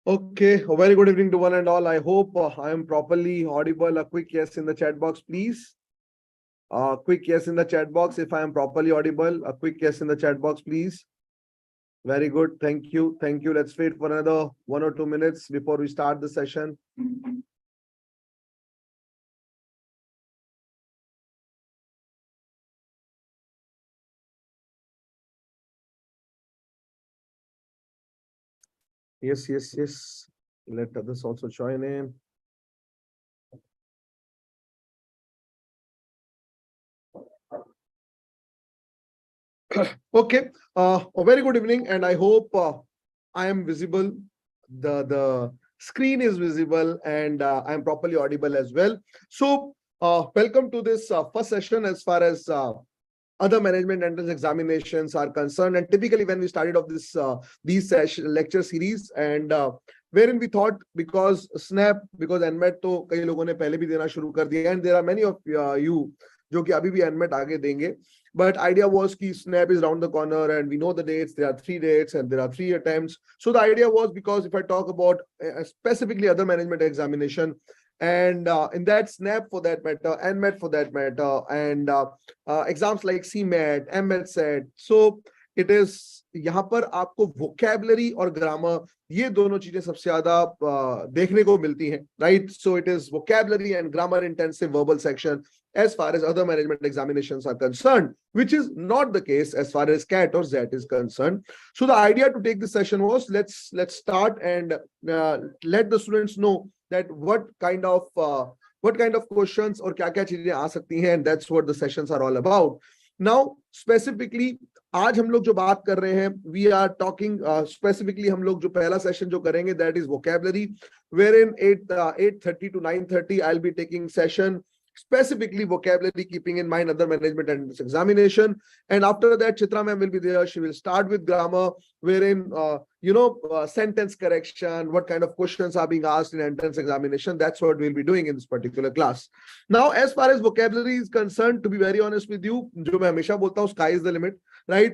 Okay, a very good evening to one and all. I hope I am properly audible. A quick yes in the chat box, please. Quick yes in the chat box if I am properly audible. A quick yes in the chat box, please. Very good. Thank you. Thank you. Let's wait for another 1 or 2 minutes before we start the session. Yes, yes, yes. Let others also join in. Okay, a very good evening, and I hope I am visible. The screen is visible, and I am properly audible as well. So, welcome to this first session as far as other management entrance examinations are concerned. And typically, when we started off this these lecture series, and wherein we thought because SNAP, because NMET तो कई लोगों ने पहले भी देना शुरू कर दिया, and there are many of you जो कि अभी भी NMET आगे देंगे. But idea was कि SNAP is round the corner and we know the dates. There are 3 dates and there are 3 attempts. So the idea was, because if I talk about specifically other management examination, and in that SNAP for that matter, NMET for that matter, and exams like CMET, MET set. So it is यहाँ पर आपको vocabulary और grammar ये दोनों चीजें सबसे ज्यादा देखने को मिलती हैं, right? So it is vocabulary and grammar intensive verbal section as far as other management examinations are concerned, which is not the case as far as CAT or ZET is concerned. So the idea to take this session was, let's start and let the students know that what kind of questions और क्या-क्या चीजें आ सकती हैं, and that's what the sessions are all about. Now specifically आज हम लोग जो बात कर रहे हैं, we are talking specifically हम लोग जो पहला सेशन जो करेंगे, that is vocabulary, wherein 8:30 to 9:30 I'll be taking session specifically vocabulary, keeping in mind other management entrance examination. And after that, Chitra ma'am will be there. She will start with grammar, wherein sentence correction, what kind of questions are being asked in entrance examination. That's what we'll be doing in this particular class. Now, as far as vocabulary is concerned, to be very honest with you, जो मैं हमेशा बोलता हूँ, sky is the limit, right?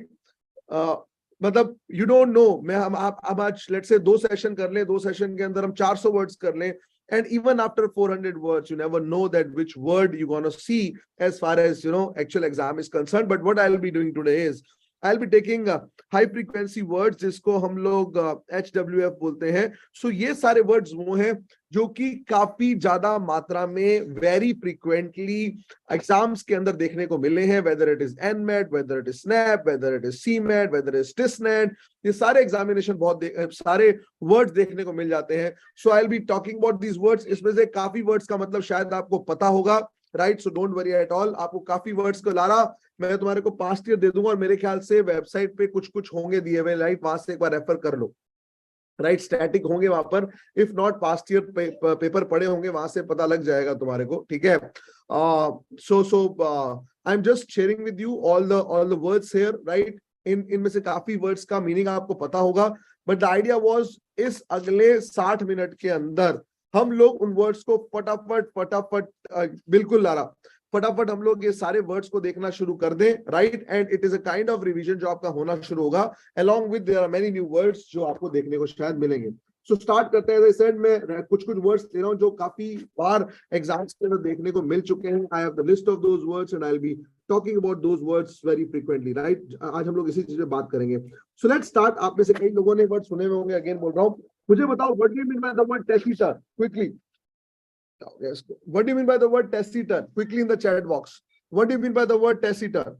मतलब you don't know, हम आज let's say 2 session कर ले, 2 सेशन के अंदर हम 400 वर्ड्स कर लें, and even after 400 words, you never know that which word you're going to see as far as actual exam is concerned. But what I'll be doing today is I'll be taking high frequency words, जिसको हम लोग HWF बोलते हैं. So ये सारे words वो हैं जो कि काफी ज्यादा मात्रा में very frequently exams के अंदर देखने को मिले हैं, whether it is NMET, whether it is SNAP, whether it is CMET, whether it is TISNET, ये सारे examination बहुत सारे words देखने को मिल जाते हैं. So I'll be talking about these words. इसमें से काफी words का मतलब शायद आपको पता होगा, right? So don't worry at all. आपको काफी वर्ड्स को लारा मैं तुम्हारे को पास्ट ईयर दे दूंगा, और मेरे ख्याल से वेबसाइट पे कुछ होंगे दिए हुए, राइट? वहां से एक बार रेफर कर लो, राइट? स्टैटिक होंगे वहां पर, if not past year paper पड़े होंगे, वहां से पता लग जाएगा तुम्हारे को, ठीक है? I am just sharing with you all the words here, right? इनमें से काफी वर्ड्स का मीनिंग आपको पता होगा, बट द आइडिया वाज इस अगले 60 मिनट के अंदर हम लोग उन वर्ड्स को फटाफट बिल्कुल लारा फटाफट हम लोग ये सारे वर्ड्स को देखना शुरू कर दें, right? And it is a kind of revision जो आपका होना शुरू होगा, along with there are many new words जो आपको देखने को शायद मिलेंगे. सो स्टार्ट करते हैं. as I said, मैं कुछ वर्ड्स ले रहा हूं जो काफी बार एग्जाम्स के अंदर देखने को मिल चुके हैं. I have the list of those words and I will be talking about those words very frequently, right? आज हम लोग इसी चीज पे बात करेंगे. So let's start. आप में से कई लोगों ने वर्ड सुने हुए होंगे, अगेन बोल रहा हूं. मुझे बताओ, what do you mean by the word taciturn? Quickly, what do you mean by the word taciturn? Quickly in the chat box. What do you mean by the word taciturn?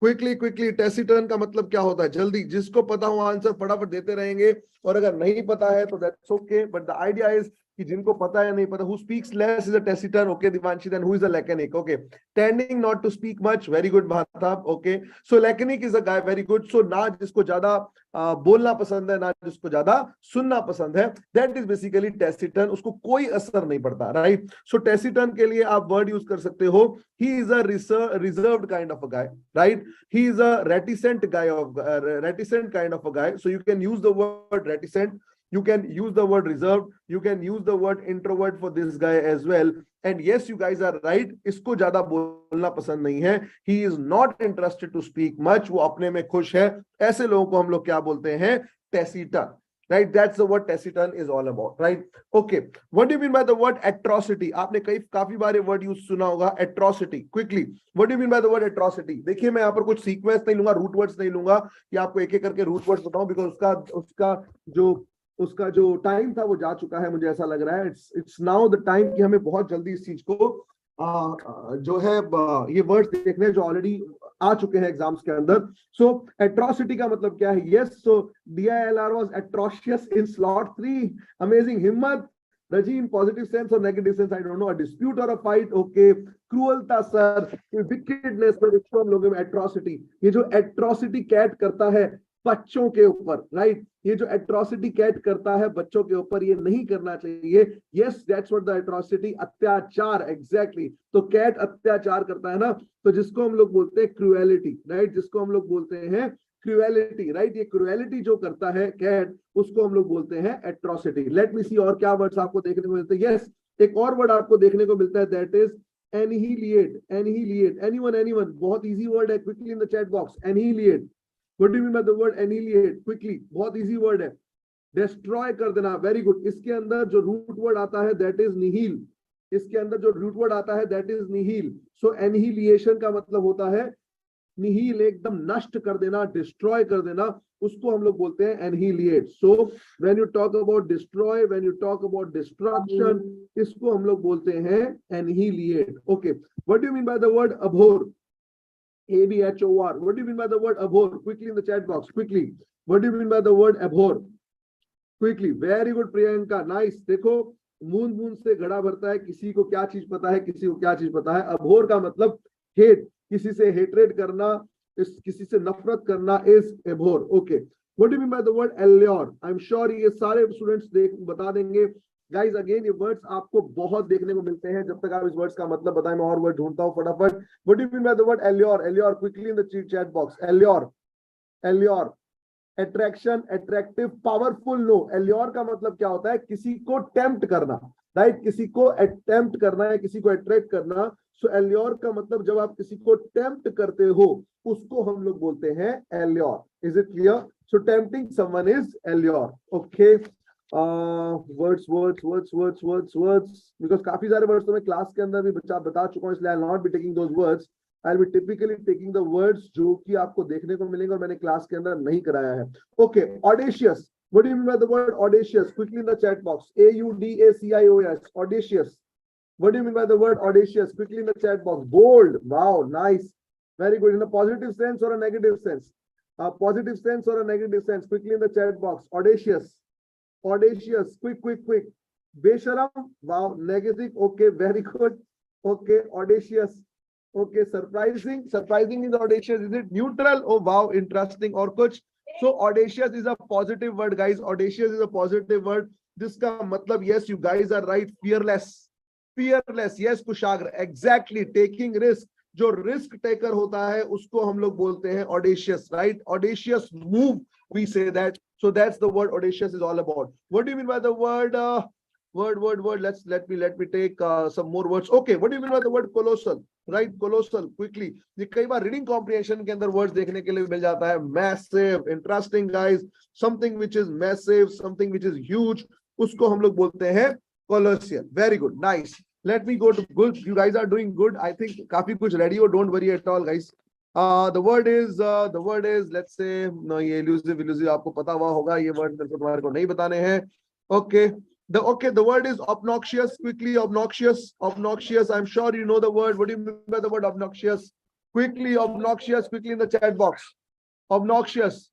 Quickly, taciturn का मतलब क्या होता है? जल्दी, जिसको पता हो answer फटाफट देते रहेंगे, और अगर नहीं पता है तो that's okay, but the idea is कि जिनको पता है या नहीं पता, who speaks less is a taciturn. Okay, Divanshi, then who is a laconic? Okay, tending not to speak much. Very good, Mahatab. Okay, so laconic is a guy. Very good. So ना जिसको ज्यादा बोलना पसंद है, ना जिसको ज्यादा सुनना पसंद है, that is basically taciturn. उसको कोई असर नहीं पड़ता, right? So taciturn के लिए आप word use कर सकते हो. He is a reserved kind of a guy, right? He is a reticent kind of a guy. So you can use the word reticent. You can use the word reserved. You can use the word introvert for this guy as well. And yes, you guys are right. इसको ज्यादा बोलना पसंद नहीं है. He is not interested to speak much. वो अपने में खुश है. ऐसे लोगों को हम लोग क्या बोलते हैं? Taciturn. right? That's the word taciturn is all about, right? Okay, what do you mean by the word atrocity? आपने काफी बार ये word यूज सुना होगा, atrocity. Quickly, what do you mean by the word atrocity? देखिए मैं यहाँ पर कुछ सीक्वेंस नहीं लूंगा, रूट वर्ड्स नहीं लूंगा कि आपको एक एक करके रूट वर्ड्स बताऊं, बिकॉज उसका जो टाइम था वो जा चुका है, मुझे ऐसा लग रहा है. इट्स नाउ द टाइम कि हमें बहुत जल्दी इस चीज को जो है ये वर्ड्स देखने जो ऑलरेडी आ चुके हैं एग्जाम्स के अंदर. सो एट्रोसिटी का मतलब क्या है? Yes, so DILR was atrocious in slot 3. Amazing. हिम्मत, रजी इन पॉजिटिव सेंस और negative sense, I don't know, a dispute और a fight. Okay, cruelty sir, wickedness पर इसको हम लोग एट्रोसिटी. ये जो एट्रोसिटी कैट करता है बच्चों के ऊपर, राइट, ये जो एट्रोसिटी कैट करता है बच्चों के ऊपर, ये नहीं करना चाहिए. Yes, that's what the atrocity, अत्याचार, एग्जैक्टली. तो कैट अत्याचार करता है ना, तो जिसको हम लोग बोलते हैं क्रूएलिटी, राइट, जिसको हम लोग बोलते हैं क्रूएलिटी, राइट. ये क्रूएलिटी जो करता है कैट, उसको हम लोग बोलते हैं एट्रोसिटी. लेट मी सी और क्या वर्ड्स आपको देखने को मिलते हैं. यस, एक और वर्ड आपको देखने को मिलता है, that is annihilate. Annihilate, anyone, बहुत इजी वर्ड है. Quickly in the chat box, annihilate. What do you mean by the word annihilate? Quickly, बहुत इजी वर्ड है. डिस्ट्रॉय कर देना, वेरी गुड. इसके अंदर जो रूट वर्ड आता है दैट इज निहिल. इसके अंदर जो रूट वर्ड आता है दैट इज निहिल. सो एनहिलिएशन का मतलब होता है निहिल, एकदम नष्ट कर देना, डिस्ट्रॉय कर देना, उसको हम लोग बोलते हैं annihilate. So when you talk about destroy, when you talk about destruction, इसको हम लोग बोलते हैं annihilate. Okay, what do you mean by the word abhor? ABHOR. What do you mean by the word abhor? Quickly in the chat box. Quickly. What do you mean by the word abhor? Quickly. Very good, Priyanka. Nice. देखो, बूंद बूंद से घड़ा भरता है. किसी को क्या चीज पता है, किसी को क्या चीज पता है. अभोर का मतलब हेट, किसी से हेट्रेड करना, किसी से नफरत करना is Abor. Okay, what do you mean by the word allure? I'm sure ये सारे स्टूडेंट्स बता देंगे. गाइस अगेन ये वर्ड्स आपको बहुत देखने को मिलते हैं. जब तक आप इस वर्ड्स का मतलब बताएं, मैं और वर्ड ढूंढता हूं फटाफट. What do you mean by the word allure? Allure, quickly in the chat box. Allure, allure, attraction, attractive, powerful. No, allure का मतलब क्या होता है? किसी को टेम्प्ट करना, राइट, किसी को अटेम्प्ट करना है, किसी को अट्रैक्ट करना. सो एल्योर का मतलब जब आप किसी को टेम्प्ट करते हो उसको हम लोग बोलते हैं allure. Is it clear? So tempting someone is allure. Okay, words, because काफी सारे वर्ड्स तो मैं क्लास के अंदर भी बता चुका हूं, इसलिए I will not be taking those words. I will be typically taking the words जो कि आपको देखने को मिलेंगे और मैंने क्लास के अंदर नहीं कराया है. Okay, audacious. What do you mean by the word audacious? Quickly in the chat box. AUDACIOS, audacious. What do you mean by the word audacious? Quickly in the chat box. Bold. Wow, nice, very good. In a positive sense और a negative sense? Positive sense or a negative sense? Quickly in the chat box. Audacious. Audacious, quick. Besharam, wow, negative. Okay, very good. Okay, audacious. Okay, surprising is audacious. Is it neutral? Oh wow, interesting. Or kuch? So audacious is a positive word, guys. Audacious is a positive word. Jiska matlab, yes, you guys are right. Fearless. Yes, Kushagra, exactly. Taking risk. जो risk taker होता है उसको हम लोग बोलते हैं audacious, right. Audacious move, we say that. So that's the word audacious is all about. What do you mean by the word let me take some more words. Okay, what do you mean by the word colossal? Right, colossal. Quickly, ये कई बार reading comprehension के अंदर words देखने के लिए मिल जाता है. Massive, interesting guys. Something which is massive, something which is huge, उसको हम लोग बोलते हैं colossal. Very good, nice. Let me go to good. You guys are doing good. I think काफी कुछ ready हो. Don't worry at all, guys. The word is let's say, no, ये elusive आपको पता हुआ होगा. ये word मेरे को तुम्हारे को नहीं बताने हैं. Okay. The word is obnoxious. Quickly, obnoxious. I'm sure you know the word. What do you mean by the word obnoxious? Quickly, obnoxious. Quickly in the chat box. Obnoxious.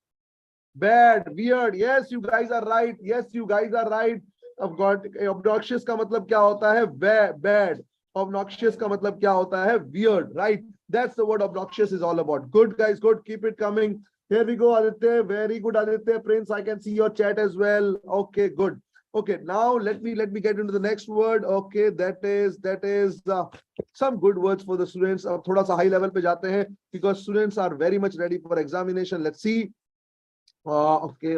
Bad, weird. Yes, you guys are right. I've got obnoxious का मतलब क्या होता है? Bad. Obnoxious का मतलब क्या होता है? Weird, right? That's the word obnoxious is all about. Good, guys, good. Keep it coming. Here we go, Aditya. Very good, Aditya. Prince, I can see your chat as well. Okay, good. Okay, now let me get into the next word. Okay, that is some good words for the students. अब थोड़ा सा high level पे जाते हैं because students are very much ready for examination. Let's see. Okay.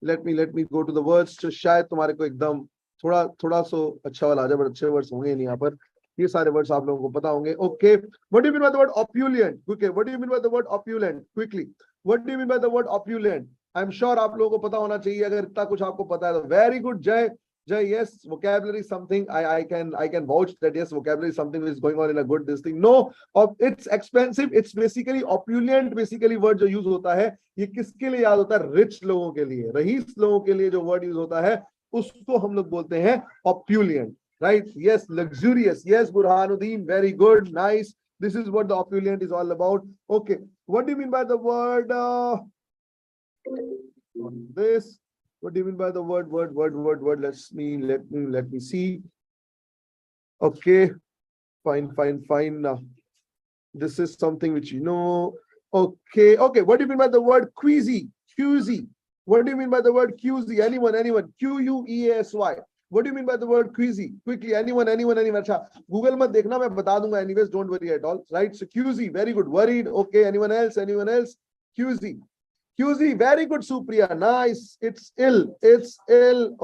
Let me go to the words. तो शायद तुम्हारे को एकदम थोड़ा सो अच्छा वाला आ जाए, बट अच्छे वर्ड्स होंगे नहीं यहाँ पर. ये सारे वर्ड्स आप लोगों को पता होंगे. Okay, what do you mean by the word opulent? Okay, what do you mean by the word opulent? Quickly, what do you mean by the word opulent? I am sure आप लोगों को पता होना चाहिए, अगर इतना कुछ आपको पता है तो वेरी गुड। जय Jay, yes, vocabulary is something I can vouch that yes, vocabulary is something which is going on in a good this thing. No, it's expensive. It's basically opulent. Basically, word जो use होता है ये किसके लिए याद होता है? Rich लोगों के लिए, रईस लोगों के लिए जो word use होता है उसको हम लोग बोलते हैं opulent, right? Yes, luxurious. Yes, Burhanuddin, very good, nice. This is what the opulent is all about. Okay, what do you mean by the word? This. What do you mean by the word? Let me see. Okay, fine. This is something which you know. Okay. What do you mean by the word queasy? What do you mean by the word queasy? Anyone? Queasy. What do you mean by the word queasy? Quickly, anyone? अच्छा, Google मत देखना, मैं बता दूंगा. Anyways, don't worry at all. Right? So queasy, very good. Worried. Okay. Anyone else? QZ, very good, Supriya. Nice. It's ill.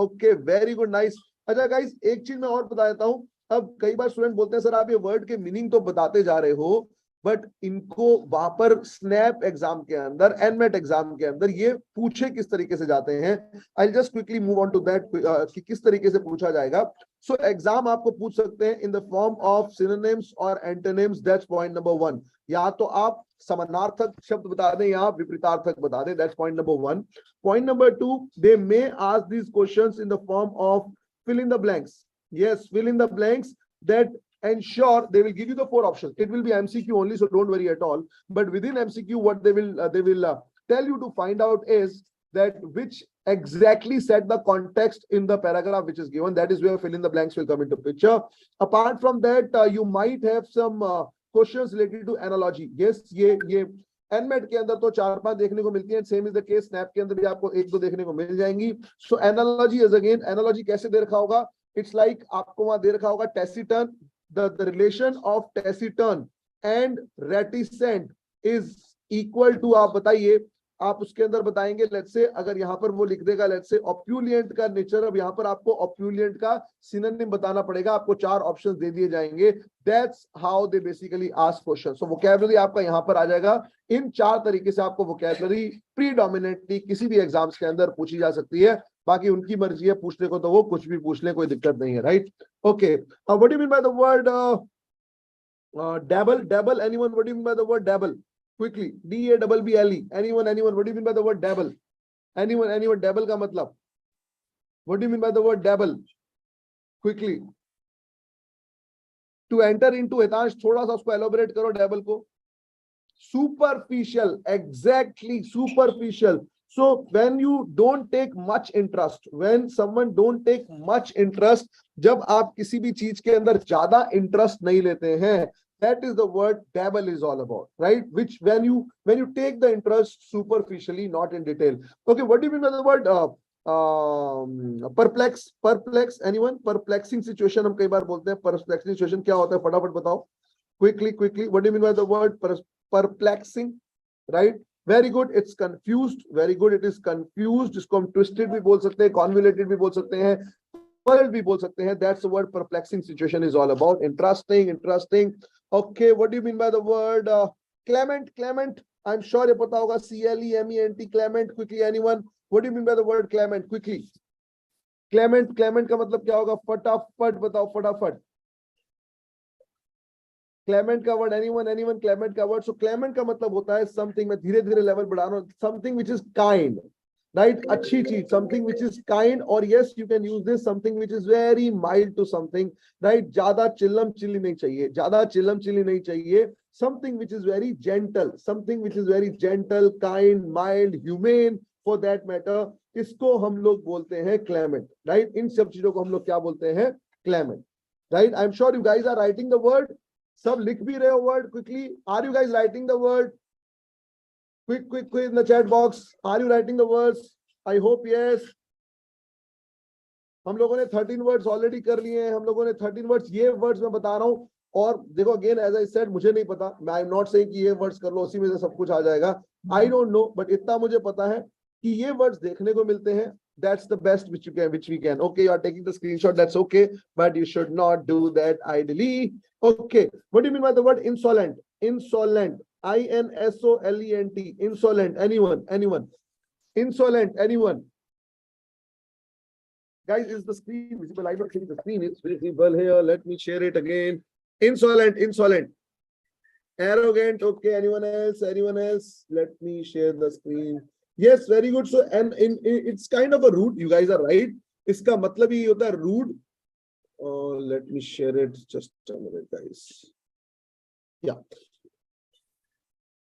Okay, very good, nice. अच्छा guys, एक चीज मैं और बता देता हूँ. अब कई बार स्टूडेंट बोलते हैं सर आप ये वर्ड के मीनिंग तो बताते जा रहे हो, बट इनको वहां पर स्नैप एग्जाम के अंदर, एनमेट एग्जाम के अंदर ये पूछे किस तरीके से जाते हैं. I just quickly move on to that कि किस तरीके से पूछा जाएगा. सो एग्जाम आपको पूछ सकते हैं in the form of synonyms और एंटोनिम्स. That's point number 1. या तो आप समानार्थक शब्द बता दें या विपरीतार्थक बता दें. That's point number 1. Point number 2, they may ask these questions in the form of fill in the blanks. Yes, fill in the blanks. That ensure they will give you the 4 options. It will be MCQ only, so don't worry at all. But within MCQ, what they will tell you to find out is that which exactly set the context in the paragraph which is given. That is where fill in the blanks will come into picture. Apart from that, you might have some questions related to analogy. Yes, ये NMAT के अंदर तो 4-5 देखने को मिलती है. Same is the case snap के अंदर भी आपको 1-2 देखने को मिल जाएंगी. सो एनालॉजी इज अगेन, एनालॉजी कैसे दे रखा होगा? इट्स लाइक आपको वहां दे रखा होगा taciturn, the relation of taciturn and reticent is equal to, आप बताइए, आप उसके अंदर बताएंगे. लेट्स से अगर यहाँ पर वो लिख देगा लेट्स से ऑप्यूलिएंट का नेचर, अब यहाँ पर आपको ऑप्यूलिएंट का सिनोनिम बताना पड़ेगा. आपको 4 ऑप्शंस दे दिए जाएंगे. That's how they basically ask question. So vocabulary आपका यहाँ पर आ जाएगा. इन 4 तरीके से आपको वोकैबुलरी प्रीडोमिनेंटली किसी भी एग्जाम्स के अंदर पूछी जा सकती है. बाकी उनकी मर्जी है पूछने को, तो वो कुछ भी पूछ ले, कोई दिक्कत नहीं है. Right? Okay, what do you mean by the word dabble? Anyone? What do you mean by the word dabble? Quickly, DABBLE. Anyone? What do you mean by the word dabble? Anyone? Dabble का मतलब? What do you mean by the word dabble? Quickly. To enter into, Hitansh थोड़ा सा उसको elaborate करो. dabble को superficial. Exactly, superficial. So when you don't take much interest, when someone don't take much interest, जब आप किसी भी चीज के अंदर ज्यादा इंटरेस्ट नहीं लेते हैं, that is the word dabble is all about, right? Which when you take the interest superficially, not in detail. Okay, what do you mean by the word perplex? Anyone? Perplexing situation हम कई बार बोलते हैं. perplexing situation क्या होता है? फटाफट बताओ. Quickly. What do you mean by the word perplexing? Right? Very good. It's confused. Very good. It is confused. इसको हम twisted भी बोल सकते हैं, convoluted भी बोल सकते हैं, puzzled भी बोल सकते हैं. That's the word perplexing situation is all about. Interesting. Okay, what do you mean by the word clement? I'm sure ये पता होगा. CLEMENT, clement. Quickly, anyone? What do you mean by the word clement? Quickly. Clement का मतलब क्या होगा? फटाफट बताओ, फटाफट. क्लेमेंट का वर्ड, एनीवन? क्लेमेंट का वर्ड. सो क्लेमेंट का मतलब होता है समथिंग, मैं धीरे धीरे लेवल बढ़ा रहा हूं, something which is kind, right? अच्छी चीज, समथिंग विच इज काइंड. और yes, you can use this, something which is very mild to something, right? ज्यादा चिल्लम चिल्ली नहीं चाहिए. Something which is very gentle, kind, mild, humane for that matter. इसको हम लोग बोलते हैं क्लेमेंट, राइट? इन सब चीजों को हम लोग क्या बोलते हैं? Clement, right? I am sure you guys are writing the word. सब लिख भी रहे हो word. Quickly, are you guys writing the word? Quick in the chat box. Are you writing the words? I hope yes. हम लोगों ने 13 words already कर लिए हैं. हम लोगों ने 13 वर्ड्स, ये वर्ड्स मैं बता रहा हूं. और देखो अगेन एज आई सेड, मुझे नहीं पता, मैं आई एम नॉट सेइंग कि ये वर्ड्स कर लो, उसी में से सब कुछ आ जाएगा. आई डोंट नो, बट इतना मुझे पता है कि ये वर्ड्स देखने को मिलते हैं. That's the best which we can. Okay, you are taking the screenshot. That's okay, but you should not do that ideally. Okay, what do you mean by the word insolent? INSOLENT. Insolent. Anyone? Insolent. Anyone? Guys, is the screen visible? I don't think the screen is visible here. Let me share it again. Insolent, insolent. Arrogant. Okay, anyone else? Anyone else? Let me share the screen. Yes, very good. So, and it's kind of a rude. You guys are right. इसका मतलब ये होता है rude. Let me share it. Just a minute, guys. Yeah.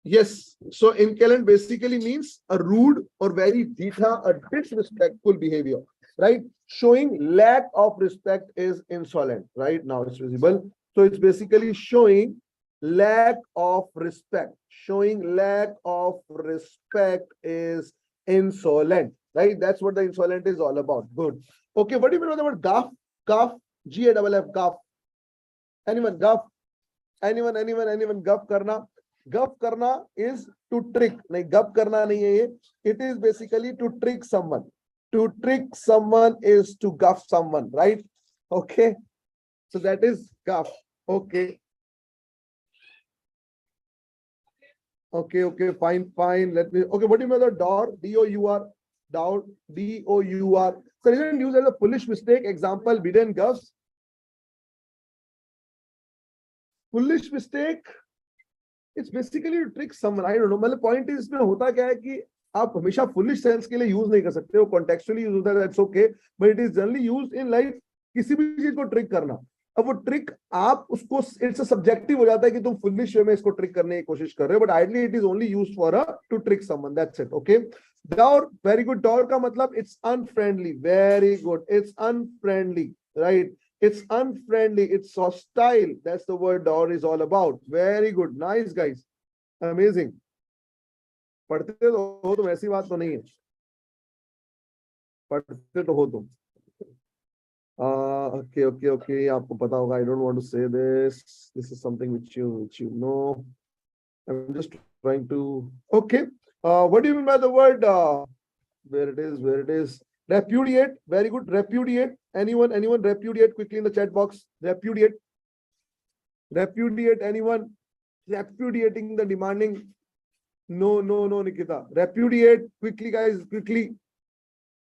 Yes. So, insolent basically means a rude or very dita, a disrespectful behavior. Right? Showing lack of respect is insolent. Right? Now it's visible. So, it's basically showing lack of respect. Showing lack of respect is insolent. Right? That's what the insolent is all about. Good. Okay. What do you mean by the word guff? Guff. G-A-F-F. Guff. Anyone? Guff. Anyone? Guff karna. Guff karna is to trick. Nahi, guff karna nahi hai ye. It is basically to trick someone. To trick someone is to guff someone, right? Okay. So that is guff. Okay. Okay, fine. Let me. Okay, what do you mean by the door? D-O-U-R. Down. D-O-U-R. So isn't used as a foolish mistake. Example, bidden guffs. Foolish mistake. It's basically to trick someone. I don't know. मतलब point is इसमें होता क्या है कि आप हमेशा foolish sense के लिए use नहीं कर सकते हो. Contextually use होता है, that's okay. But it is generally used in life किसी भी चीज को trick करना. अब वो ट्रिक आप उसको इट्स सब्जेक्टिव हो जाता है कि तुम फुलिश वे में इसको ट्रिक करने की कोशिश कर रहे हो, but ideally it is only used for to trick someone. That's it. Okay. Dour. Very good. Dour का मतलब it's unfriendly. Very good. It's unfriendly. Right. It's unfriendly. It's hostile. That's the word door is all about. Very good. Nice, guys. Amazing. पढ़ते तो हो तुम, ऐसी बात तो नहीं है. पढ़ते तो हो तुम. Okay. आपको पता होगा. I don't want to say this. This is something which you know. I'm just trying to. Okay. What do you mean by the word? Where it is? Repudiate. Very good. Repudiate. Anyone repudiate quickly in the chat box. Repudiate. Anyone repudiating the demanding? No, Nikita. Repudiate quickly, guys. Quickly.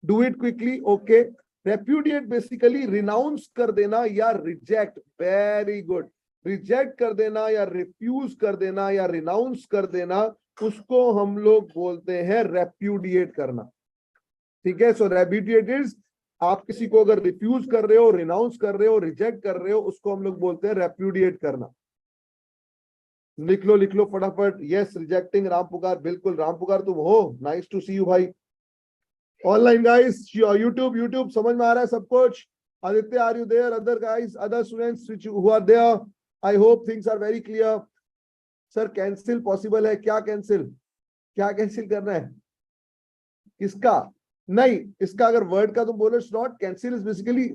Do it quickly. Okay. Repudiate basically renounce कर देना या reject. Very good. Reject कर देना या refuse कर देना या renounce कर देना, उसको हम लोग बोलते हैं repudiate करना. ठीक है. So repudiate is आप किसी को अगर refuse कर रहे हो, renounce कर रहे हो, reject कर रहे हो, उसको हम लोग बोलते हैं repudiate करना. लिख लो फटाफट. Yes, rejecting. राम पुकार. बिल्कुल राम पुकार तुम हो. Nice to see you भाई. Online guys, YouTube समझ में आ रहा है सब कुछ? Aditya, are you there? Other guys, other students who are there, I hope things are very clear. Sir, cancel possible है? क्या cancel करना है? किसका? नहीं, इसका अगर word का तुम बोलो, it's not. Cancel is basically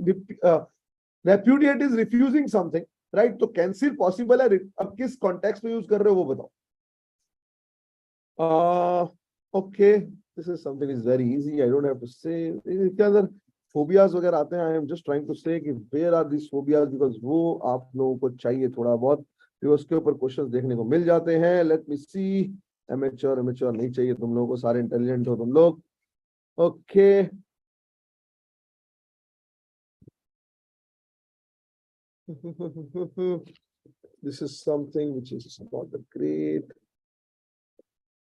repudiate is refusing something, right? तो cancel possible है. अब किस context में use कर रहे हो वो बताओ. Okay. This is something is very easy. I don't have to say. इसके अंदर phobias वगैरह आते हैं. I am just trying to say कि where are these phobias, because वो आप लोगों को चाहिए थोड़ा बहुत, फिर उसके ऊपर questions देखने को मिल जाते हैं. Let me see. Amateur नहीं चाहिए तुम लोगों को. सारे intelligent हो तुम लोग. Okay. This is something which is not the great.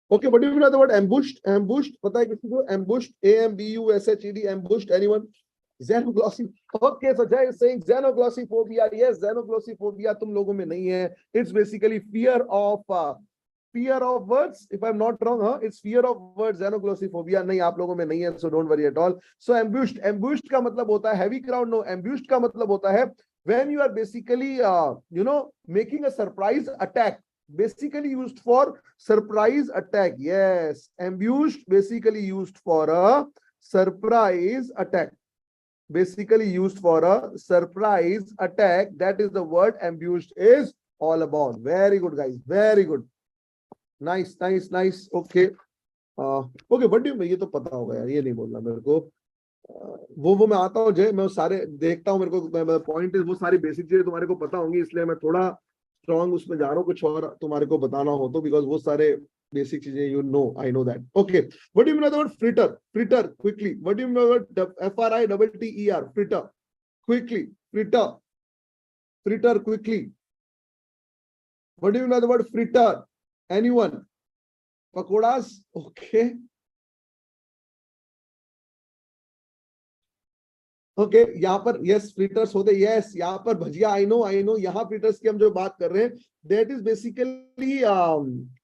Okay, what do you mean by the word ambushed? Ambushed, पता है किसी को? Ambushed, A-M-B-U-S-H-E-D, ambushed. Anyone? Xenoglossy. Okay, so Jay is saying xenoglossophobia. Yes, xenoglossophobia तुम लोगों में नहीं है. It's basically fear of words. If I'm not wrong, it's fear of words. Xenoglossophobia नहीं आप लोगों में नहीं है, so don't worry at all. So ambushed का मतलब होता है heavy crowd. No, ambushed का मतलब होता है when you are basically making a surprise attack. Basically used for surprise attack. Yes, ambushed basically used for a surprise attack. Basically used for a surprise attack. That is the word ambushed is all about. Very good, guys. Very good. Nice. Okay. Okay, what do you mean? ये तो पता होगा यार, ये नहीं बोलना मेरे को. वो मैं आता हूँ जय, मैं सारे देखता हूँ. मेरे को पॉइंट है वो सारी बेसिक चीजें तुम्हारे को पता होंगी, इसलिए मैं थोड़ा स्ट्रॉन्ग उसमें जा रहा हूँ. कुछ और तुम्हारे को बताना हो तो, बिकॉज वो सारे बेसिक चीजें you know, I know that. Okay, what do you mean by the word fritter? Fritter, quickly. What do you mean by the word FRITTER? Fritter, quickly. Fritter, fritter, quickly. What do you mean by the word fritter? Anyone? Pakodas? Okay. Okay यहाँ पर yes fritters होते, yes यहाँ पर भजिया, I know यहाँ fritters की हम जो बात कर रहे हैं, that is basically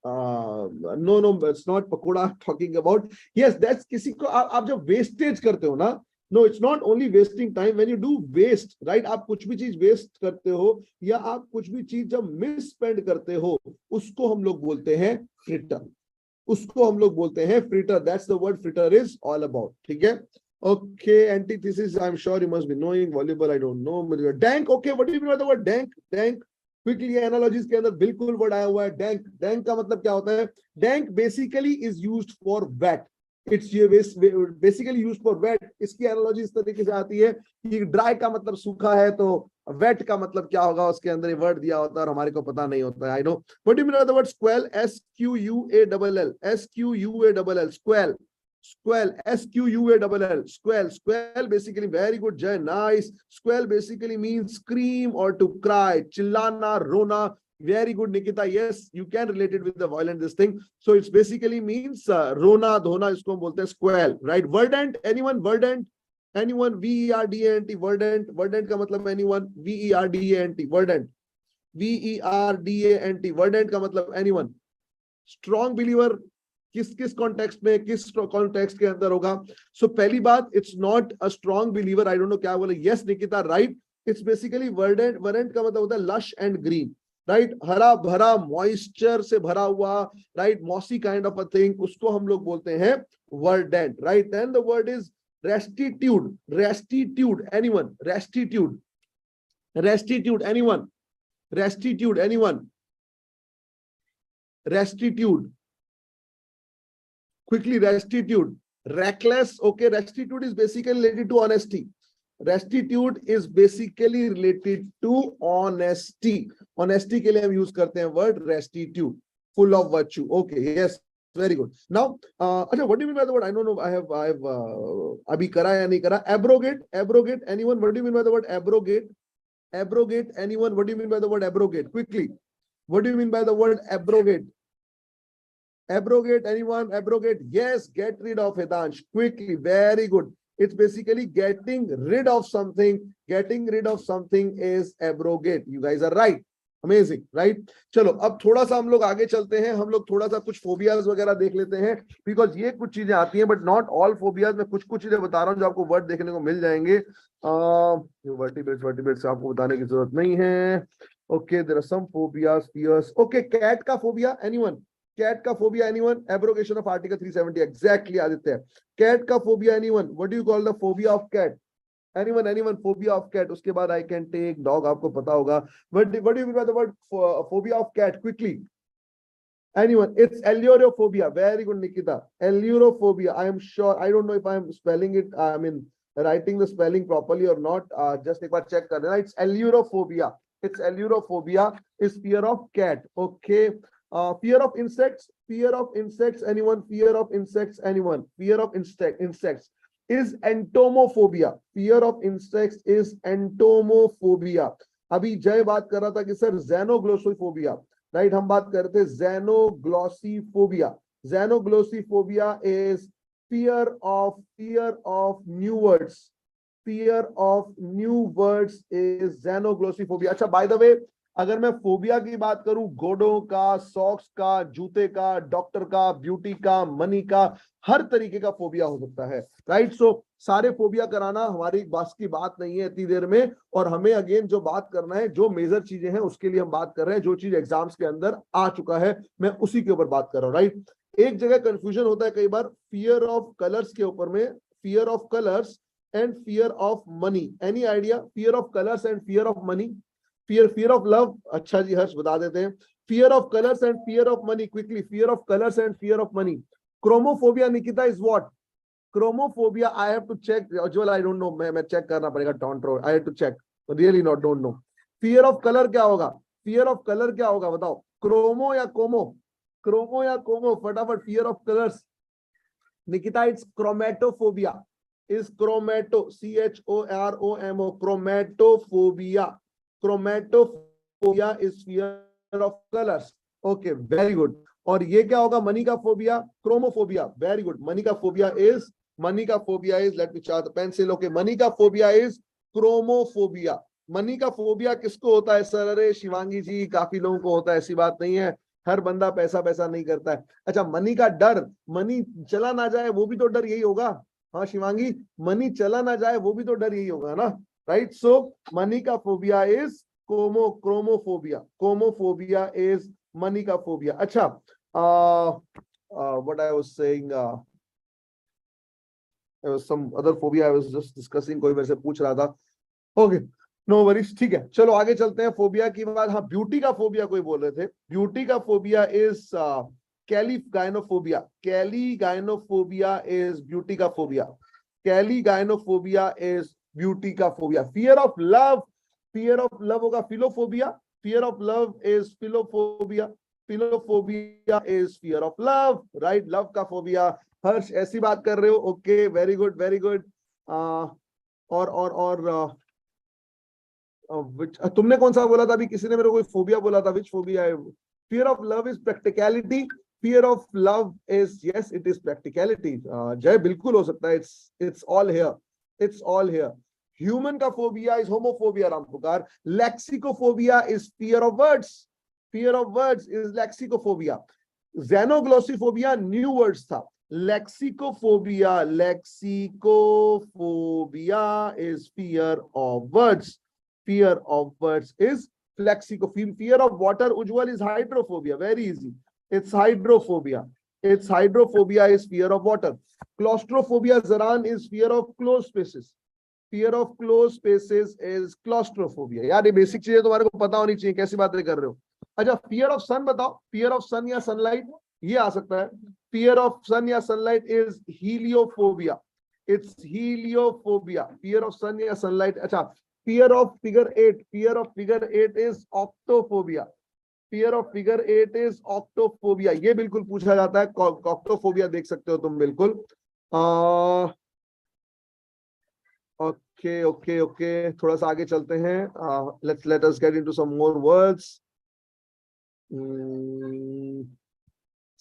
no no it's not pakora talking about. Yes that's किसी को आप जब वेस्टेज करते हो ना, no it's not only wasting time when you do waste, right. आप कुछ भी चीज वेस्ट करते हो या आप कुछ भी चीज जब मिस स्पेंड करते हो, उसको हम लोग बोलते हैं फ्रिटर. उसको हम लोग बोलते हैं fritter. That's the word fritter is all about. ठीक है. Okay, antithesis, I'm sure you must be knowing. Volleyball, I don't know. Dank, okay, what do you mean by the word dank? Dank, quickly analogies के अंदर बिल्कुल word आया हुआ है dank. Dank का मतलब क्या होता है? Dank basically is used for wet. It's basically used for wet. इसकी एनालॉजी इस तरीके से आती है कि ड्राई का मतलब सूखा है, तो वेट का मतलब क्या होगा, उसके अंदर ये वर्ड दिया होता है और हमारे को पता नहीं होता है. I know. What do you mean by the word squall? SQUALL. SQUALL. Squall. Squall, SQUALL. Squall, squall basically, very good, Jay, nice. Squall basically means scream or to cry, chillana, rona. Very good, Nikita. Yes, you can relate it with the violent this thing. So it's basically means rona, dhona, isko hum bolte hain squall, right? Verdant, anyone? Verdant, anyone? VERDANT. Verdant, verdant ka matlab anyone? VERDANT. Verdant, VERDANT. Verdant ka matlab anyone? Strong believer. किस किस context में, किस context के अंदर होगा? So पहली बात, it's not a strong believer. I don't know क्या बोले. Yes Nikita, right. It's basically verdant. Verdant का मतलब होता है लश एंड ग्रीन, राइट. हरा भरा, मॉइस्चर से भरा हुआ, right, mossy kind of a thing, उसको हम लोग बोलते हैं verdant, right. Then the word is restitude. Restitude, anyone? Restitude, restitude, anyone? Restitude, anyone? Restitude, quickly. Restitude, reckless. Okay, restitude is basically related to honesty. Restitude is basically related to honesty. Honesty के लिए हम use करते हैं word restitude. Full of virtue. Okay, yes, very good. Now, अच्छा, what do you mean by the word? I don't know. I have अभी करा या नहीं करा? Abrogate, abrogate. Anyone? What do you mean by the word abrogate? Abrogate. Anyone? What do you mean by the word abrogate? Quickly. What do you mean by the word abrogate? Abrogate, anyone? Abrogate, yes, get rid of. Hidansh, quickly, very good. It's basically getting rid of something. Getting rid of something is abrogate. You guys are right. Amazing, right? चलो अब थोड़ा सा हम लोग आगे चलते हैं. हम लोग थोड़ा सा कुछ फोबियाज वगैरह देख लेते हैं, बिकॉज ये कुछ चीजें आती हैं, बट नॉट ऑल फोबियाज. मैं कुछ कुछ चीजें बता रहा हूँ जो आपको वर्ड देखने को मिल जाएंगे. वर्टिब्रेट्स, वर्टिब्रेट्स आपको बताने की जरूरत नहीं है. Okay, there are some phobias, fears. Okay, cat का फोबिया, एनीवन? कैट का phobia, anyone? Abrogation of article 370. Exactly Aditya. Cat का phobia, anyone? What do you call the phobia of cat? Anyone, anyone? Phobia of cat. उसके बाद I can take dog, आपको पता होगा. What do you mean by the word phobia of cat? Quickly, anyone? It's ailurophobia. Very good Nikita. Ailurophobia, I am sure. I don't know if I M spelling it, I mean writing the spelling properly or not. Just एक बार check कर लेना. It's allurophobia. It's allurophobia is fear of cat. Okay. Fear of insects. Fear of insects, anyone? Fear of insects, anyone? Fear of insects is entomophobia. Fear of insects is entomophobia. अभी जय बात कर रहा था कि sir xenoglossophobia, right. हम बात करते हैं xenoglossophobia. Xenoglossophobia is fear of new words. Fear of new words is xenoglossophobia. अच्छा, by the way, अगर मैं फोबिया की बात करूं, घोड़ों का, सॉक्स का, जूते का, डॉक्टर का, ब्यूटी का, मनी का, हर तरीके का फोबिया हो सकता है, राइट. सो सारे फोबिया कराना हमारी बस की बात नहीं है इतनी देर में. और हमें अगेन जो बात करना है, जो मेजर चीजें हैं उसके लिए हम बात कर रहे हैं. जो चीज एग्जाम्स के अंदर आ चुका है, मैं उसी के ऊपर बात कर रहा हूँ, राइट. एक जगह कंफ्यूजन होता है कई बार फियर ऑफ कलर्स के ऊपर में. Fear of colours and fear of money. Any idea? Fear of colours and fear of money. fear of love. अच्छा जी, हर्ष बता देते हैं. fear of colors and fear of money. Quickly, fear of colors and fear of money. Chromophobia, Nikita, is what? Chromophobia, I have to check. Ajwal, I don't know. मैं check करना पड़ेगा. Don't know. I have to check. Really not, don't know. Fear of color क्या होगा? Fear of color क्या होगा बताओ? Chromo या como? Chromo या कोमो, फटाफट, fear of colours. Nikita, it's chromatophobia, is chromato, CHOROMO, chromatophobia, chromatophobia is fear of colours. Okay, very good. और ये क्या होगा? मनी का phobia, chromophobia, very good. Money का phobia is let me chart the pencil. Okay, money का phobia is chromophobia. Money का phobia किसको होता है सर? अरे शिवांगी जी, काफी लोगों को होता है, ऐसी बात नहीं है, हर बंदा पैसा पैसा नहीं करता है। अच्छा, मनी का डर, मनी चला ना जाए वो भी तो डर यही होगा। हाँ शिवांगी, मनी चला ना जाए वो भी तो डर यही होगा ना, राइट? सो मनी का phobia is chromophobia, chromophobia is money का फोबिया। अच्छा, what I was saying, some other phobia I was just discussing, कोई मेरे से पूछ रहा था। ओके, नो वरीज, ठीक है, चलो आगे चलते हैं। फोबिया की बात, हाँ ब्यूटी का फोबिया कोई बोल रहे थे। ब्यूटी का phobia is calligynephobia, calligynephobia is beauty का फोबिया, कैलीगाइनोफोबिया इज ब्यूटी का phobia. Fear of love, fear of love होगा philophobia, fear of love is philophobia, philophobia is fear of love, right? Love का phobia. Harsh ऐसी बात कर रहे हो? Okay, very good, very good. और तुमने कौन सा बोला था अभी? किसी ने मेरे को कोई फोबिया बोला था, विच फोबिया है? Fear of love is practicality, fear of love is, yes it is practicality. Jay, बिल्कुल हो सकता है, it's all here, it's all here. Human का phobia is homophobia, Ram Pukar. Lexicophobia is fear of words, fear of words is lexicophobia. Xenoglossophobia new words था, lexicophobia, lexicophobia is fear of words, fear of words is lexicophobia. Fear of water, Ujjwal, is hydrophobia, very easy, it's hydrophobia, it's hydrophobia is fear of water. Claustrophobia, Zaran, is fear of closed spaces, fear of closed spaces is claustrophobia। यार ये basic चीजें तुम्हारे को पता होनी चाहिए, कैसी बातें कर रहे हो? अच्छा, फियर ऑफ सन बताओ, फियर ऑफ सन या सनलाइट, ये आ सकता है। फियर ऑफ सन या sunlight is heliophobia, it's heliophobia, fear of sun या सनलाइट। अच्छा, fear of figure 8, fear of figure 8 is octophobia, fear of figure 8 is octophobia। ये बिल्कुल पूछा जाता है, octophobia देख सकते हो तुम बिल्कुल। ओके ओके ओके, थोड़ा सा आगे चलते हैं। let us get into some more words।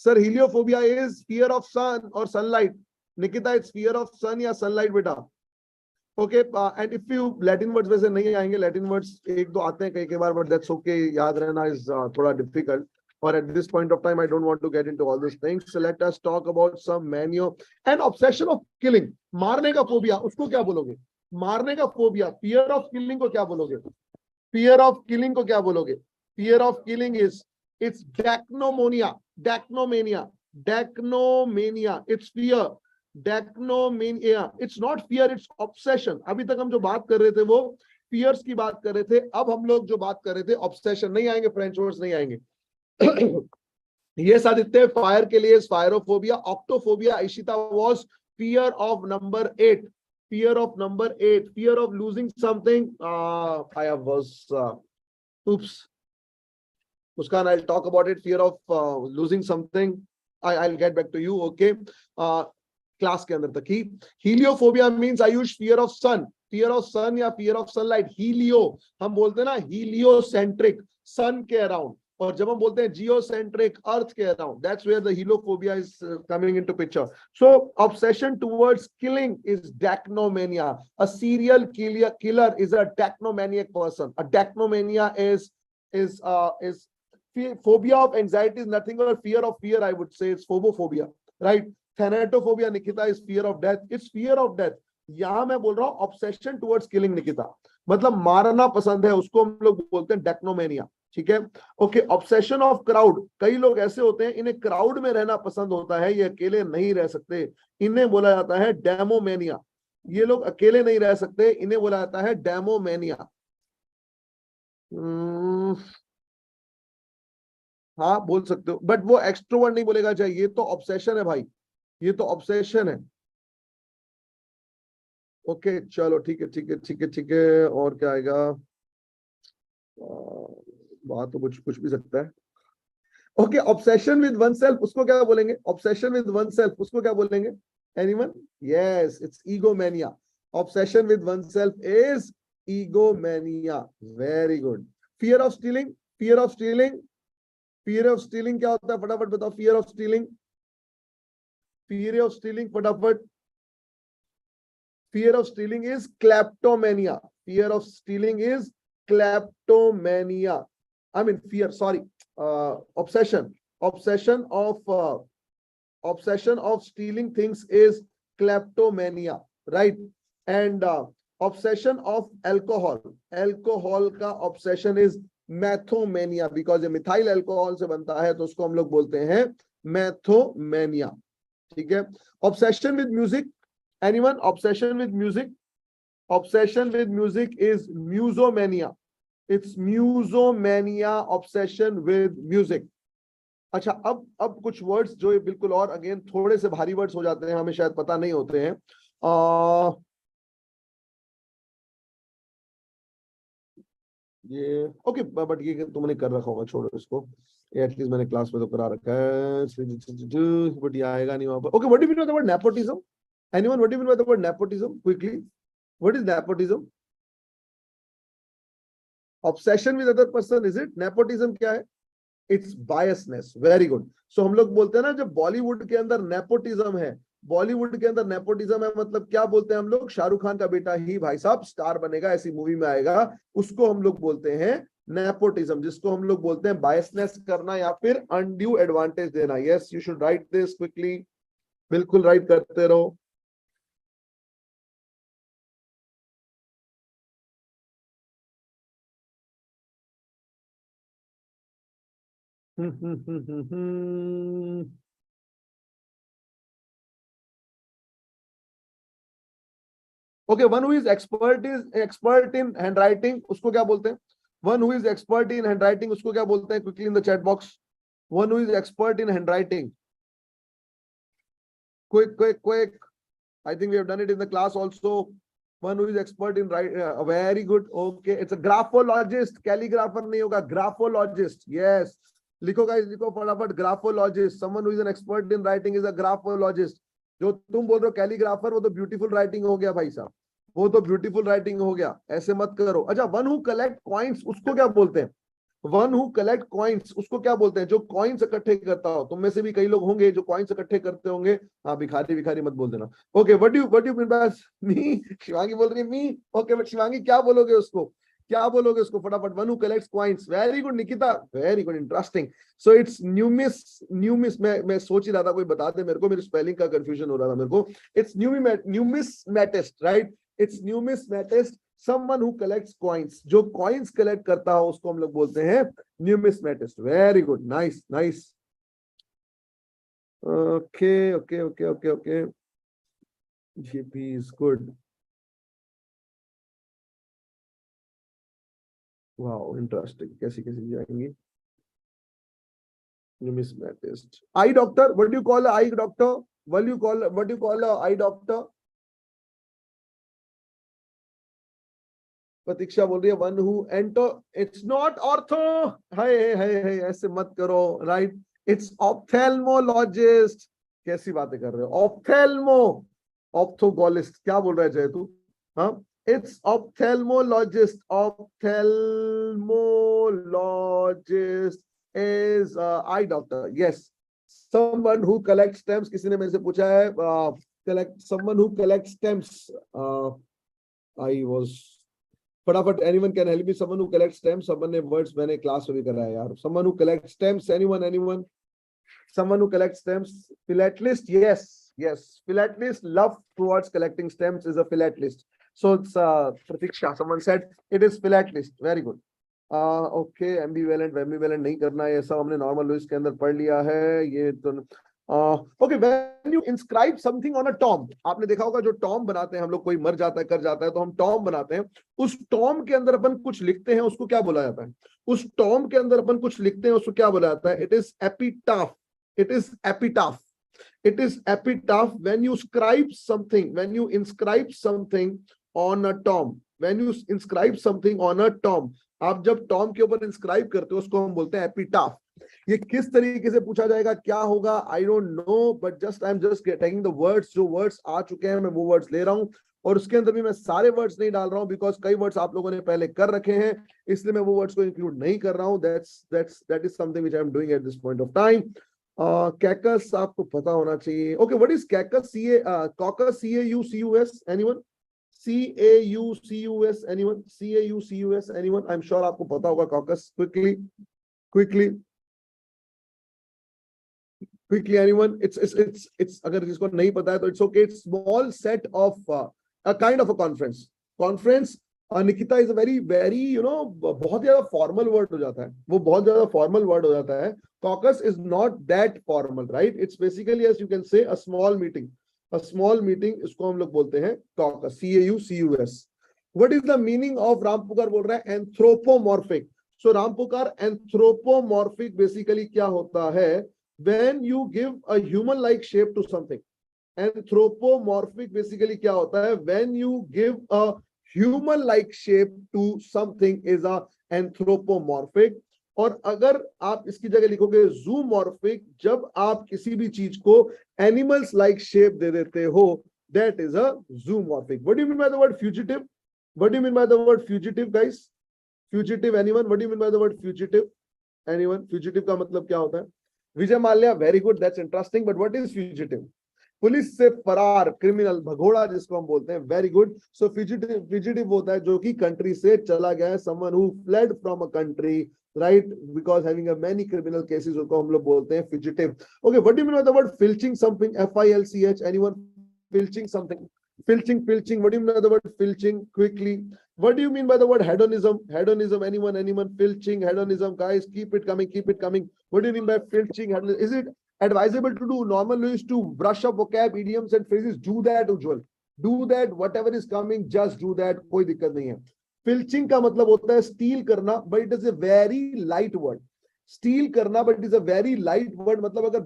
Sir heliophobia is fear of sun और sunlight. Nikita, it's fear of sun या सनलाइट बेटा? Okay, and if you Latin words वैसे नहीं आएंगे, लैटिन वर्ड्स एक दो आते हैं कई बार, बट दैट्स ओके, याद रहना इज थोड़ा डिफिकल्ट। और at this point of time I don't want to get into all this things, so let us talk about some mania and obsession of killing. मारने का फोबिया, उसको क्या बोलोगे? मारने का फोबिया, फियर ऑफ किलिंग को क्या बोलोगे? फियर ऑफ किलिंग को क्या बोलोगे? Fear of killing is, it's dacnomania, dacnomania, dacnomania, it's fear, dacnomania, it's not fear, it's obsession. अभी तक हम जो बात कर रहे थे वो फियर्स की बात कर रहे थे, अब हम लोग जो बात कर रहे थे ऑब्सेशन। नहीं आएंगे, फ्रेंच वर्ड्स नहीं आएंगे। ये आदित्य, फायर के लिए firophobia. Octophobia, Ishita was fear of number 8, fear of number 8, fear of losing something। I was oops, Muskan, I'll talk about it, fear of losing something, I'll get back to you, okay? Class के अंदर तक ही। Heliophobia means Ayush fear of sun, fear of sun या fear of sunlight. Helio हम बोलते हैं ना, heliocentric, सन के अराउंड, और जब हम बोलते हैं जियोसेंट्रिक, अर्थ के around, that's where the heliophobia is coming into picture. So obsession towards killing is dacnomania, a serial killer is a dacnomaniac person, a dacnomania is phobia of anxiety is nothing but fear of fear, I would say it's phobophobia, right? Thanatophobia, Nikita, is fear of death, it's fear of death। यहां मैं बोल रहा हूं obsession towards killing, Nikita, मतलब मारना पसंद है, उसको हम लोग बोलते हैं डेक्नोमेनिया, ठीक है? ओके, ऑब्सेशन ऑफ क्राउड, कई लोग ऐसे होते हैं इन्हें क्राउड में रहना पसंद होता है, ये अकेले नहीं रह सकते, इन्हें बोला जाता है डेमोमेनिया। ये लोग अकेले नहीं रह सकते, इन्हें बोला जाता है डेमोमेनिया। हाँ बोल सकते हो, बट वो एक्सट्रोवर्ट नहीं बोलेगा चाहिए, ये तो ऑब्सेशन है भाई, ये तो ऑब्सेशन है। ओके चलो, ठीक है ठीक है ठीक है ठीक है, और क्या आएगा? बात तो कुछ कुछ भी सकता है। Okay, obsession with one self उसको क्या बोलेंगे? ऑब्सेशन विद वन सेल्फ उसको क्या बोलेंगे? Anyone? Yes, it's egomania. Obsession with one self is egomania. Very good. Fear of stealing. Fear of stealing. Fear of stealing क्या होता है? फटाफट बताओ. Fear of stealing. Fear of stealing फटाफट. Fear of stealing is kleptomania. Fear of stealing is kleptomania. I mean fear. Sorry, obsession. Obsession of stealing things is kleptomania, right? And obsession of alcohol. Alcohol का obsession is मैथोमेनिया, because ये methyl alcohol से बनता है तो उसको हम लोग बोलते हैं मैथोमेनिया. ठीक है. Obsession with music. Anyone? Obsession with music. Obsession with music is musomania. It's musomania. Obsession with music. अच्छा, अब कुछ वर्ड्स जो बिल्कुल और अगेन थोड़े से भारी वर्ड्स हो जाते हैं, हमें शायद पता नहीं होते हैं. ये ओके, बट ये तुमने कर रखा होगा, छोड़ो इसको. ये एटलीस्ट मैंने क्लास में तो करा रखा है, बट ये आएगा नहीं वहां पर. Okay, what do you mean by the word nepotism? Anyone, what do you mean by the word nepotism? Quickly, what is nepotism? Obsession with other person, is it? Nepotism क्या है? It's biasness. Very good. So हम लोग बोलते हैं ना, जब बॉलीवुड के अंदर नेपोटिज्म है, बॉलीवुड के अंदर नेपोटिज्म है, मतलब क्या बोलते हैं हम लोग? शाहरुख खान का बेटा ही भाई साहब स्टार बनेगा, ऐसी मूवी में आएगा, उसको हम लोग बोलते हैं नेपोटिज्म, जिसको हम लोग बोलते हैं बायसनेस करना या फिर अनड्यू एडवांटेज देना. Yes, you should write this quickly. बिल्कुल राइट करते रहो. Okay, one who is expert in handwriting, उसको क्या बोलते हैं? One who is expert in handwriting, उसको क्या बोलते हैं? Quickly in the chat box. One who is expert in handwriting. Quick. I think we have done it in the class also. One who is expert in writing. Very good. Okay, it's a graphologist. Calligrapher नहीं होगा, graphologist. Yes. लिखो guys, लिखो फटाफट. Graphologist. Someone who is an expert in writing is a graphologist. जो तुम बोल रहे हो कैलीग्राफर, वो तो ब्यूटीफुल राइटिंग हो गया भाई साहब, वो तो ब्यूटीफुल राइटिंग हो गया, ऐसे मत करो. अच्छा, वन हु कलेक्ट कॉइन्स उसको क्या बोलते हैं? वन हु कलेक्ट कॉइन्स उसको क्या बोलते हैं? जो कॉइन्स इकट्ठे करता हो. तुम में से भी कई लोग होंगे जो कॉइन्स इकट्ठे करते होंगे. हाँ, भिखारी मत बोल देना. Okay, what do mean by me? Shivangi बोल रही है मी. ओके, बट शिवांगी क्या बोलोगे उसको? क्या बोलोगे उसको फटाफट? One who collects coins. Very good Nikita, very good, interesting. So it's न्यूमिस. मैं सोच ही रहा था कोई बता दे मेरे को, मेरी स्पेलिंग का कंफ्यूजन हो रहा था मेरे को. It's numismatist, right? It's numismatist. Someone who collects coins, जो कॉइन्स कलेक्ट करता हो उसको हम लोग बोलते हैं numismatist. Very good, nice. Okay. GP is good. Wow, interesting. कैसी जाएंगी? Numismatist. Eye doctor. What do you call an eye doctor? What do you call an eye doctor? प्रतीक्षा बोल रही है one who enter. It's not ortho. हाय ऐसे मत करो, right? It's ophthalmologist. कैसी बातें कर रहे हो? ऑप्थोगोलिस्ट क्या बोल रहा है जय तू? हाँ, it's ophthalmologist. Ophthalmologist is eye doctor. Yes, someone who collects stamps. किसी ने मेरे से पूछा है someone who collects stamps. I was फटाफट. anyone can help me? Someone who collects stamps. someone ने words मैंने क्लास में भी करा है यार. someone who collects stamps. anyone? someone who collects stamps. Philatelist. Yes, philatelist. love towards collecting stamps is a philatelist. So it's Pratiksha. Someone said it is philatelist. Very good. Okay, ambivalent नहीं करना है, ये सब हमने normal Louis के अंदर पढ़ लिया है. ये तो okay, when you inscribe something on a tomb, आपने देखा होगा जो टॉम बनाते हैं हम लोग, कोई मर जाता है, कर जाता है, तो हम टॉम बनाते हैं. उस टॉम के अंदर अपन कुछ लिखते हैं, उसको क्या बोला जाता है? उस टॉम के अंदर अपन कुछ लिखते हैं, उसको क्या बोला जाता है? It is epitaph. It is epitaph. When you inscribe something on a tomb, आप जब टॉम के ऊपर इंस्क्राइब करते हो उसको हम बोलते हैं एपिटाफ. ये किस तरीके से पूछा जाएगा, क्या होगा, आई don't no, but just I am just taking the words, जो वर्ड्स आ चुके हैं मैं वो वर्ड्स ले रहा हूँ, और उसके अंदर भी मैं सारे वर्ड्स नहीं डाल रहा हूँ, बिकॉज कई वर्ड्स आप लोगों ने पहले कर रखे हैं, इसलिए मैं वो वर्ड्स को इंक्लूड नहीं कर रहा हूँ. That is something which I am doing at this point of time. Caucus आपको पता होना चाहिए. Okay, what is caucus? Caucus, CAUCUS, anyone? CAUCUS, anyone? CAUCUS, anyone? I'm sure आपको पता होगा कॉकस. quickly, anyone? It's अगर जिसको नहीं पता है तो it's okay. It's small set of a kind of a conference. Nikita is a very बहुत ज्यादा फॉर्मल वर्ड हो जाता है, वो बहुत ज्यादा फॉर्मल वर्ड हो जाता है. Caucus is not that formal, right? It's basically, as you can say, a small meeting. इसको हम लोग बोलते हैं caucus, CAUCUS. What is the meaning of Rampukar? बोल रहा है anthropomorphic. So Rampukar, anthropomorphic basically क्या होता है? When you give a human like shape to something. Anthropomorphic basically क्या होता है? When you give a human like shape to something is a anthropomorphic. और अगर आप इसकी जगह लिखोगे zoomorphic, जब आप किसी भी चीज को animals like shape दे देते हो, that is a zoomorphic. What do you mean by the word fugitive? What do you mean by the word fugitive, guys? Fugitive, anyone? What do you mean by the word fugitive? Anyone? Fugitive का मतलब क्या होता है? Vijay Mallya, very good, that's interesting, but what is fugitive? Police से फरार, criminal, भगोड़ा जिसको हम बोलते हैं. Very good. सो फ्यूजिटिव होता है जो कि कंट्री से चला गया है, someone who fled from a country, right, because having a many criminal cases, उसको हम लोग बोलते हैं fugitive. Okay, what do you mean by the word filching something? FILCH, anyone? Filching something, filching, what do you mean by the word filching? Quickly, what do you mean by the word hedonism? Anyone? Filching, hedonism, guys, keep it coming. What do you mean by filching, hedonism? Is it advisable to do? Normal is to brush up vocab, idioms and phrases. Do that, Ujjwal. Do that, whatever is coming, just do that. कोई दिक्कत नहीं है. Filching का मतलब होता है steal करना, but it is a very light word. Steal करना, but it is a very light word. मतलब अगर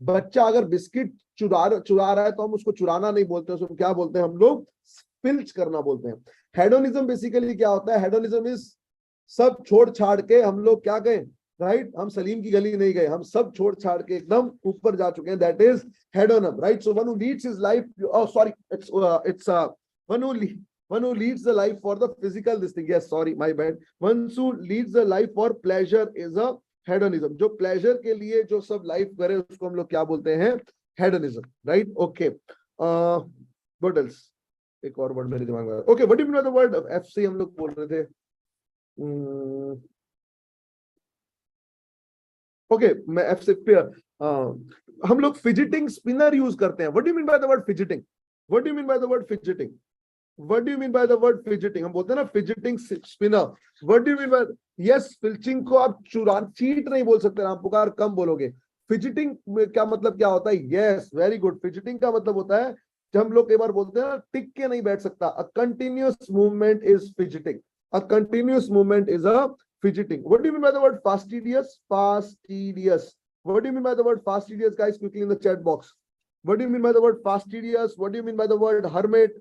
बच्चा अगर बिस्किट चुरा रहा है तो हम उसको चुराना नहीं बोलते, उसको क्या बोलते हैं हम लोग? फिल्च करना बोलते हैं. हेडोनिज्म बेसिकली क्या होता है? हेडोनिज्म इज सब छोड़ छाड़ के हम लोग क्या गए, राइट, हम सलीम की गली नहीं गए, हम सब छोड़ छाड़ के एकदम ऊपर जा चुके हैं. That is hedonism, right. So one who Leeds his life, sorry, it's one who leads the life for the physical this thing, yes, sorry, my bad. One who leads the life for pleasure is a hedonism. जो pleasure के लिए जो सब life करे उसको हम लोग क्या बोलते हैं? hedonism, right? Okay, what else? एक और वर्ड मेरे दिमाग में. Okay, what do you mean by the word FC? हम लोग बोल रहे थे. Okay, मैं F से हम लोग fidgeting spinner यूज करते हैं. What do you mean by the word fidgeting? What do you mean by the word fidgeting? What do you mean by the word fidgeting? हम बोलते हैं ना fidgeting spinner. What do you mean by? Yes, filching को आप cheat नहीं बोल सकते, आप पुकार कम बोलोगे. Fidgeting क्या मतलब क्या होता है? Yes, very good. Fidgeting का मतलब होता है जब हम लोग कई बार बोलते हैं ना टिक के नहीं बैठ सकता. A continuous movement is fidgeting. A continuous movement is a fidgeting. What do you mean by the word fastidious? Fastidious. What do you mean by the word fastidious, guys? Quickly in the chat box. What do you mean by the word fastidious? What do you mean by the word hermit?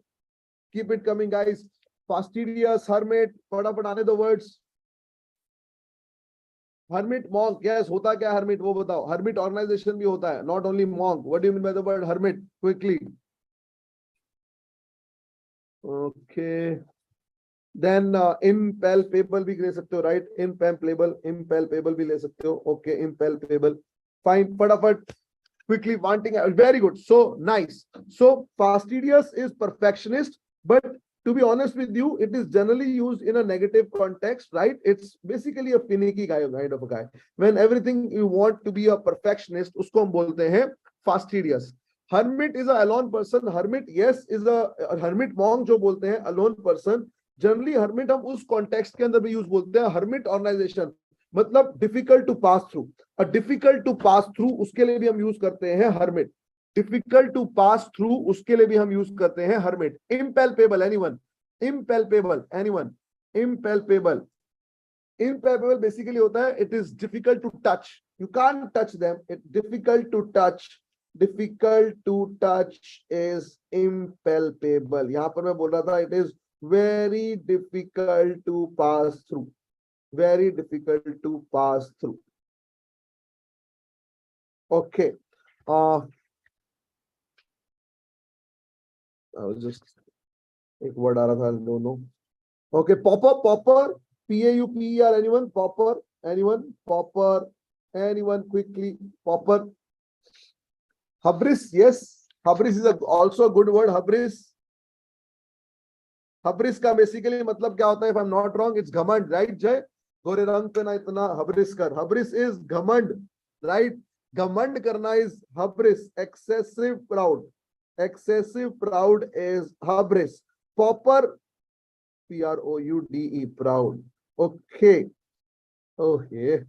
Keep it coming, guys. Fastidious, hermit, फटाफट आने दो words. Hermit, monk, yes, होता क्या hermit वो बताओ. Hermit organization भी होता है, not only monk. What do you mean by the word hermit? Quickly. Okay. Then impalpable भी ले सकते हो, right? Impalpable भी ले सकते हो. Okay, impalpable. Fine, फटाफट. Quickly, wanting, very good. So nice. So fastidious is perfectionist, but to be honest with you, it is generally used in a negative context, right? It's basically a finicky kind of a guy. When everything you want to be a perfectionist, उसको हम बोलते हैं fastidious. Hermit is a alone person. Hermit, yes, is a hermit. Monk जो बोलते हैं alone person. Generally hermit हम उस context के अंदर भी use बोलते हैं. Hermit organization मतलब difficult to pass through. A difficult to pass through उसके लिए भी हम use करते हैं hermit. Difficult to pass through उसके लिए भी हम use करते हैं hermit. Impalpable, anyone? Impalpable, anyone? Impalpable. Impalpable basically होता है it is difficult to touch. You can't touch them. It's difficult to touch. Difficult to touch is impalpable. यहाँ पर मैं बोल रहा था it is very difficult to pass through. Very difficult to pass through. Okay. I was just एक word आ रहा था, I don't know. Okay, pauper, pauper, P-A-U-P-E-R, anyone? Pauper, anyone? Pauper, anyone? Quickly, pauper. Hubris, yes. Hubris is also a good word. Hubris. Hubris का basically मतलब क्या होता है? If I'm not wrong, it's घमंड, right? जय गोरे रंग पे ना इतना hubris कर. Hubris is घमंड, right? घमंड करना is hubris. Excessive proud. Excessive proud is hubris. Pauper, P-R-O-U-D-E, proud. Okay. Okay.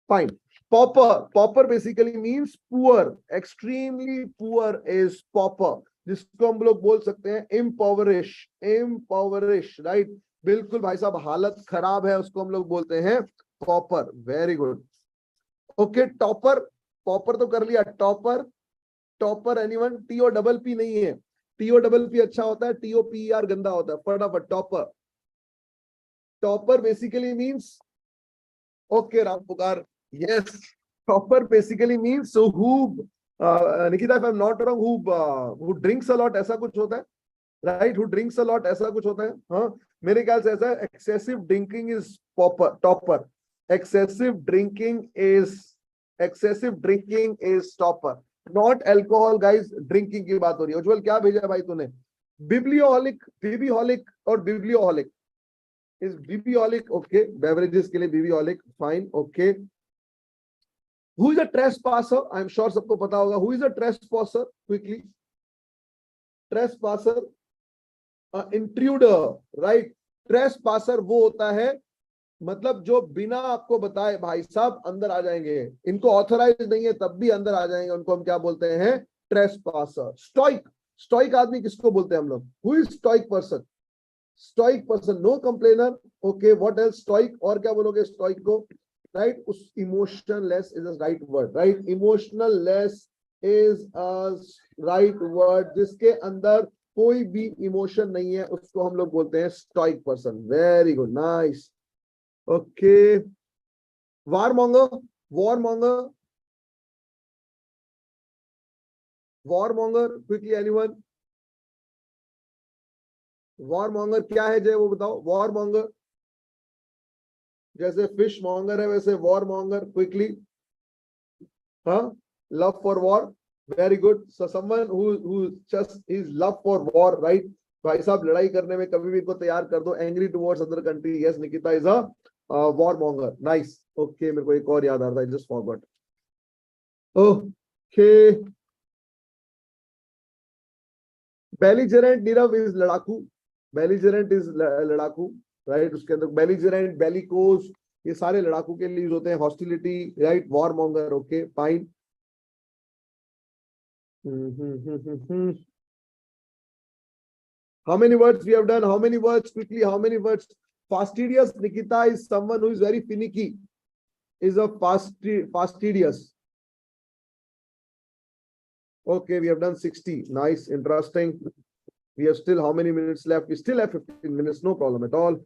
Fine. Pauper. Pauper basically means poor. Extremely poor is pauper. जिसको हम लोग बोल सकते हैं impoverish. Impoverish, right? बिल्कुल भाई साहब हालत खराब है, उसको हम लोग बोलते हैं pauper. Very good. Okay, topper. Pauper तो कर लिया. Topper. Topper, anyone? T-O-P-P नहीं है. T-O-P-P अच्छा होता है, T-O-P-E-R गंदा होता है. फटाफट topper. Topper basically means, okay, Ram Pukar, yes, topper basically means so who, Nikita, if I'm not wrong, who drinks a lot, ऐसा कुछ होता है, right? Who drinks a lot, ऐसा कुछ होता है, हाँ, मेरे ख्याल से ऐसा है. Excessive drinking is topper. Excessive drinking is topper. Not alcohol, guys. Drinking की बात हो रही है. उज्जवल क्या भेजा है भाई तूने? Biblioholic और biblioholic. Is biblioholic, okay? Beverages के लिए biblioholic, fine, okay. Who is a trespasser? I'm sure सबको पता होगा. Who is a trespasser? Quickly. Trespasser, intruder, right? Trespasser वो होता है मतलब जो बिना आपको बताए भाई साहब अंदर आ जाएंगे, इनको ऑथराइज नहीं है तब भी अंदर आ जाएंगे, उनको हम क्या बोलते हैं? ट्रेसपासर. स्टोइक आदमी किसको बोलते हैं हम लोग? Who is stoic person? Stoic person, no complainer. Okay, what else? Stoic. और क्या बोलोगे स्टोइक को? राइट, उस emotionless is a right word, right? Emotionless is a right word. जिसके अंदर कोई भी इमोशन नहीं है उसको हम लोग बोलते हैं stoic person. Very good, nice. Okay. Warmonger. Quickly, anyone? Warmonger क्या है जय, वो बताओ. Warmonger जैसे fish monger है वैसे warmonger. Quickly. हाँ, love for war. Very good. So someone who just is love for war, right? भाई साहब लड़ाई करने में कभी भी इनको तैयार कर दो. Angry towards other country. Yes, Nikita is a warmonger. Nice. Okay, मेरे को एक और याद आ रहा था. I just forgot. Okay. Belligerent, Nirav, is लड़ाकू. Belligerent is लड़ाकू, right? उसके अंदर belligerent, bellicose, ये सारे लड़ाकू के लिए यूज होते हैं. Hostility, right? Warmonger. Okay, fine. How many words we have done? How many words? Quickly, how many words? Fastidious, Nikita, is someone who is very finicky. Is a fastidious. Okay, we have done 60. Nice, interesting. We have still how many minutes left? We still have 15 minutes, no problem at all.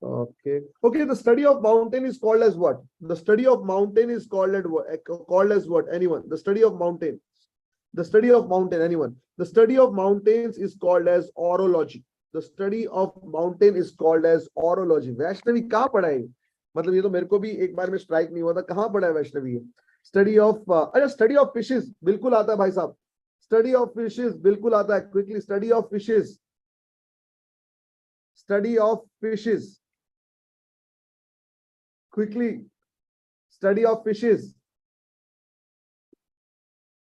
Okay. Okay, the study of mountain is called as what? The study of mountain is called as what? Anyone? The study of mountain. The study of mountain, anyone? The study of mountains is called as orology. The study of mountain is called as orology. Vaishnavi कहाँ पढ़ा है? मतलब ये तो मेरे को भी एक बार में स्ट्राइक नहीं हुआ था. कहाँ पढ़ा है वैष्णवी? स्टडी ऑफ, अरे स्टडी ऑफ फिशेस बिल्कुल आता है भाई साहब. स्टडी ऑफ फिशेस बिल्कुल आता है. Quickly, study of fishes. Study of fishes. Quickly, study of fishes.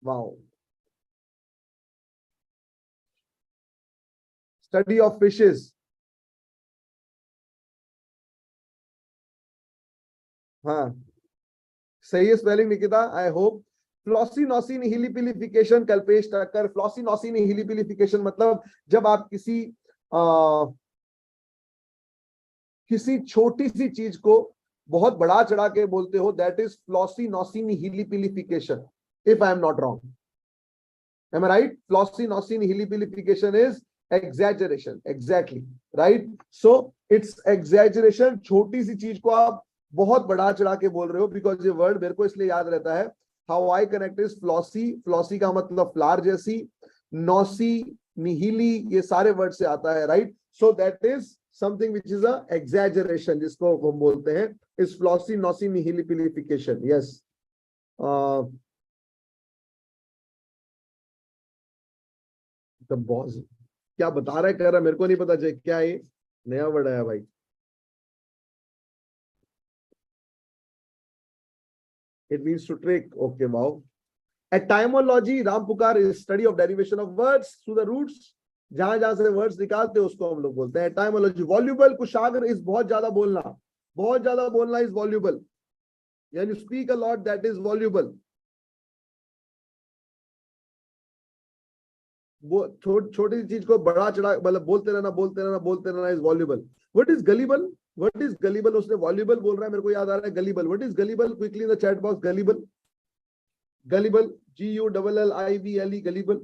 Wow. Study of fishes. हाँ, सही है spelling Nikita, I hope. Floccinaucinihilipilification, Kalpesh Thakkar. फ्लॉसिनोसिन हिलिपिलिफिकेशन मतलब जब आप किसी छोटी सी चीज को बहुत बड़ा चढ़ा के बोलते हो, that is floccinaucinihilipilification, if I am not wrong. Am I right? Floccinaucinihilipilification is exaggeration. Exactly, right? So it's exaggeration. छोटी सी चीज को आप बहुत बढ़ा चढ़ा के बोल रहे हो, बिकॉज ये वर्ड मेरे को इसलिए याद रहता है. How I connect is flossy. Flossy का मतलब फ्लावर जैसी. नॉसी, निहिली, ये सारे वर्ड से आता है, right. So that is something which is a exaggeration, जिसको हम बोलते हैं इस फ्लॉसी नॉसी निहिली पिलिफिकेशन. यस. द बॉस क्या बता रहा है, कह रहा है मेरे को नहीं पता चल क्या है, नया वर्ड आया भाई. It means to trick. Okay, wow. Etymology, Ram पुकार is study of derivation of words through the roots. जहां जहां से वर्ड्स निकालते हैं उसको हम लोग बोलते हैं एटाइमोलॉजी. वॉल्यूबल, कुशाग्र इज बहुत ज्यादा बोलना. बहुत ज्यादा बोलना इज वॉल्यूबल. यानी speak a lot, that is voluble. वो छोटी सी चीज को बड़ा चढ़ा मतलब बोलते रहना बोलते रहना बोलते रहना is voluble. What is gullible? What is gullible? उसने वॉल्यूबल बोल रहा है, मेरे को याद आ रहा है gullible. What is gullible? Quickly in the chat box. Gullible, gullible, GULLIVLE, gullible.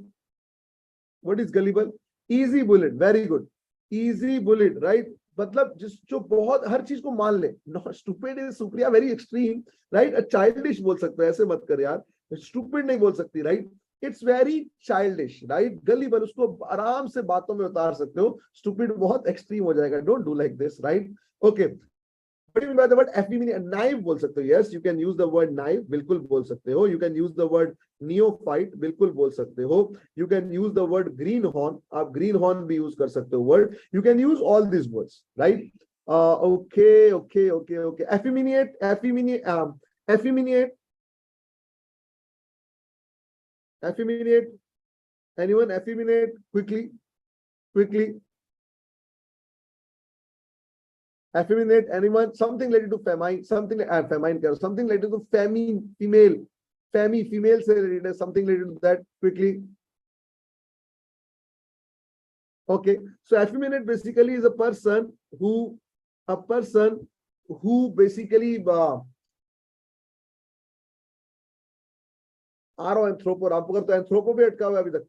What is gullible? Easy bullet. Very good. Easy bullet, right. मतलब जिस जो बहुत हर चीज को मान ले. Stupid is Supriya very extreme, right. Childish बोल सकते हो, ऐसे मत कर यार. स्टूपिड नहीं बोल सकती, right. It's very childish, right. Gullible उसको आराम से बातों में उतार सकते हो. स्टूपिड बहुत एक्सट्रीम हो जाएगा. Don't do like this, right. Okay. What do you mean by the word effeminate? Knife बोल सकते हो. Yes, you can use the word knife. बिल्कुल बोल सकते हो. You can use the word neophyte. बिल्कुल बोल सकते हो. You can use the word greenhorn. आप greenhorn भी use कर सकते हो word. You can use all these words, right? Okay. Effeminate, effeminate. Anyone? Effeminate. Quickly. Effeminate, anyone? Something related to famine, something like famine, something related to famine, female, female से related है, something related to that. Quickly. Okay, so effeminate basically is a person who basically आ रहा anthropo. आपको तो anthropo भी अटका हुआ है अभी तक.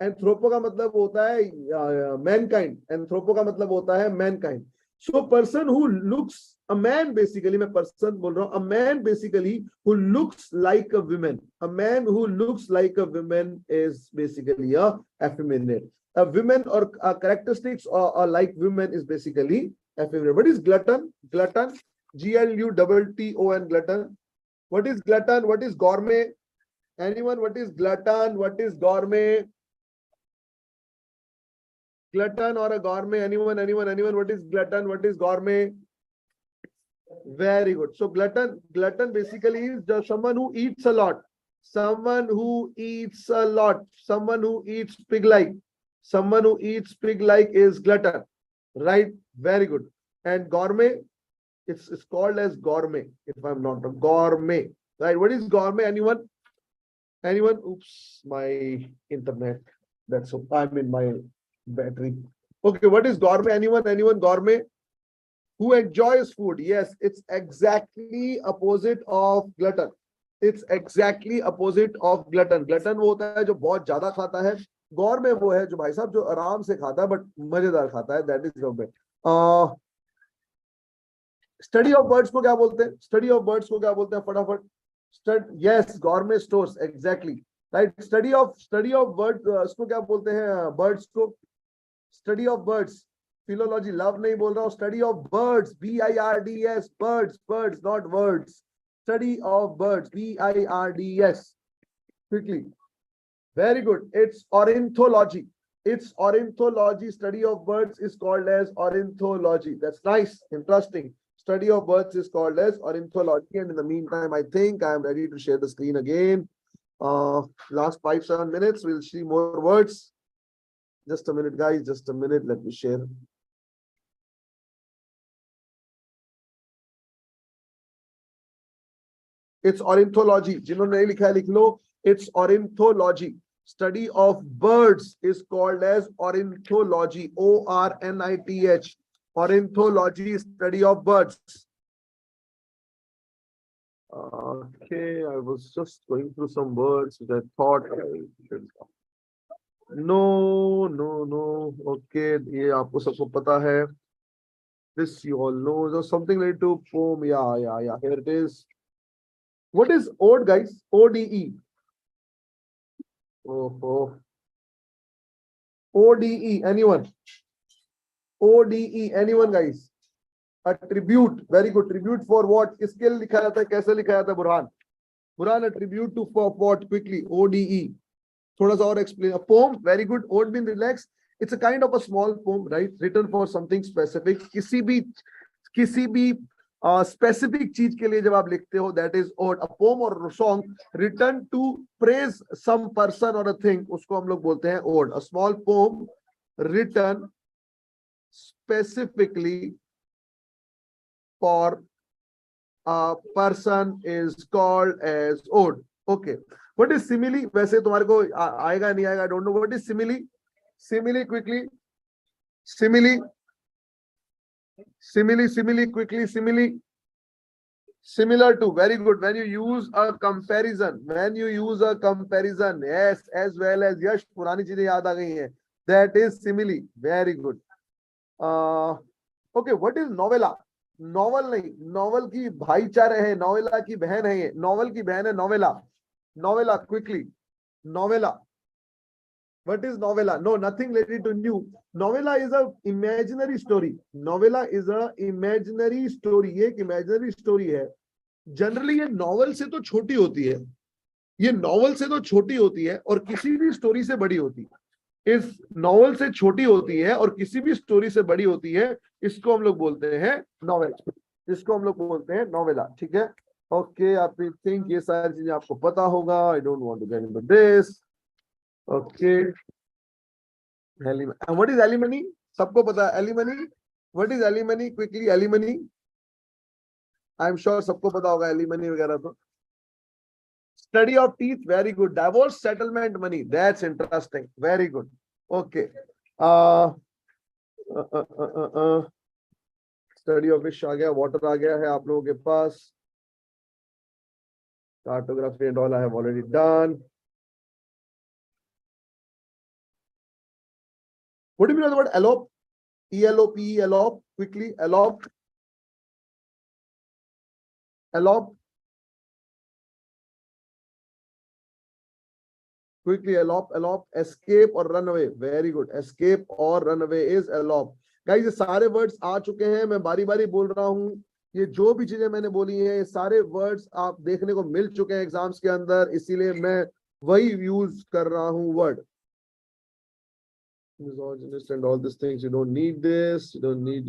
एंथ्रोपो का मतलब होता है मैनकाइंड. एंथ्रोपो का मतलब होता है Mankind. So person who looks, a man basically, मैं पर्सन बोल रहा हूं. A man basically who looks like a woman. A man who looks like a woman is basically a effeminate. A women or characteristics or like women is basically effeminate. What is glutton? Glutton, GLUTTON, glutton. What is glutton? What is gourmet? Anyone? What is glutton? What is gourmet? Glutton or a gourmet? Anyone? What is glutton? What is gourmet? Very good. So glutton basically is just someone who eats a lot. Someone who eats a lot. Someone who eats pig-like. Someone who eats pig-like is glutton, right? Very good. And gourmet, it's called as gourmet, if I'm not wrong. Gourmet, right? What is gourmet? Anyone? Oops, my internet. That's so. I'm in my battery. Okay, what is gourmet? Anyone? Gourmet? Who enjoys food? Yes, it's exactly opposite of glutton. It's exactly opposite of glutton. Glutton वो होता है जो बहुत ज्यादा खाता है. Gourmet वो है जो भाई साहब जो आराम से खाता है बट मजेदार खाता है. That is gourmet. Study of birds को क्या बोलते हैं? फटाफट. Yes, gourmet stores. Exactly, right. Study of bird इसको क्या बोलते हैं? बर्ड्स को. Study of birds. Philology, love नहीं बोल रहा हूँ. Study of birds, BIRDS, birds, not words. Study of birds, BIRDS. Quickly. Very good. It's ornithology. Study of birds is called as ornithology. That's nice. Interesting. Study of birds is called as ornithology. And in the meantime, I think I am ready to share the screen again. Last 5-7 minutes, we'll see more words. Just a minute, guys. Just a minute. Let me share. It's ornithology. जिन्होंने नहीं लिखा है लिख लो. It's ornithology. Study of birds is called as ornithology. ORNITH. Ornithology, study of birds. Okay, I was just going through some words which I thought I should. No. Okay, ये आपको सबको पता है. This you all know, or something related to poem. Yeah. Here it is. What is ode, guys? ODE. Oh. ODE. Anyone? ODE. Anyone, guys? A tribute. Very good. Tribute for what? किसके लिए लिखा जाता है? कैसे लिखा जाता है? Burhan. A tribute to for what? Quickly. ODE. थोड़ा सा और explain. A poem. Very good. Ode means relax. It's a kind of a small poem, right? Written for something specific. किसी भी specific चीज के लिए जब आप लिखते हो, that is ode. A poem or a song written to praise some person or a thing, उसको हम लोग बोलते हैं ode. A small poem written specifically for a person is called as ode. Okay. What is simile? वैसे तुम्हारे को आएगा नहीं आएगा? I don't know. What is simile? Simile quickly. Simile quickly. Simile. Similar to. Very good. When you use a comparison. Yes, as well as यश पुरानी चीजें याद आ गई हैं. That is simile. Very good. Okay. What is novella? Novel नहीं. Novel की भाईचारे है. Novella की बहन है ये. Novel की बहन है novella. Novella quickly. Novella. What is novella? No, nothing related to new. Novella is a imaginary story. Novella is a imaginary story. ये एक imaginary story है. Generally ये novel से तो छोटी होती है. ये novel से तो छोटी होती है और किसी भी story से बड़ी होती है. इस novel से छोटी होती है और किसी भी story से बड़ी होती है. इसको हम लोग बोलते हैं novella. इसको हम लोग बोलते हैं novella. ठीक है? Okay, आप think ये सारी चीजें आपको पता होगा. I don't want to get into this. Okay. And what is alimony? सबको पता है alimony? What is alimony? Quickly, alimony. I'm sure सबको पता होगा alimony वगैरह तो. Study of teeth. Very good. Divorce settlement money. That's interesting. Very good. Okay. Study of fish आ गया. Water आ गया है आप लोगों के पास. Cartography and all I have already done. What do you mean by the word elope? E-L-O-P-E, elope. Quickly, elope. Elope. Quickly, elope, elope. Escape or run away. Very good. Escape or run away is elope. Guys, ये सारे words आ चुके हैं. मैं बारी बारी बोल रहा हूँ. ये जो भी चीजें मैंने बोली हैं, ये सारे words आप देखने को मिल चुके हैं एग्जाम्स के अंदर. इसीलिए मैं वही यूज कर रहा हूँ word. Misogynist and all these things. You don't need this. You don't need.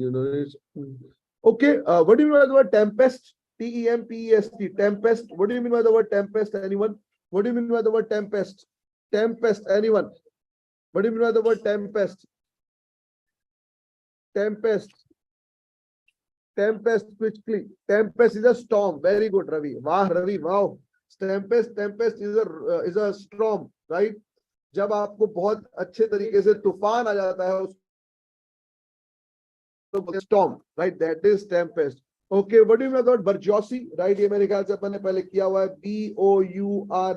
Okay. What do you mean by the word tempest? T-E-M-P-E-S-T. Tempest. What do you mean by the word tempest? Anyone? What do you mean by the word tempest? Tempest. Anyone? What do you mean by the word tempest? Tempest. Tempest quickly. Tempest is a storm. Very good, Ravi. Wow, Ravi. Wow. Tempest is a storm, right? जब आपको बहुत अच्छे तरीके से तूफान आ जाता है उसको storm, right? That is tempest. Okay, what do you mean about bourgeoisie? Right? ये मेरे ख्याल से अपन ने पहले किया हुआ है. B-O-U-R-G-E-O.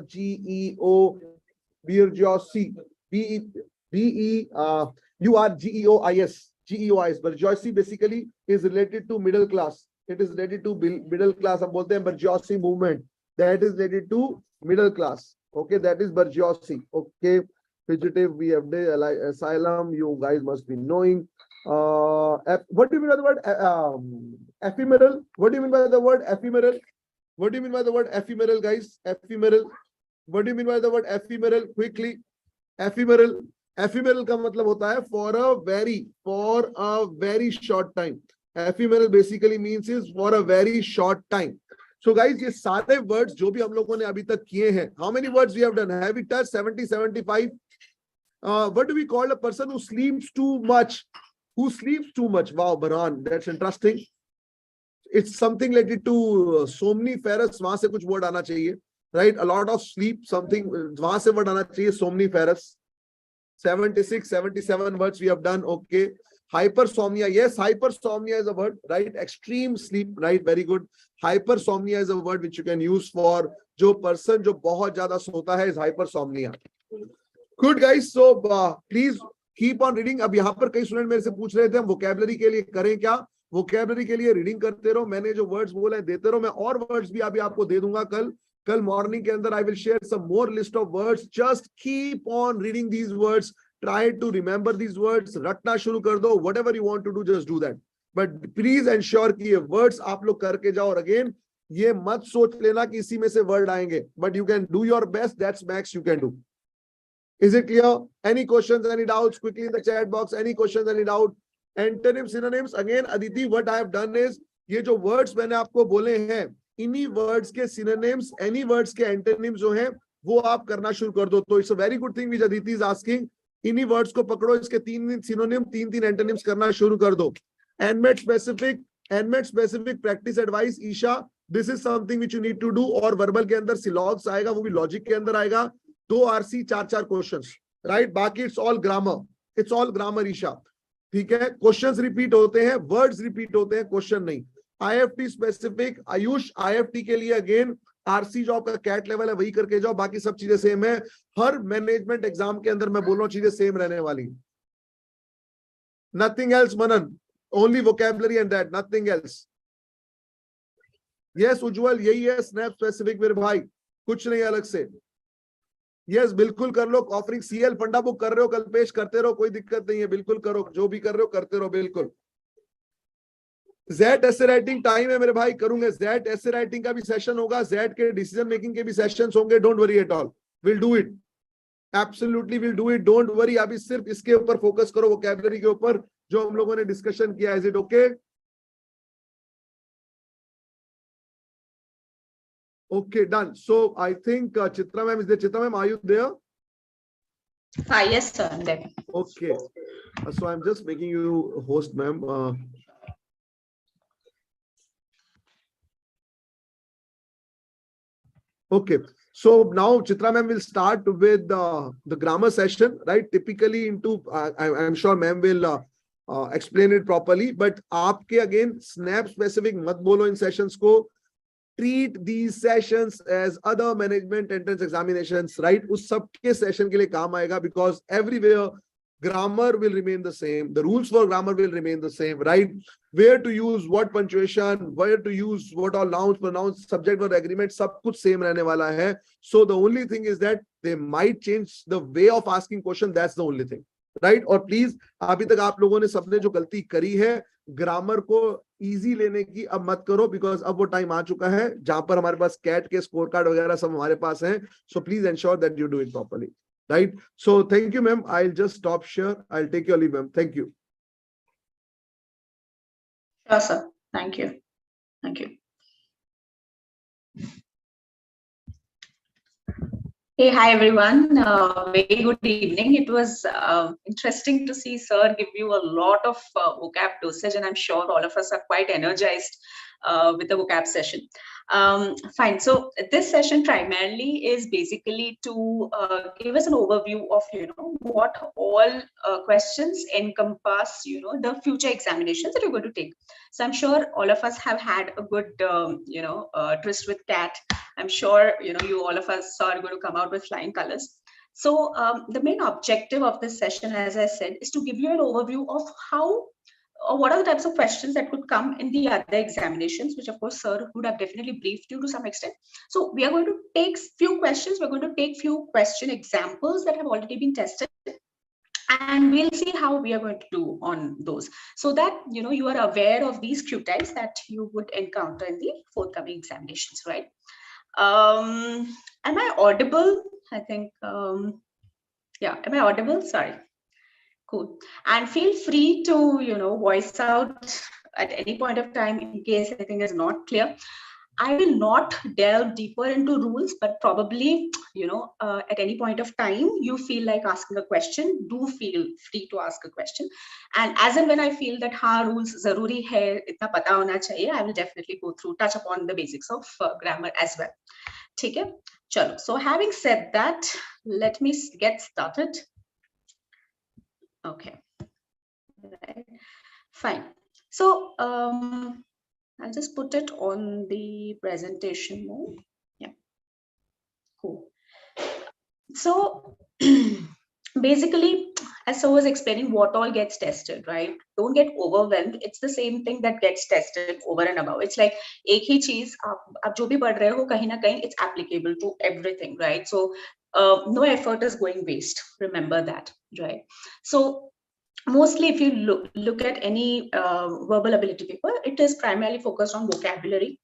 Bourgeoisie. B-E-U-R-G-E-O-I-S. G-E-O-I-S. Bourgeoisie basically is related to middle class. It is related to middle class. हम बोलते हैं bourgeoisie movement. That is related to middle class. Okay, that is bourgeoisie. Okay, fugitive, we have asylum. You guys must be knowing. What do you mean by the word ephemeral? What do you mean by the word ephemeral? What do you mean by the word ephemeral, guys? Ephemeral. What do you mean by the word ephemeral? Quickly, ephemeral. Ephemeral का मतलब होता है for a very short time. Ephemeral basically means is for a very short time. So guys, ये सारे words जो भी हम लोगों ने अभी तक किए हैं, how many words we have done? Have we touched 70, 75? What do we call a person who sleeps too much? Who sleeps too much? Wow, Baran, that's interesting. It's something related to somniferous. वहां से कुछ word आना चाहिए, right? A lot of sleep, something वहां से word आना चाहिए, somniferous. 76, 77 words we have done. Okay. Hypersomnia. Yes, hypersomnia is a word, right? Extreme sleep, right? Very good. Hypersomnia is a word which you can use for जो person जो बहुत ज्यादा सोता है is hypersomnia. Good guys. So please keep on reading. अब यहाँ पर कई स्टूडेंट मेरे से पूछ रहे थे हम vocabulary के लिए करें क्या? वोकैबुलरी के लिए रीडिंग करते रहो, मैंने जो वर्ड्स बोला है देते रहो, मैं और वर्ड्स भी अभी आपको दे दूंगा कल मॉर्निंग के अंदर I will share some more list of words, just keep on reading these words, try to remember these words, रटना शुरू कर दो, whatever you want to do just do that, but please ensure कि ये words आप लोग करके जाओ। और अगेन ये मत सोच लेना कि इसी में से वर्ड आएंगे, but you can do your best, that's max you can do. Is it clear? Any questions, any doubts? Quickly in the chat box. Any questions, any doubt? Antonyms, synonyms. Again, Aditi, what I have done is ये जो words मैंने आपको बोले हैं, इन्हीं words के synonyms, any words के antonyms जो हैं, वो आप करना शुरू कर दो। तो it's a very good thing which Aditi is asking. इन्हीं words को पकड़ो, इसके तीन synonym, तीन antonyms करना शुरू कर दो। OMET specific practice advice, Isha. This is something which you need to do. और verbal के अंदर सिलॉग्स आएगा, वो भी logic के अंदर आएगा। 2 RC 4 क्वेश्चंस, राइट? बाकी इट्स ऑल ग्रामर ईशा, ठीक है? क्वेश्चंस रिपीट होते हैं, वर्ड्स रिपीट होते हैं, क्वेश्चन नहीं। IFT स्पेसिफिक, आयुष IFT के लिए अगेन RC जो आपका कैट लेवल है वही करके जाओ, बाकी सब चीजें सेम है। हर मैनेजमेंट एग्जाम के अंदर मैं बोल रहा हूँ चीजें सेम रहने वाली, nothing else Manan, only vocabulary and that, nothing else. Yes Ujjwal, यही है स्नैप स्पेसिफिक मेरे भाई, कुछ नहीं अलग से। यस बिल्कुल कर लो, ऑफरिंग CL फंडा बुक कर रहे हो, कल पेश करते रहो, कोई दिक्कत नहीं है, बिल्कुल करो, जो भी कर रहे हो करते रहो, बिल्कुल। जेड ऐसे राइटिंग टाइम है मेरे भाई, करूंगे। जेड ऐसे राइटिंग का भी सेशन होगा, जेड के डिसीजन मेकिंग के भी सेशंस होंगे, don't worry at all, will do it, absolutely will do it, don't worry. अभी सिर्फ इसके ऊपर फोकस करो, वोकैबुलरी के ऊपर जो हम लोगों ने डिस्कशन किया। Is it okay? Okay, done. So I think Chitra ma'am is there. Chitra ma'am, are you there? Yes, sir. I'm there. Okay. So I'm just making you host, ma'am. Okay. So now Chitra ma'am will start with the grammar session, right? Typically into, I'm sure ma'am will explain it properly, but aapke again, snap specific mat bolo in sessions ko. Treat these sessions as other management entrance examinations, right? उस सब के session के लिए काम आएगा, because everywhere grammar will remain the same, the rules for grammar will remain the same, right? Where to use what punctuation, where to use what all nouns, pronouns, subject verb agreement, सब कुछ same रहने वाला है. So the only thing is that they might change the way of asking question, that's the only thing, right? और please अभी तक आप लोगों ने सबने जो गलती करी है ग्रामर को इजी लेने की, अब मत करो, बिकॉज अब वो टाइम आ चुका है जहां पर हमारे पास कैट के स्कोर कार्ड वगैरह सब हमारे पास हैं. So please ensure that you do it properly, right? So thank you ma'am, I will just stop share, I will take your leave ma'am. Thank you. Sure, sir. Thank you. Thank you. Hey, hi everyone. Very good evening. It was interesting to see Sir give you a lot of vocab dosage, and I'm sure all of us are quite energized with the vocab session. Fine. So this session primarily is basically to give us an overview of what all questions encompass the future examinations that you're going to take. So I'm sure all of us have had a good tryst with CAT. I'm sure you all of us are going to come out with flying colors. So the main objective of this session, as I said, is to give you an overview of how or what are the types of questions that could come in the other examinations, which of course Sir would have definitely briefed you to some extent. So we are going to take few questions, we're going to take few question examples that have already been tested, and we'll see how we are going to do on those, so that you are aware of these Q types that you would encounter in the forthcoming examinations, right? Am I audible? I think yeah, am I audible? Sorry. Cool. And feel free to voice out at any point of time in case anything is not clear. I will not delve deeper into rules, but probably at any point of time you feel like asking a question, do feel free to ask a question. And as and when I feel that rules zaruri hai, itna pata hona chahiye, I will definitely go through, touch upon the basics of grammar as well. ठीक है, चलो. So having said that, let me get started. Okay, right. Fine. So I'll just put it on the presentation mode. Yeah, cool. So basically as Sir was explaining, what all gets tested, right? Don't get overwhelmed. It's the same thing that gets tested over and above. It's like एक ही चीज आप जो भी पढ़ रहे हो कहीं ना कहीं it's applicable to everything, right? So no effort is going waste. Remember that, right? So mostly if you look at any verbal ability paper, it is primarily focused on vocabulary,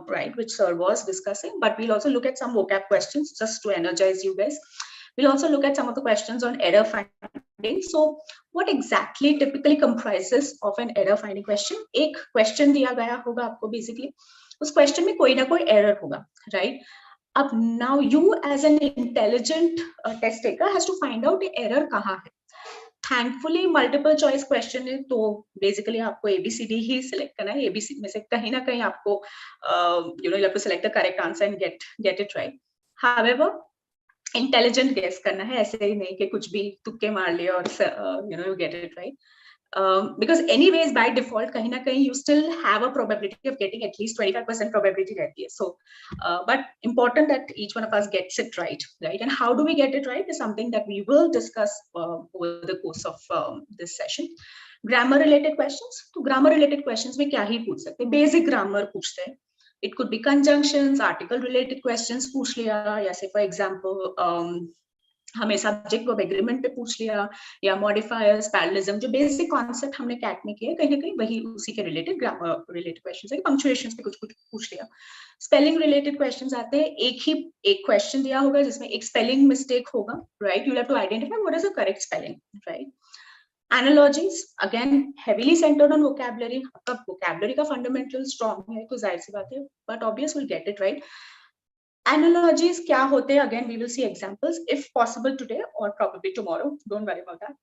right, which Sir was discussing, but we'll also look at some vocab questions just to energize you guys. We'll also look at some of the questions on error finding. So what exactly typically comprises of an error finding question? एक question दिया गया होगा आपको, basically उस question में कोई ना कोई error होगा, right? अब now you as an intelligent test taker has to find out error कहाँ है. Thankfully multiple choice question है, तो basically आपको ABCD ही select करना है. ABC में से कहीं ना कहीं आपको you know, you have to select the correct answer and get it right. However, intelligent guess करना है, ऐसे ही नहीं कि कुछ भी तुक्के मार लिए और you know you get it right, because anyways by default kahin na kahin you still have a probability of getting at least 25% probability rehti hai. So but important that each one of us gets it right, and how do we get it right is something that we will discuss over the course of this session. Grammar related questions, तो grammar related questions में क्या ही पूछ सकते हैं, basic grammar पूछते हैं. It could be conjunctions, article related questions पूछ लिया, या से for example हमें subject verb agreement पे पूछ लिया, या modifiers, parallelism, जो basic concept हमने CAT में किए कहीं ना कहीं वही उसी के related grammar related questions है. Punctuations पे कुछ पूछ लिया. Spelling related questions आते हैं, एक question दिया होगा जिसमें एक spelling mistake होगा, right? You'll have to identify what is the correct spelling, right? Analogies, again heavily centered on vocabulary. आपका vocabulary का fundamental strong है तो जाहिर सी बात है, but obvious we'll get it right. Analogies क्या होते हैं, again we will see examples if possible today or probably tomorrow, don't worry about that.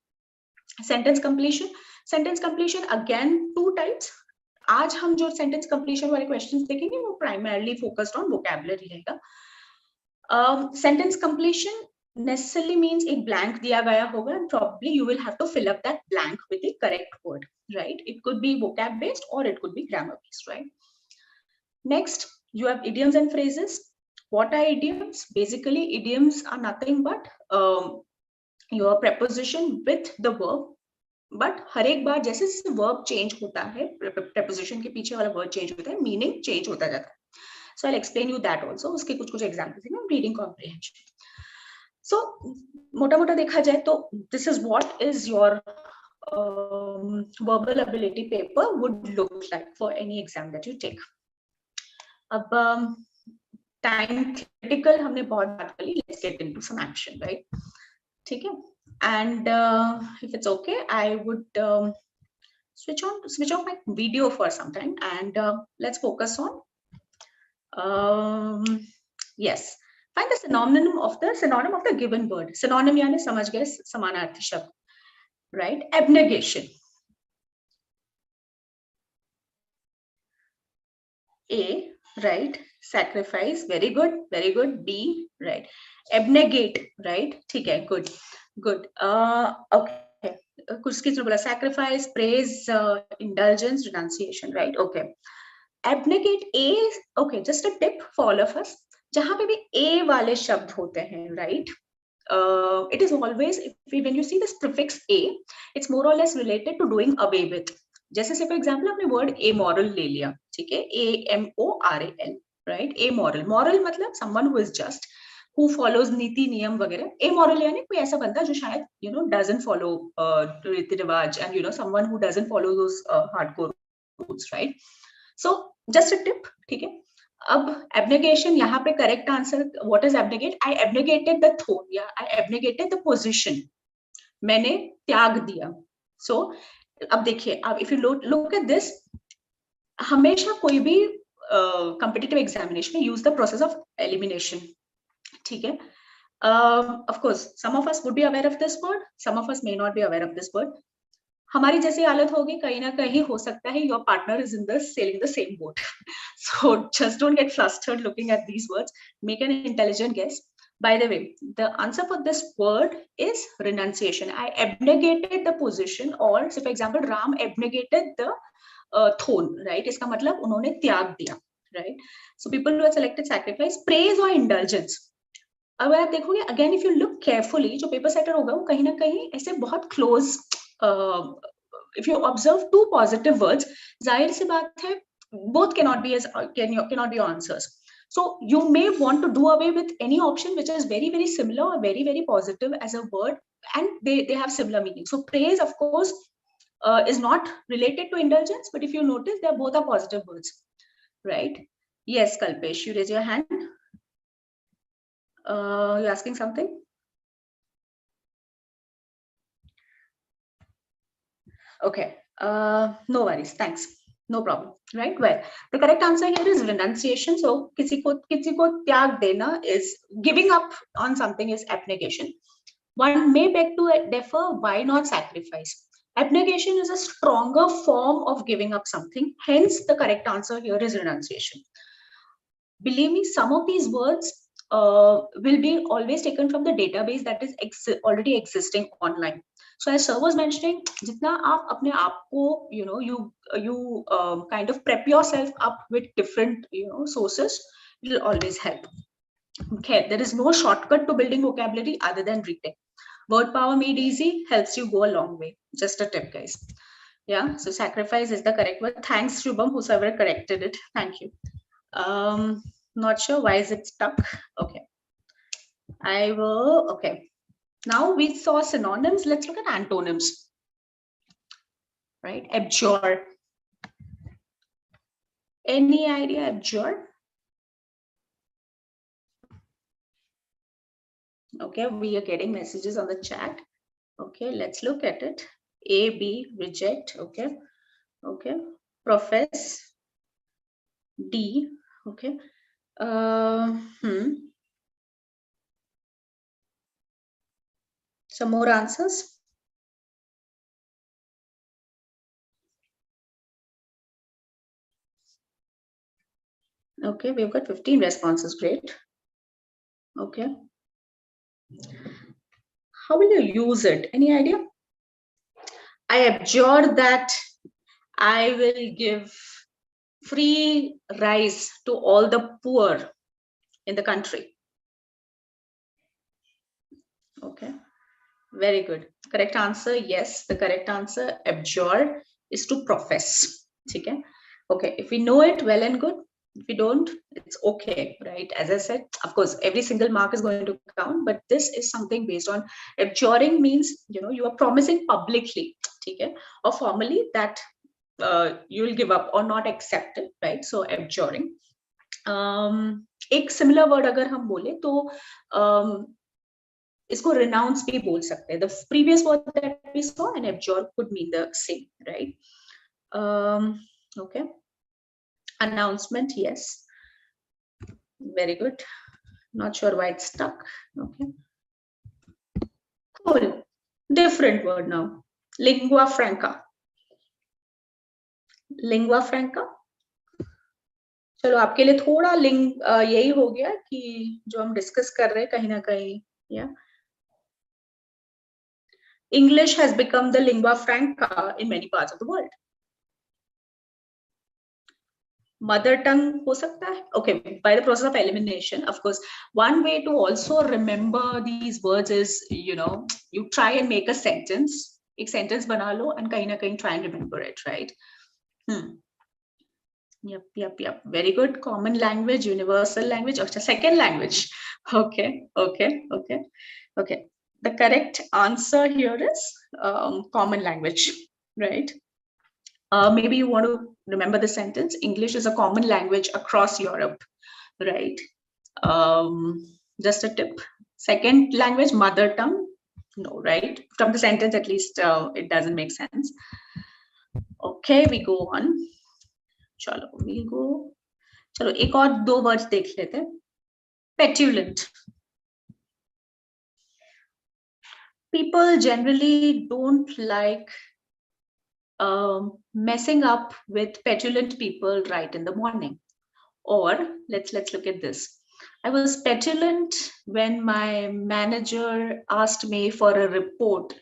Sentence completion again two types. आज हम जो sentence completion वाले questions देखेंगे वो primarily focused on vocabulary रहेगा. Sentence completion necessarily means एक blank दिया गया होगा and probably you will have to fill up that blank with the correct word, right? It could be vocab based or it could be grammar based, right? Next, you have idioms and phrases. What are idioms? Basically, idioms are nothing but your preposition with the verb. But हर एक बार जैसे जैसे verb change होता है, preposition के पीछे वाला word change होता है, meaning change होता जाता है. So I'll explain you that also. उसके कुछ examples हैं, reading comprehension. So मोटा मोटा देखा जाए तो this is what is your verbal ability paper would look like for any exam that you take. अब time critical हमने बहुत बात कर ली, let's get into some action, right? ठीक है, and if it's okay I would switch off my video for some time and let's focus on yes, find the synonym of the given word. Synonym यानी समझ गए समानार्थी शब्द, right? Abnegation. A, right? Sacrifice, very good. B, right? Abnegate, right? ठीक है, good. Okay. कुछ किसने बोला? Sacrifice, praise, indulgence, renunciation, right? Okay. Abnegate A, okay, just a tip for all of us. जहां पे भी A वाले शब्द होते हैं, right? It is always, when you see this prefix A, it's more or less related to doing away with. जैसे से for example आपने word amoral ले लिया, ठीक है? AMORAL, right? Moral मतलब someone who is just, who follows नीति नियम वगैरह. Amoral यानी कोई ऐसा बंदा जो शायद doesn't follow रीति रिवाज and someone who doesn't follow those hardcore rules, right? So just a tip, ठीक है? अब abnegation यहाँ पे correct answer, what is abnegate? I abnegated the throne, yeah, I abnegated the position. मैंने त्याग दिया. So अब देखिए, अब if you look at this, हमेशा कोई भी competitive examination में use the process of elimination, ठीक है? Of course, some of us would be aware of this word, some of us may not be aware of this word. हमारी जैसी हालत होगी, कहीं ना कहीं हो सकता है your partner is sailing the same boat. So just don't get flustered looking at these words. Make an intelligent guess. By the way, the answer for this word is renunciation. I abnegated the position, or say for example, Ram abnegated the throne, right? इसका मतलब उन्होंने त्याग दिया, right? So people who have selected sacrifice, praise or indulgence. अगर आप देखोगे again if you look carefully, जो paper setter होगा वो कहीं ना कहीं ऐसे बहुत close, if you observe to positive words, जाहिर सी बात है both cannot be as cannot be answers. So you may want to do away with any option which is very very similar or very very positive as a word, and they have similar meaning. So praise of course is not related to indulgence, but if you notice they both are positive words, right? Yes, Kalpesh, you raise your hand. You're asking something? Okay, no worries, thanks, no problem, right? Well, the correct answer here is renunciation. So किसी को त्याग देना is giving up on something, is abnegation. One may beg to differ, why not sacrifice? Abnegation is a stronger form of giving up something, hence the correct answer here is renunciation. Believe me, some of these words will be always taken from the database that is already existing online. So as Sir was mentioning, jitna aap apne aap ko, you kind of prep yourself up with different sources, it will always help. Okay, there is no shortcut to building vocabulary other than reading. Word power made easy helps you go a long way. Just a tip, guys. Yeah, so sacrifice is the correct word. Thanks, Shubham, whosoever corrected it. Thank you. Not sure why is it stuck. Okay, I will. Okay, now we saw synonyms. Let's look at antonyms. Right, abjure. Any idea abjure? Okay, we are getting messages on the chat. Okay, let's look at it. A, B, reject. Okay, okay. Profess. D. Okay. Some more answers. Okay, we've got 15 responses. Great. Okay. How will you use it? Any idea? I abjure that I will give free rice to all the poor in the country. Okay, very good. Correct answer, yes. The correct answer, abjure, is to profess. Okay, okay. If we know it, well and good. If we don't, it's okay, right? As I said, of course, every single mark is going to count, but this is something based on abjuring means, you are promising publicly, okay, or formally that you will give up or not accept it, right? So abjuring. एक similar word अगर हम बोले तो इसको renounce भी बोल सकते हैं. The previous word that we saw and abjure could mean the same, right? Okay. Announcement, yes. Very good. Not sure why it's stuck. Okay. Cool. Different word now. Lingua franca. Lingua franca. चलो आपके लिए थोड़ा link यही हो गया कि जो हम डिस्कस कर रहे हैं कहीं ना कहीं, या English has become the lingua franca in many parts of the world. Mother tongue हो सकता है. Okay, by the process of elimination, of course, one way to also remember these words is, you try and make a sentence. एक sentence बना लो and कहीं ना कहीं try and remember it, right? Yep. Very good. Common language, universal language. Okay, second language. Okay. The correct answer here is common language, right? Maybe you want to remember the sentence. English is a common language across Europe, right? Just a tip. Second language, mother tongue. No, right? From the sentence, at least, it doesn't make sense. Okay, we go on. चलो we'll go. चलो एक और दो words देख लेते हैं. Petulant. People generally don't like messing up with petulant people right in the morning. Or let's look at this. I was petulant when my manager asked me for a report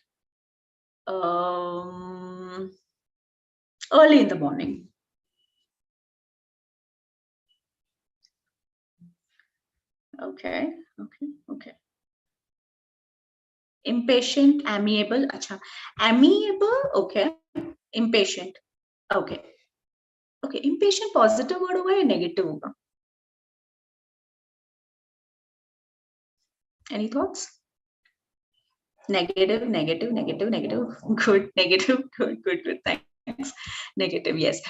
early in the morning. Okay, Okay. Impatient, amiable. Acha. Amiable, okay. Impatient. Okay. Okay. Impatient positive word होगा या negative होगा? Any thoughts? Negative. Good. Negative. Good. Thanks. Negative. Yes.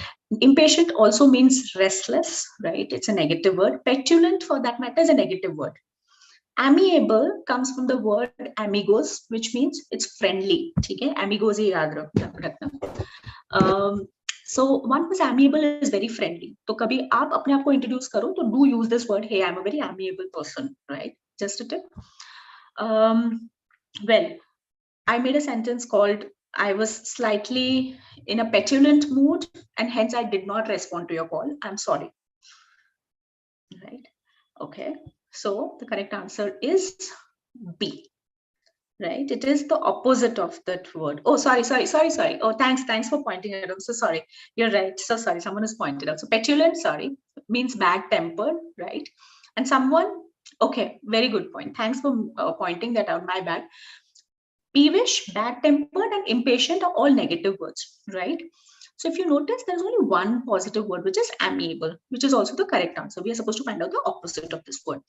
Impatient also means restless, right? It's a negative word. Petulant, for that matter, is a negative word. Amiable comes from the word amigos, which means it's friendly. Okay? Amigos ही याद रखना. So one who's amiable is very friendly. तो कभी आप अपने आप को introduce करो तो do use this word. Hey, I'm a very amiable person, right? Just a tip. Well, I made a sentence called I was slightly in a petulant mood and hence I did not respond to your call. I'm sorry. Right? Okay. So the correct answer is B. Right? It is the opposite of that word. Oh, sorry. Oh, thanks for pointing it out. I'm so sorry. You're right. So sorry. Someone has pointed out. So petulant, sorry, means bad-tempered, right? And someone, okay, very good point. Thanks for pointing that out. My bad. Peevish, bad-tempered, and impatient are all negative words, right? So if you notice, there's only one positive word, which is amiable, which is also the correct answer. We are supposed to find out the opposite of this word.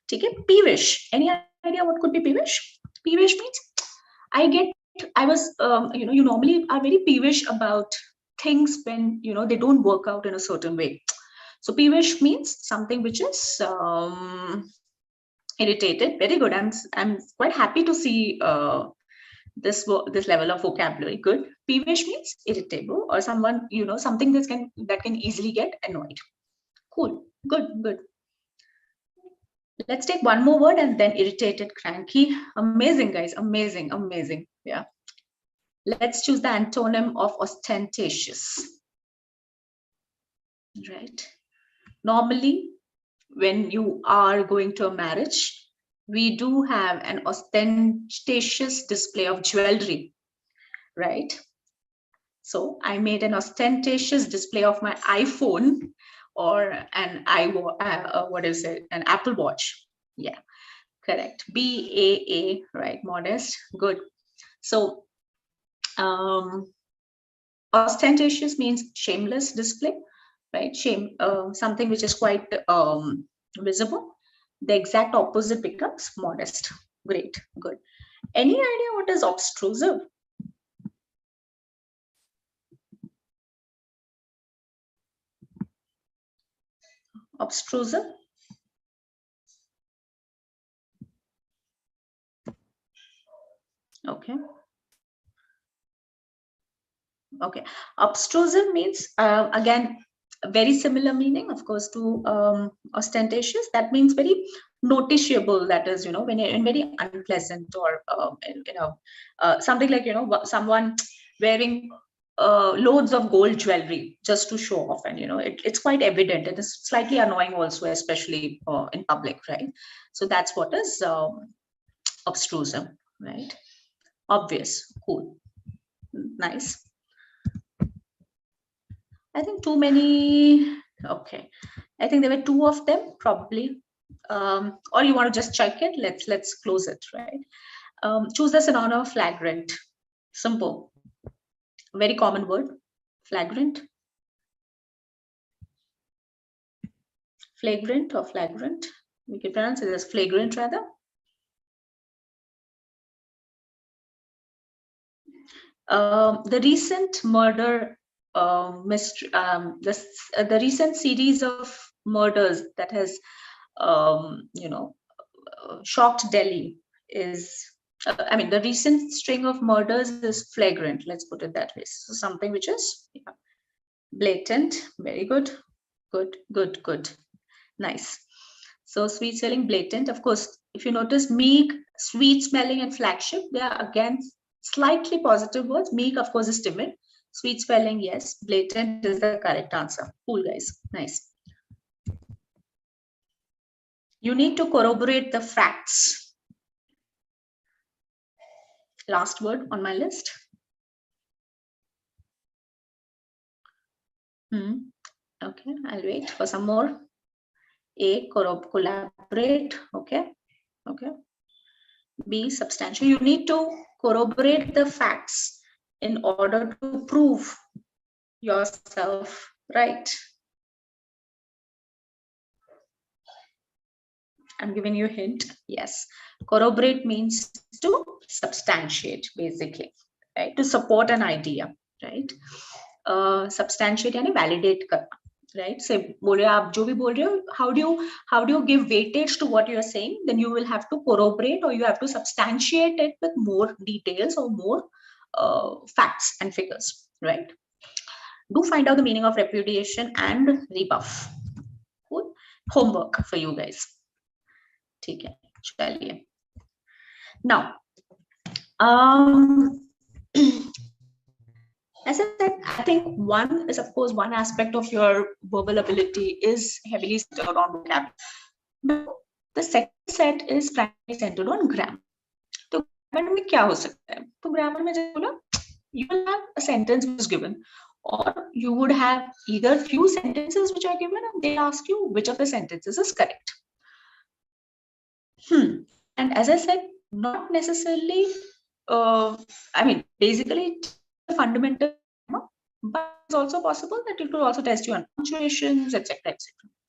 Take it, peevish. Any idea what could be peevish? Peevish means you normally are very peevish about things when, they don't work out in a certain way. So peevish means something which is irritated. Very good. I'm quite happy to see this level of vocabulary. Good. Peevish means irritable or someone, something that can easily get annoyed. Cool. Good. Let's take one more word and then irritated, cranky. Amazing, guys. Amazing. Yeah. Let's choose the antonym of ostentatious. Right. Normally, when you are going to a marriage, we do have an ostentatious display of jewelry, right? So I made an ostentatious display of my iPhone or an an Apple Watch. Yeah, correct. BAA, right? Modest. Good. So ostentatious means shameless display, right? Something which is quite visible. The exact opposite becomes modest. Great. Good. Any idea what is obtrusive? Obtrusive? Okay. Obtrusive means, again, very similar meaning, of course, to ostentatious. That means very noticeable. That is, when you're very unpleasant or, something like, someone wearing loads of gold jewelry just to show off. And, it's quite evident. It is slightly annoying also, especially in public, right? So that's what is obtrusive, right? Obvious. Cool. Nice. I think too many. Okay, I think there were two of them probably. Or you want to just check it? Let's close it, right? Choose the synonym of flagrant. Simple. Very common word. Flagrant. Flagrant or flagrant. We can pronounce it as flagrant rather. The recent murder the recent series of murders that has shocked Delhi is the recent string of murders is flagrant, let's put it that way. So something which is blatant. Very good. Nice. So sweet smelling, blatant. Of course, if you notice, meek, sweet smelling, and flagship, they are again slightly positive words. Meek, of course, is timid. Sweet smelling, yes. Blatant is the correct answer. Cool, guys. Nice. You need to corroborate the facts. Last word on my list. Okay, I'll wait for some more. A, collaborate. Okay. Okay. Be substantial. You need to corroborate the facts in order to prove yourself right. I'm giving you a hint. Yes. Corroborate means to substantiate, basically, right? To support an idea, right? Substantiate यानी validate करना, right? So बोल रहे आप जो भी बोल रहे हो, how do you give weightage to what you are saying? Then you will have to corroborate, or you have to substantiate it with more details or more facts and figures, right? Do find out the meaning of repudiation and rebuff. Cool. Homework for you guys. ठीक है, चलिए. Now, as I said, I think one is, of course, one aspect of your verbal ability is heavily centered on vocab. The second set is primarily centered on grammar. तो grammar में क्या हो सकता है? तो grammar में जैसे बोला, you will have a sentence which is given, or you would have either few sentences which are given, and they ask you which of the sentences is correct. And as I said, not necessarily, I mean, basically fundamental, but it's also possible that it will also test you on punctuations, etc., etc.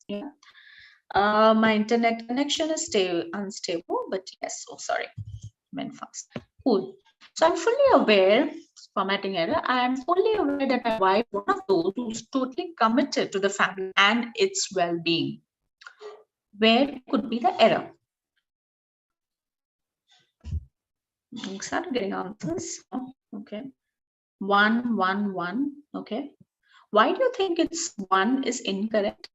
Yeah. My internet connection is still unstable, but yes, oh sorry, went fast. Cool. So I'm fully aware, formatting error, I am fully aware that my wife, one of those who's totally committed to the family and its well-being. Where could be the error? Start getting answers. Okay. 1, 1, 1. Okay. Why do you think it's 1 is incorrect?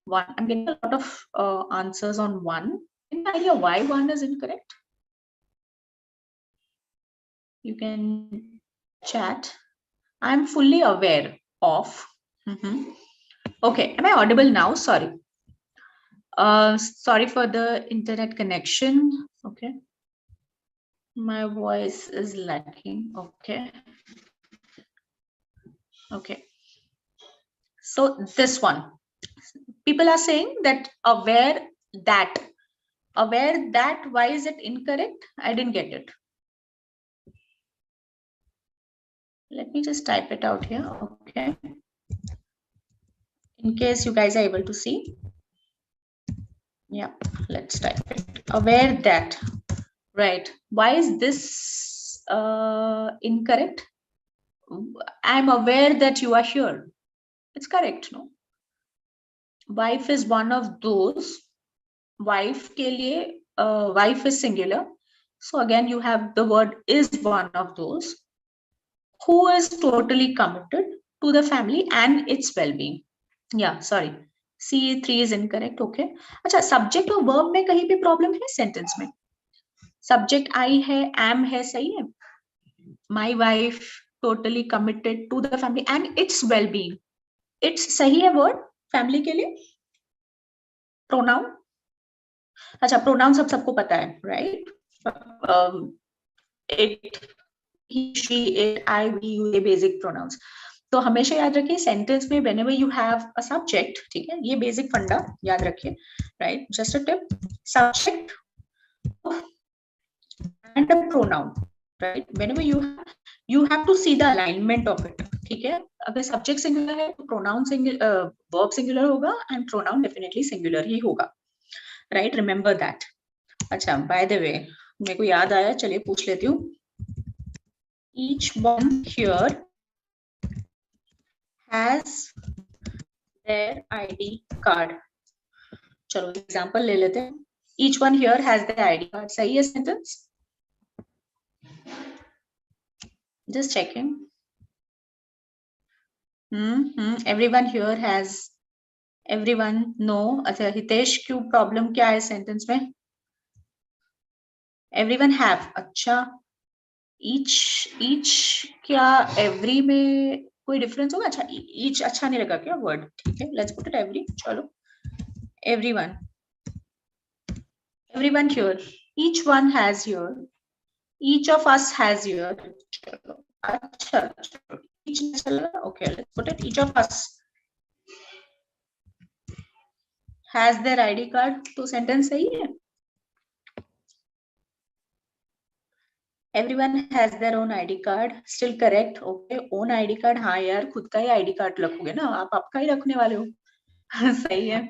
1. I'm getting a lot of answers on 1. Any idea why 1 is incorrect? You can chat. I'm fully aware of. Okay. Am I audible now? Sorry. Sorry for the internet connection. Okay. My voice is lacking. Okay. Okay. So this one, people are saying that aware that, why is it incorrect? I didn't get it. Let me just type it out here. Okay. In case you guys are able to see. Yeah, let's type it. Aware that. Right. Why is this incorrect? I'm aware that you are here. It's correct, no? Wife is one of those. Wife ke liye, wife is singular. So again, you have the word is one of those. Who is totally committed to the family and its well-being. Yeah, sorry. C3 is incorrect. Okay. अच्छा, subject और verb में कहीं पे problem है sentence में. Subject I है, am है, सही है. My wife totally committed to the family and its well-being. It's सही है word family के लिए. Pronoun. अच्छा, pronoun सबको पता है, right? It, he, she, it, I, we, you, ये basic pronouns. तो हमेशा याद रखिए सेंटेंस में whenever you have a subject, ठीक है, ये बेसिक फंडा याद रखिए, right? Just a tip, subject and a pronoun, right? Whenever you have to see the alignment of it, ठीक है? अगर subject singular है तो pronoun singular, verb singular होगा and pronoun definitely singular ही होगा, right? Remember that. अच्छा, by the way, मेरे को याद आया, चलिए पूछ लेती हूँ. Each one here has their ID card. चलो example ले लेते हैं. Each one here has their ID card. सही है sentence? Just checking. Everyone here has. Everyone no. अच्छा हितेश क्यों problem क्या है sentence में? Everyone have. अच्छा. Each क्या every में कोई डिफरेंस होगा? अच्छा, each अच्छा नहीं लगा क्या वर्ड? ठीक है, let's put it every. चलो, everyone here, each one has here, each of us has here. चलो, अच्छा, each चला, okay, let's put it each of us has their ID card. तो सेंटेंस सही है. everyone has their own ID card. Still correct. Okay, own ID card. हाँ यार, खुद का ही ID card रखोगे ना, आप आपका ही रखने वाले हो. सही है.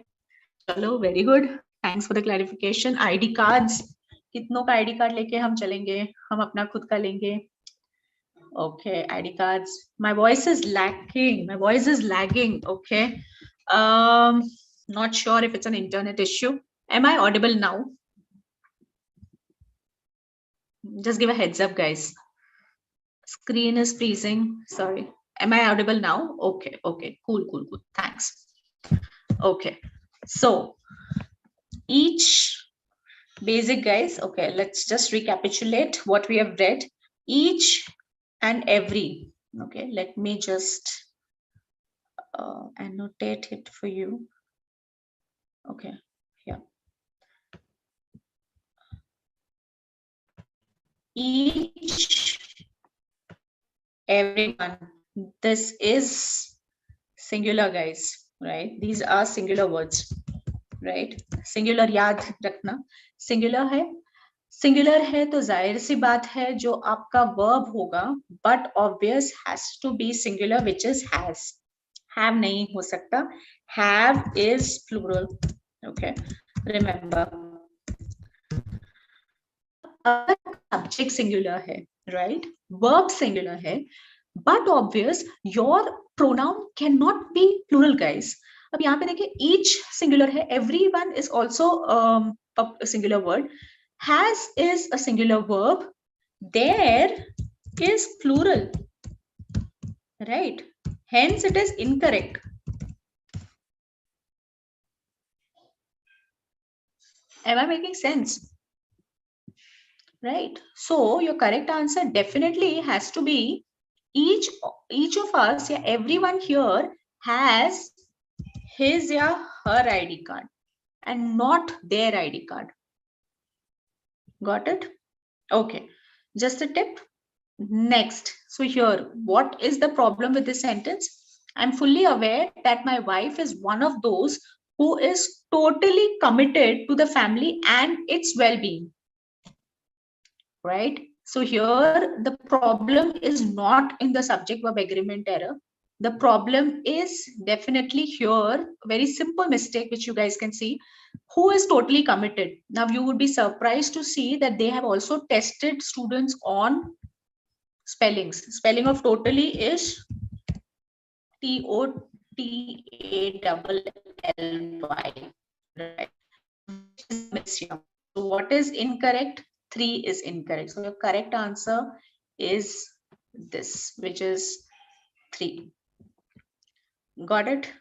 चलो, very good. Thanks for the clarification. ID cards. कितनों का ID card लेके हम चलेंगे? हम अपना खुद का लेंगे. Okay, ID cards. My voice is lacking. My voice is lagging. Okay. Not sure if it's an internet issue. Am I audible now? Just give a heads up, guys. Screen is freezing. Sorry. Am I audible now? Okay. Okay. Cool. Cool. Cool. Thanks. Okay. So each basic, guys. Okay. Let's just recapitulate what we have read. Each and every. Okay. Let me just annotate it for you. Okay. Yeah. Each, everyone. This is singular, guys, right? These are singular words, right? Singular याद रखना. Singular है. Singular है तो जाहिर सी बात है जो आपका verb होगा, but obvious has to be singular, which is has. Have नहीं हो सकता. Have is plural. Okay. Remember. Subject singular है, right? Verb singular है, but obvious your pronoun cannot be plural, guys. अब यहाँ पे देखिए each singular है, everyone is also a singular word, has is a singular verb, there is plural, right? Hence it is incorrect. Am I making sense? Right. So your correct answer definitely has to be each of us, yeah, everyone here has his or her ID card and not their ID card. Got it? Okay. Just a tip. Next. So here, what is the problem with this sentence? I'm fully aware that my wife is one of those who is totally committed to the family and its well-being. Right? So here the problem is not in the subject verb agreement error. The problem is definitely here, very simple mistake which you guys can see. Who is totally committed? Now you would be surprised to see that they have also tested students on spellings. Spelling of totally is T-O-T-A-L-L-Y. Right? So what is incorrect? 3 is incorrect. So your correct answer is this, which is 3. Got it?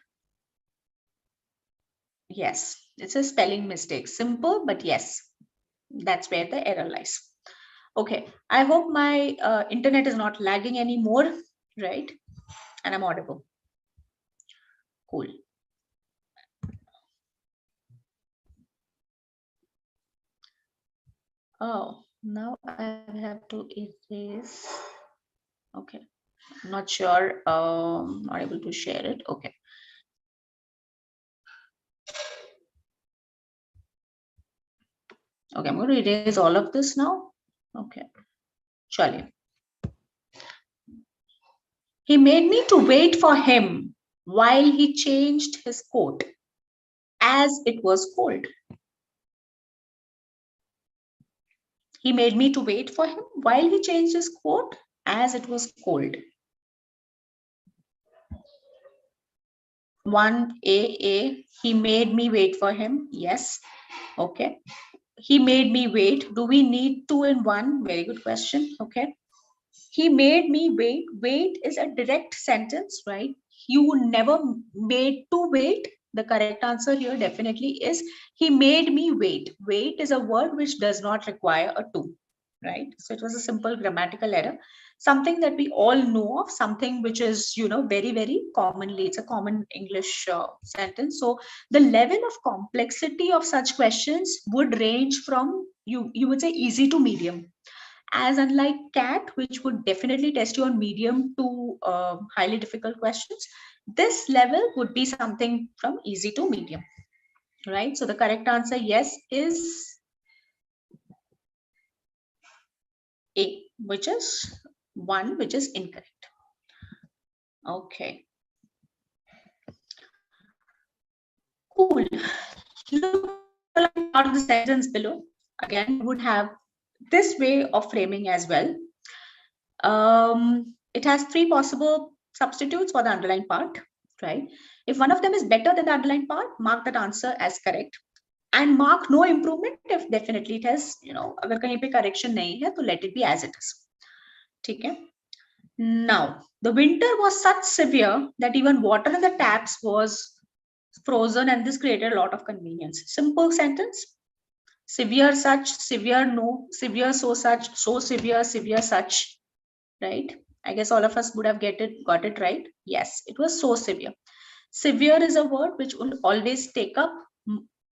Yes, it's a spelling mistake. Simple, but yes, that's where the error lies. Okay, I hope my internet is not lagging anymore, right? And I'm audible. Cool. Oh, now I have to erase. Okay, not sure. Not able to share it. Okay. Okay, I'm going to erase all of this now. Okay. Charlie. He made me to wait for him while he changed his coat as it was cold. He made me to wait for him while he changed his coat as it was cold. 1A, he made me wait for him. Yes. Okay. He made me wait. Do we need 2 in 1? Very good question. Okay. He made me wait. Wait is a direct sentence, right? You never made to wait. The correct answer here definitely is he made me wait. Wait is a word which does not require a to, right? So it was a simple grammatical error. Something that we all know of, something which is, very, very commonly, it's a common English sentence. So the level of complexity of such questions would range from, you would say easy to medium. As unlike CAT, which would definitely test you on medium to highly difficult questions, this level would be something from easy to medium, right? So the correct answer, yes, is A. which is one which is incorrect. Okay. Cool. Look at the sentence below. Again, would have this way of framing as well. It has three possible substitutes for the underlined part, right? If one of them is better than the underlined part, mark that answer as correct. And mark no improvement if definitely it has, अगर कहीं पे correction नहीं है, तो let it be as it is. ठीक है? Now, the winter was such severe that even water in the taps was frozen, and this created a lot of convenience. Simple sentence. Severe such, severe no, severe so such, so severe, severe such. Right? I guess all of us would have got it right. Yes, it was so severe. Severe is a word which will always take up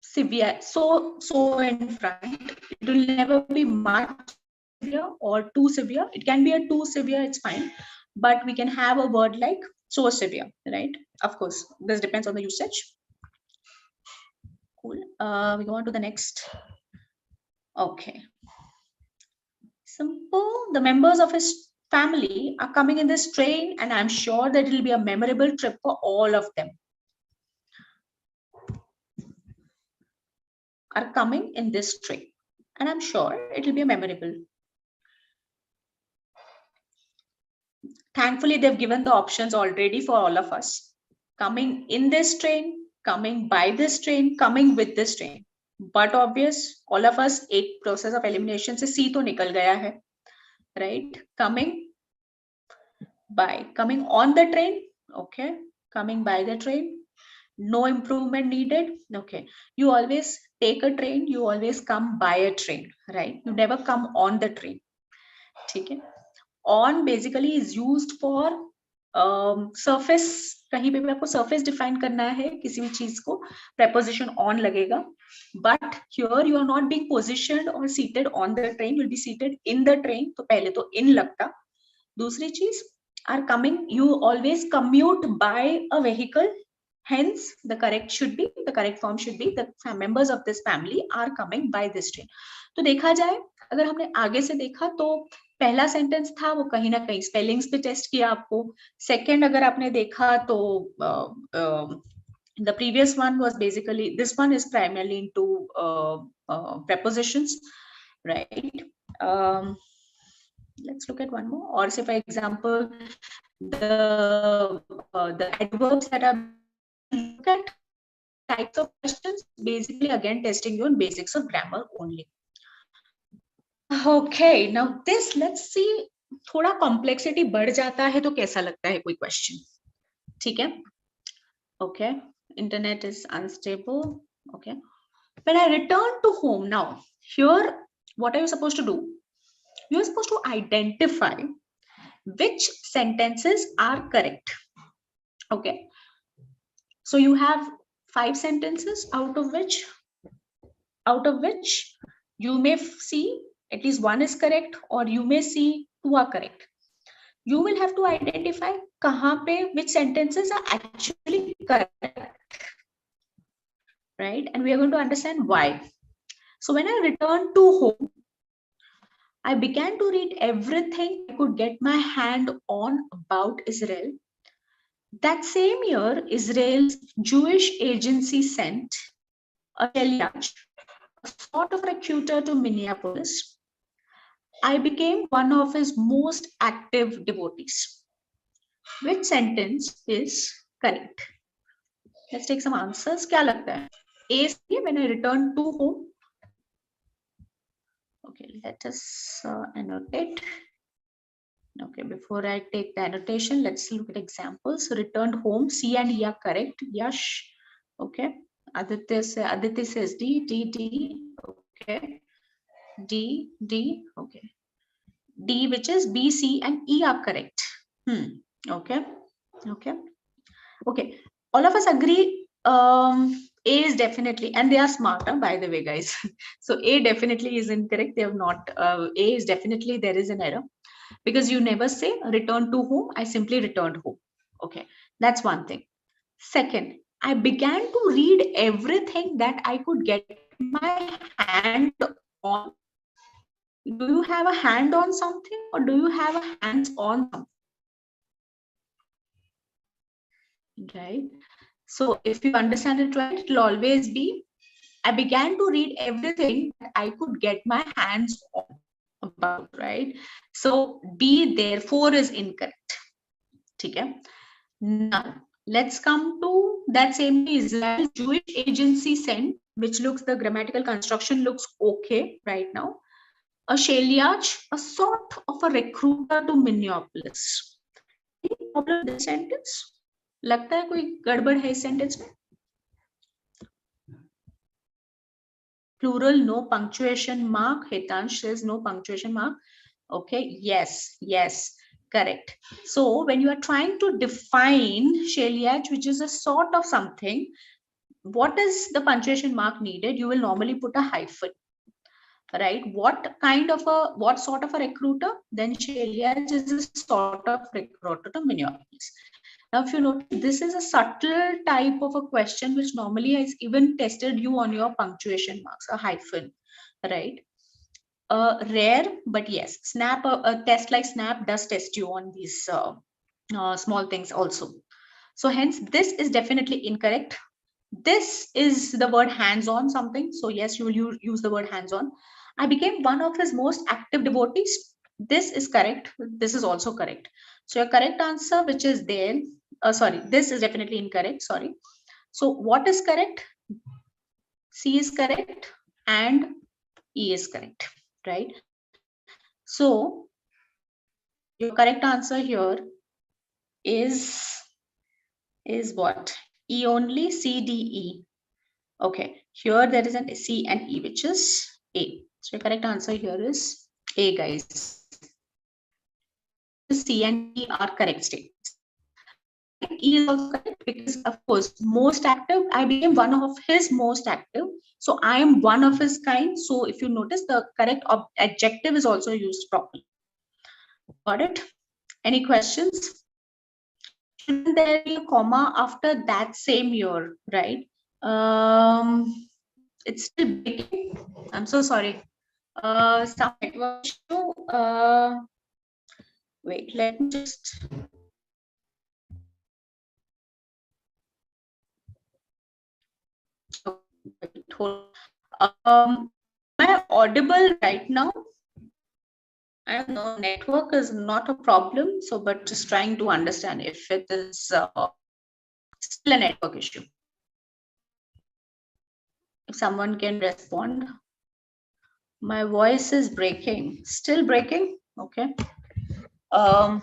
severe, so in front. It will never be much severe or too severe. It can be a too severe, it's fine. But we can have a word like so severe, right? Of course, this depends on the usage. Cool. We go on to the next. Okay. Simple. The members of his family are coming in this train, and I'm sure that it will be a memorable trip for all of them. Are coming in this train, and I'm sure it will be a memorable. Thankfully, they've given the options already for all of us. Coming in this train, coming by this train, coming with this train. But obvious, all of us, एक process of elimination से C तो निकल गया है, right? Coming by, coming on the train, okay? Coming by the train, no improvement needed, okay? You always take a train, you always come by a train, right? You never come on the train, okay? On basically is used for surface. कहीं पे भी आपको surface define करना है किसी भी चीज को, preposition on लगेगा. But here you are not being positioned or seated on the train, you will be seated in the train. तो पहले तो in लगता. दूसरी चीज, are coming, you always commute by a vehicle. Hence, the correct form should be the members of this family are coming by this train. तो देखा जाए, अगर हमने आगे से देखा तो पहला सेंटेंस था वो कहीं ना कहीं स्पेलिंग्स पे टेस्ट किया आपको. सेकंड अगर आपने देखा तो the previous one was basically, this one is primarily into prepositions, right? Let's look at one more. Or say for example, the adverbs that are look at types of questions, basically again testing you on basics of grammar only. Okay, now this, let's see, थोड़ा complexity बढ़ जाता है तो कैसा लगता है कोई question. ठीक है? Okay, internet is unstable. Okay, when I return to home, now here what are you supposed to do? You are supposed to identify which sentences are correct. Okay, so you have 5 sentences out of which you may see at least one is correct, or you may see 2 are correct. You will have to identify kahan pe which sentences are actually correct, right? And we are going to understand why. So when I returned to home, I began to read everything I could get my hand on about Israel. That same year, Israel's Jewish agency sent a sheliach, a sort of recruiter, to Minneapolis. I became one of his most active devotees. Which sentence is correct? Let's take some answers. क्या लगता है? A, when I returned to home. Okay, let us annotate. Okay, before I take the annotation, let's look at examples. Returned home, C and E are correct. Yash. Okay. Aditya says D, D. Okay. D. Okay. D, which is B, C, and E are correct. Okay. All of us agree. A is definitely, and they are smarter, by the way, guys. So A definitely is incorrect. They have not. A is definitely, there is an error, because you never say return to home. I simply returned home. Okay, that's one thing. Second, I began to read everything that I could get my hand on Do you have a hand on something or do you have a hands on something? Right. So if you understand it right, it will always be, I began to read everything that I could get my hands on about, right? So B therefore is incorrect. Okay. Now let's come to that same Israel Jewish agency sent, which looks, the grammatical construction looks okay right now. A Sheliach, a sort of a recruiter to Minneapolis. Any problem with this sentence? लगता है कोई गड़बड़ है इस sentence में? Plural, no punctuation mark. Hitansh says no punctuation mark. Okay, yes, yes, correct. So when you are trying to define Sheliach, which is a sort of something, what is the punctuation mark needed? You will normally put a hyphen, right? What sort of a recruiter? Then Sheliach is a sort of recruiter to Minneapolis. Now, if you notice, this is a subtle type of a question which normally has even tested you on your punctuation marks, a hyphen, right? Rare, but yes, Snap, a test like Snap does test you on these small things also. So hence, this is definitely incorrect. This is the word hands-on something. So yes, you will use the word hands-on. I became one of his most active devotees. This is correct. This is also correct. So your correct answer, which is there, sorry, this is definitely incorrect. Sorry. So what is correct? C is correct and E is correct, right? So your correct answer here is what? E only, C, D, E. Okay, here there is an C and E, which is A. So your correct answer here is A, guys. C and E are correct statements. E is also correct because, of course, most active, I became one of his most active. So I am one of his kind. So if you notice, the correct adjective is also used properly. Got it? Any questions? Shouldn't there be a comma after that same year, right? It's still breaking. I'm so sorry. Some network issue. Wait, let me just. Am I audible right now? I don't know. Network is not a problem. So, but just trying to understand if it is still a network issue. If someone can respond. My voice is breaking. Still breaking? Okay. No,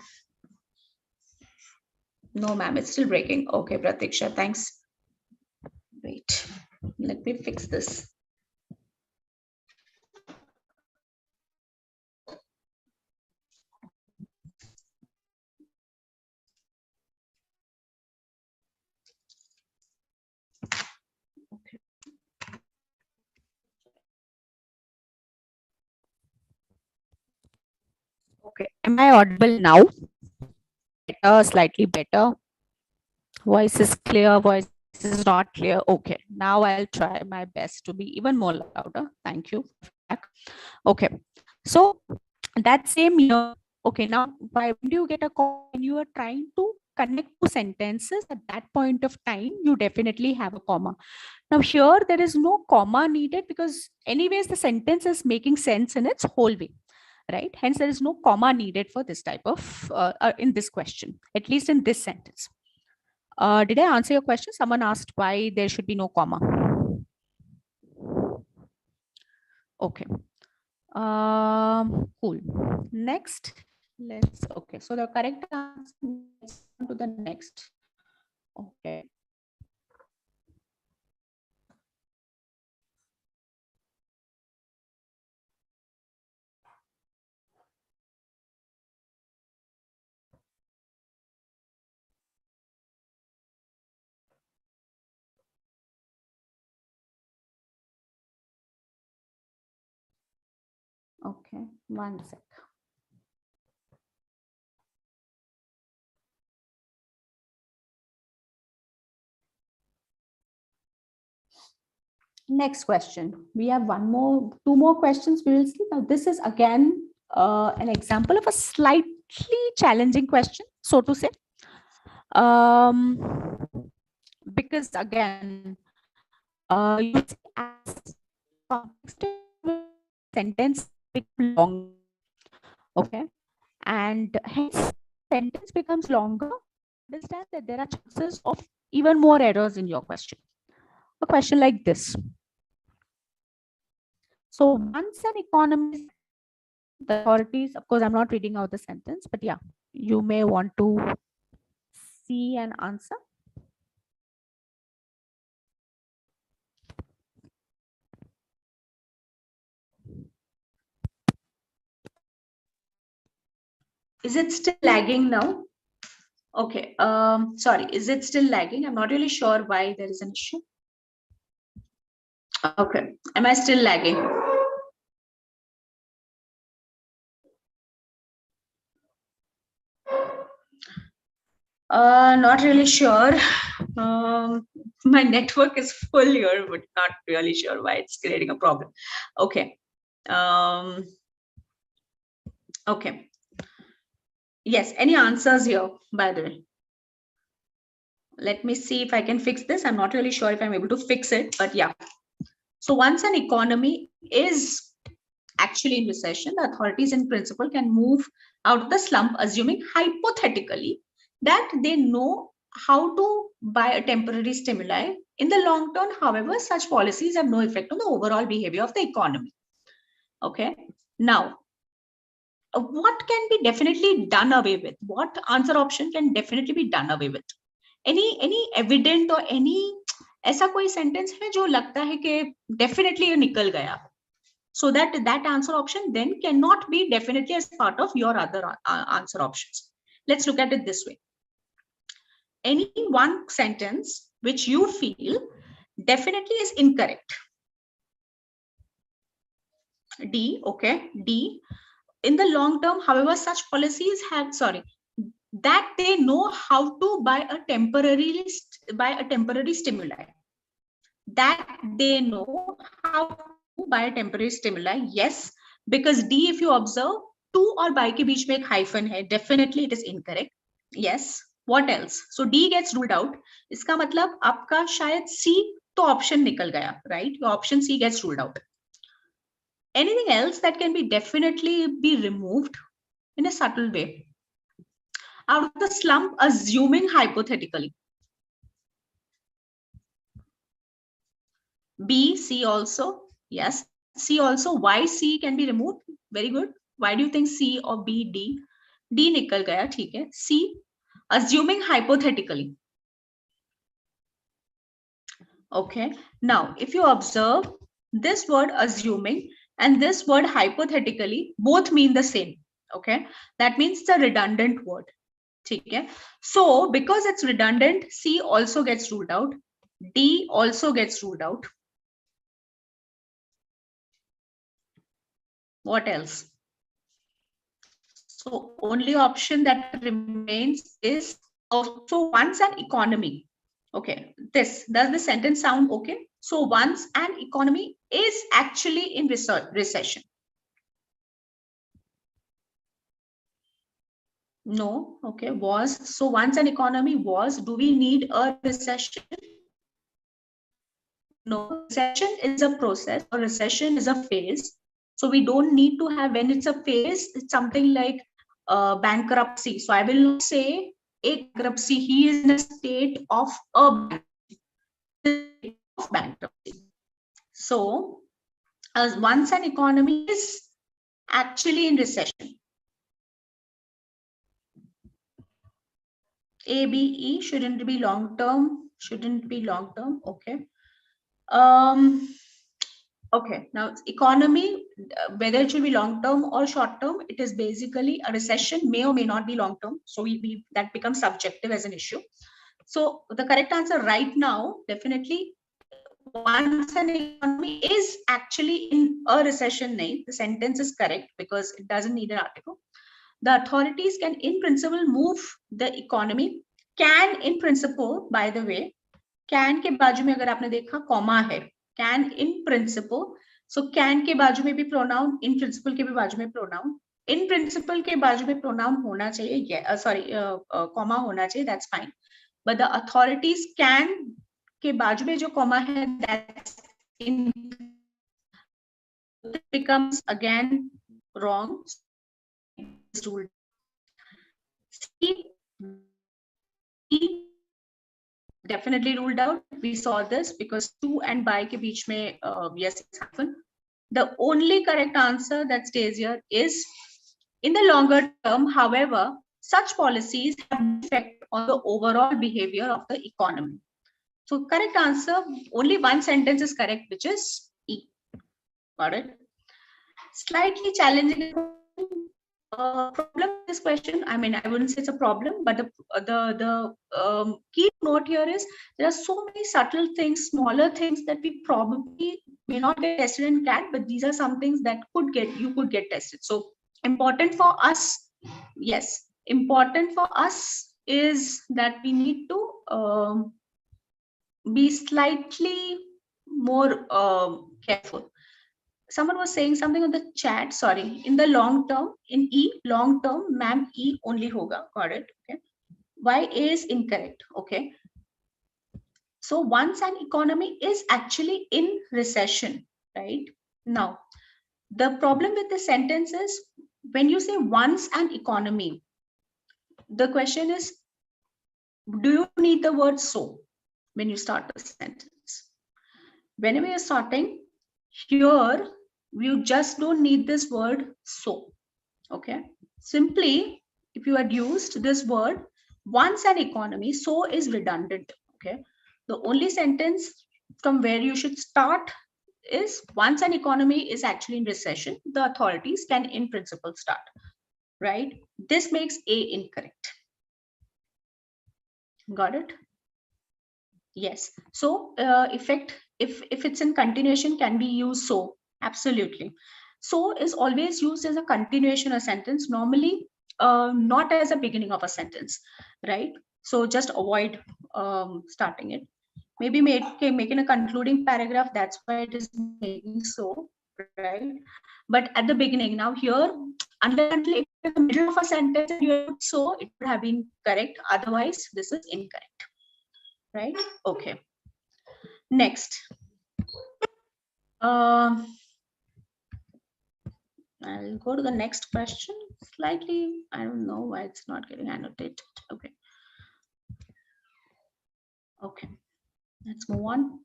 ma'am, it's still breaking. Okay, Pratiksha, thanks. Wait, let me fix this. Okay. Okay, am I audible now? Better, slightly better. Voice is clear, voice is not clear. Okay, now I'll try my best to be even more louder. Thank you. Okay, so that same year, okay, now why do you get a call when you are trying to connect two sentences? At that point of time, you definitely have a comma. Now here, there is no comma needed because anyways, the sentence is making sense in its whole way, right? Hence, there is no comma needed for this type of, in this question, at least in this sentence. Did I answer your question? Someone asked why there should be no comma. Okay. Cool. Next, okay. So the correct answer, let's go to the next. Okay. Okay, one sec. Next question. We have two more questions we will see. Now, this is again an example of a slightly challenging question, so to say. Because again, you see as complexity sentence becomes long, okay, and hence sentence becomes longer. Understand that there are chances of even more errors in your question. A question like this. So once an economy, the authorities, of course, I'm not reading out the sentence, but yeah, you may want to see an answer. Is it still lagging now? Okay. Sorry, is it still lagging? I'm not really sure why there is an issue. Okay. Am I still lagging? Not really sure. My network is full here, but not really sure why it's creating a problem. Okay. Okay. Yes, any answers here, by the way? Let me see if I can fix this. I'm not really sure if I'm able to fix it, but yeah. So once an economy is actually in recession, the authorities in principle can move out of the slump, assuming hypothetically that they know how to buy a temporary stimuli. In the long term, however, such policies have no effect on the overall behavior of the economy. Okay. Now, what can be definitely done away with? What answer option can definitely be done away with? Any evident or any ऐसा कोई sentence है जो लगता है कि definitely ये निकल गया? So that answer option then cannot be definitely as part of your other answer options. Let's look at it this way. Any one sentence which you feel definitely is incorrect. D, okay, D. In the long term, however, such policies have, that they know how to buy a temporary stimuli. That they know how to buy a temporary stimuli. Yes, because D, if you observe, to or by के बीच में एक hyphen है, definitely it is incorrect. Yes. What else? So D gets ruled out. इसका मतलब आपका शायद C तो option निकल गया, right? Your option C gets ruled out. Anything else that can be definitely be removed in a subtle way out of the slump, assuming hypothetically. B, C also. Yes, C also. Why C can be removed? Very good. Why do you think C or B, D? D निकल गया, ठीक है. C, assuming hypothetically. Okay. Now, if you observe this word assuming and this word hypothetically, both mean the same. Okay. That means it's a redundant word. Okay. So, because it's redundant, C also gets ruled out. D also gets ruled out. What else? So, only option that remains is also once an economy. Okay, does the sentence sound okay? So once an economy is actually in recession. No, okay, was. So once an economy was, do we need a recession? No, recession is a process or recession is a phase. So we don't need to have, when it's a phase, it's something like bankruptcy. So I will not say a bankruptcy, he is in a state of bankruptcy. So as once an economy is actually in recession. A, B, E shouldn't be long term, okay. Okay, now economy, whether it should be long term or short term, it is basically a recession may or may not be long term. So that becomes subjective as an issue. So the correct answer right now, definitely, once an economy is actually in a recession, the sentence is correct because it doesn't need an article. The authorities can in principle move the economy, can in principle, by the way, can के बाजू में अगर आपने देखा comma है, can in principle. So can के बाजू में भी pronoun, in principle के भी बाजू में pronoun. In principle के बाजू में pronoun होना चाहिए. Yeah, sorry, comma होना चाहिए. That's fine. But the authorities can के बाजू में जो comma है, that's in becomes again wrong. Definitely ruled out. We saw this because to and by ke beech mein, yes, it's happened. The only correct answer that stays here is in the longer term. However, such policies have an effect on the overall behavior of the economy. So correct answer, only one sentence is correct, which is E. Got it? Slightly challenging problem with this question. I mean, I wouldn't say it's a problem, but the key note here is there are so many subtle things, smaller things that we probably may not get tested in CAT, but these are some things that you could get tested. So important for us, yes, important for us is that we need to be slightly more careful. Someone was saying something on the chat, sorry, in the long term, in E, long term, ma'am, E only hoga, got it, okay. Y is incorrect, okay. So once an economy is actually in recession, right? Now, the problem with the sentence is when you say once an economy, the question is, do you need the word so when you start the sentence? Whenever you're starting, here, you just don't need this word so, okay? Simply, if you had used this word, once an economy, so is redundant, okay? The only sentence from where you should start is once an economy is actually in recession, the authorities can in principle start, right? This makes A incorrect. Got it? Yes. So effect, if it's in continuation, can be used so. Absolutely. So is always used as a continuation of a sentence, normally not as a beginning of a sentence, right? So just avoid starting it. Maybe making a concluding paragraph, that's why it is making so, right? But at the beginning, now here, until in the middle of a sentence you put so, it would have been correct. Otherwise, this is incorrect, right? Okay. Next. I'll go to the next question. Slightly, I don't know why it's not getting annotated. Okay. Okay. Let's move on.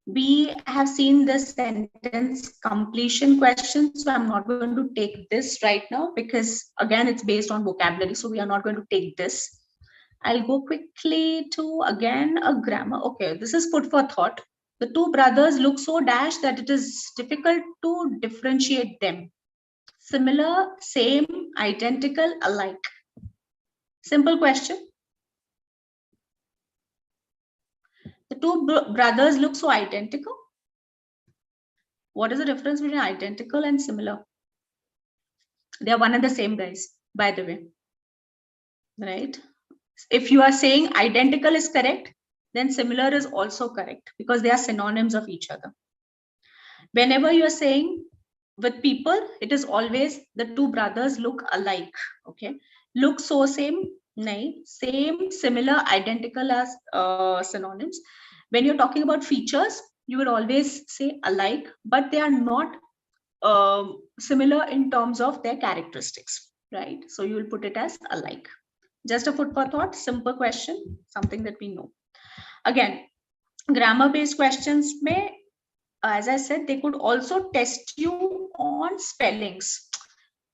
We have seen this sentence completion question, so I'm not going to take this right now because again, it's based on vocabulary. So we are not going to take this. I'll go quickly to again a grammar. Okay, this is food for thought. The two brothers look so dash that it is difficult to differentiate them. Similar, same, identical, alike. Simple question. The two brothers look so identical. What is the difference between identical and similar? They are one and the same, guys, by the way. Right? If you are saying identical is correct, then similar is also correct because they are synonyms of each other. Whenever you are saying with people, it is always the two brothers look alike. Okay, look so same, nahi, same, similar, identical as synonyms. When you're talking about features, you will always say alike, but they are not similar in terms of their characteristics, right? So you will put it as alike. Just a food for thought, simple question, something that we know. Again, grammar-based questions may, as I said, they could also test you on spellings.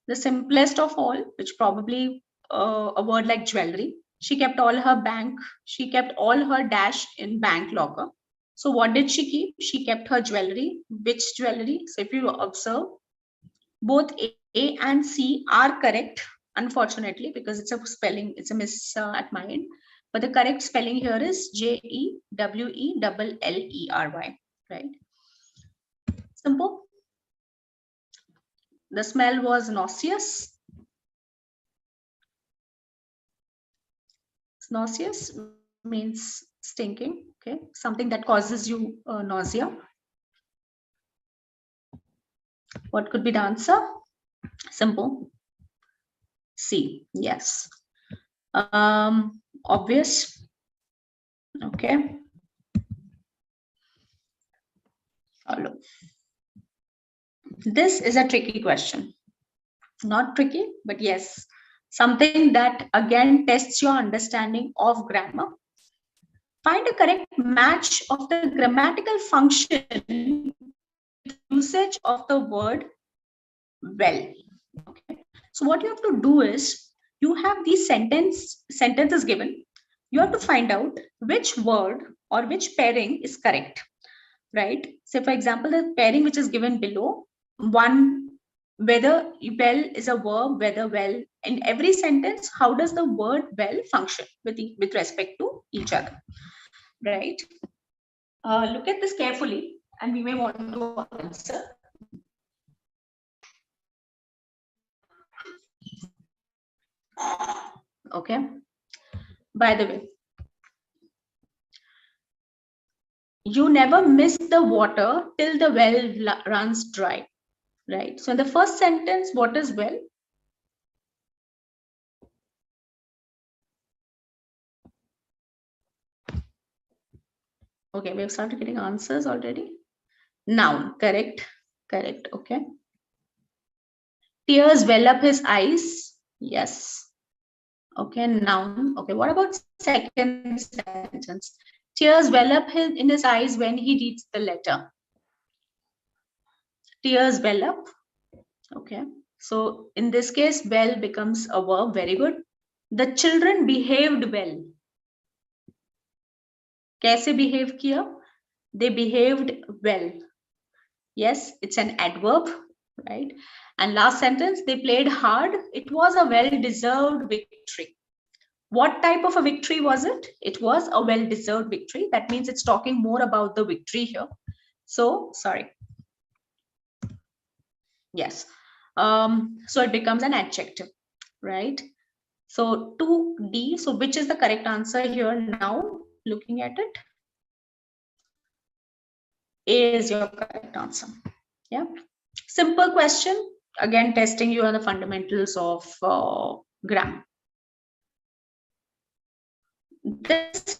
The simplest of all, which probably a word like jewelry. She kept all her dash in bank locker. So what did she keep? She kept her jewelry. Which jewelry? So if you observe, both A and C are correct, unfortunately, because it's a spelling, it's a miss at my end. But the correct spelling here is Jewellery, right? Simple. The smell was nauseous. Nauseous means stinking. Okay, something that causes you nausea. What could be the answer? Simple. C. Yes. Obvious. Okay. Follow. This is a tricky question. Not tricky, but yes, something that again tests your understanding of grammar. Find a correct match of the grammatical function with usage of the word well. Okay. So what you have to do is, you have these sentences given. You have to find out which word or which pairing is correct, right? So for example, the pairing which is given below, one, whether well is a verb, whether well, in every sentence, how does the word well function with respect to each other, right? Look at this carefully and we may want to answer. Okay. By the way, you never miss the water till the well runs dry, right? So in the first sentence, what is well? Okay, we have started getting answers already. Noun, correct, correct, okay. Tears well up his eyes, yes. Okay, noun. Okay, what about second sentence? Tears well up in his eyes when he reads the letter. Tears well up. Okay, so in this case, well becomes a verb. Very good. The children behaved well. Kaise behave kiya? They behaved well. Yes, it's an adverb, right? And last sentence, they played hard. It was a well-deserved victory. What type of a victory was it? It was a well-deserved victory. That means it's talking more about the victory here. So, sorry. Yes. So it becomes an adjective, right? So 2D. So which is the correct answer here now? Looking at it, A is your correct answer. Yeah. Simple question. Again, testing you on the fundamentals of grammar. This,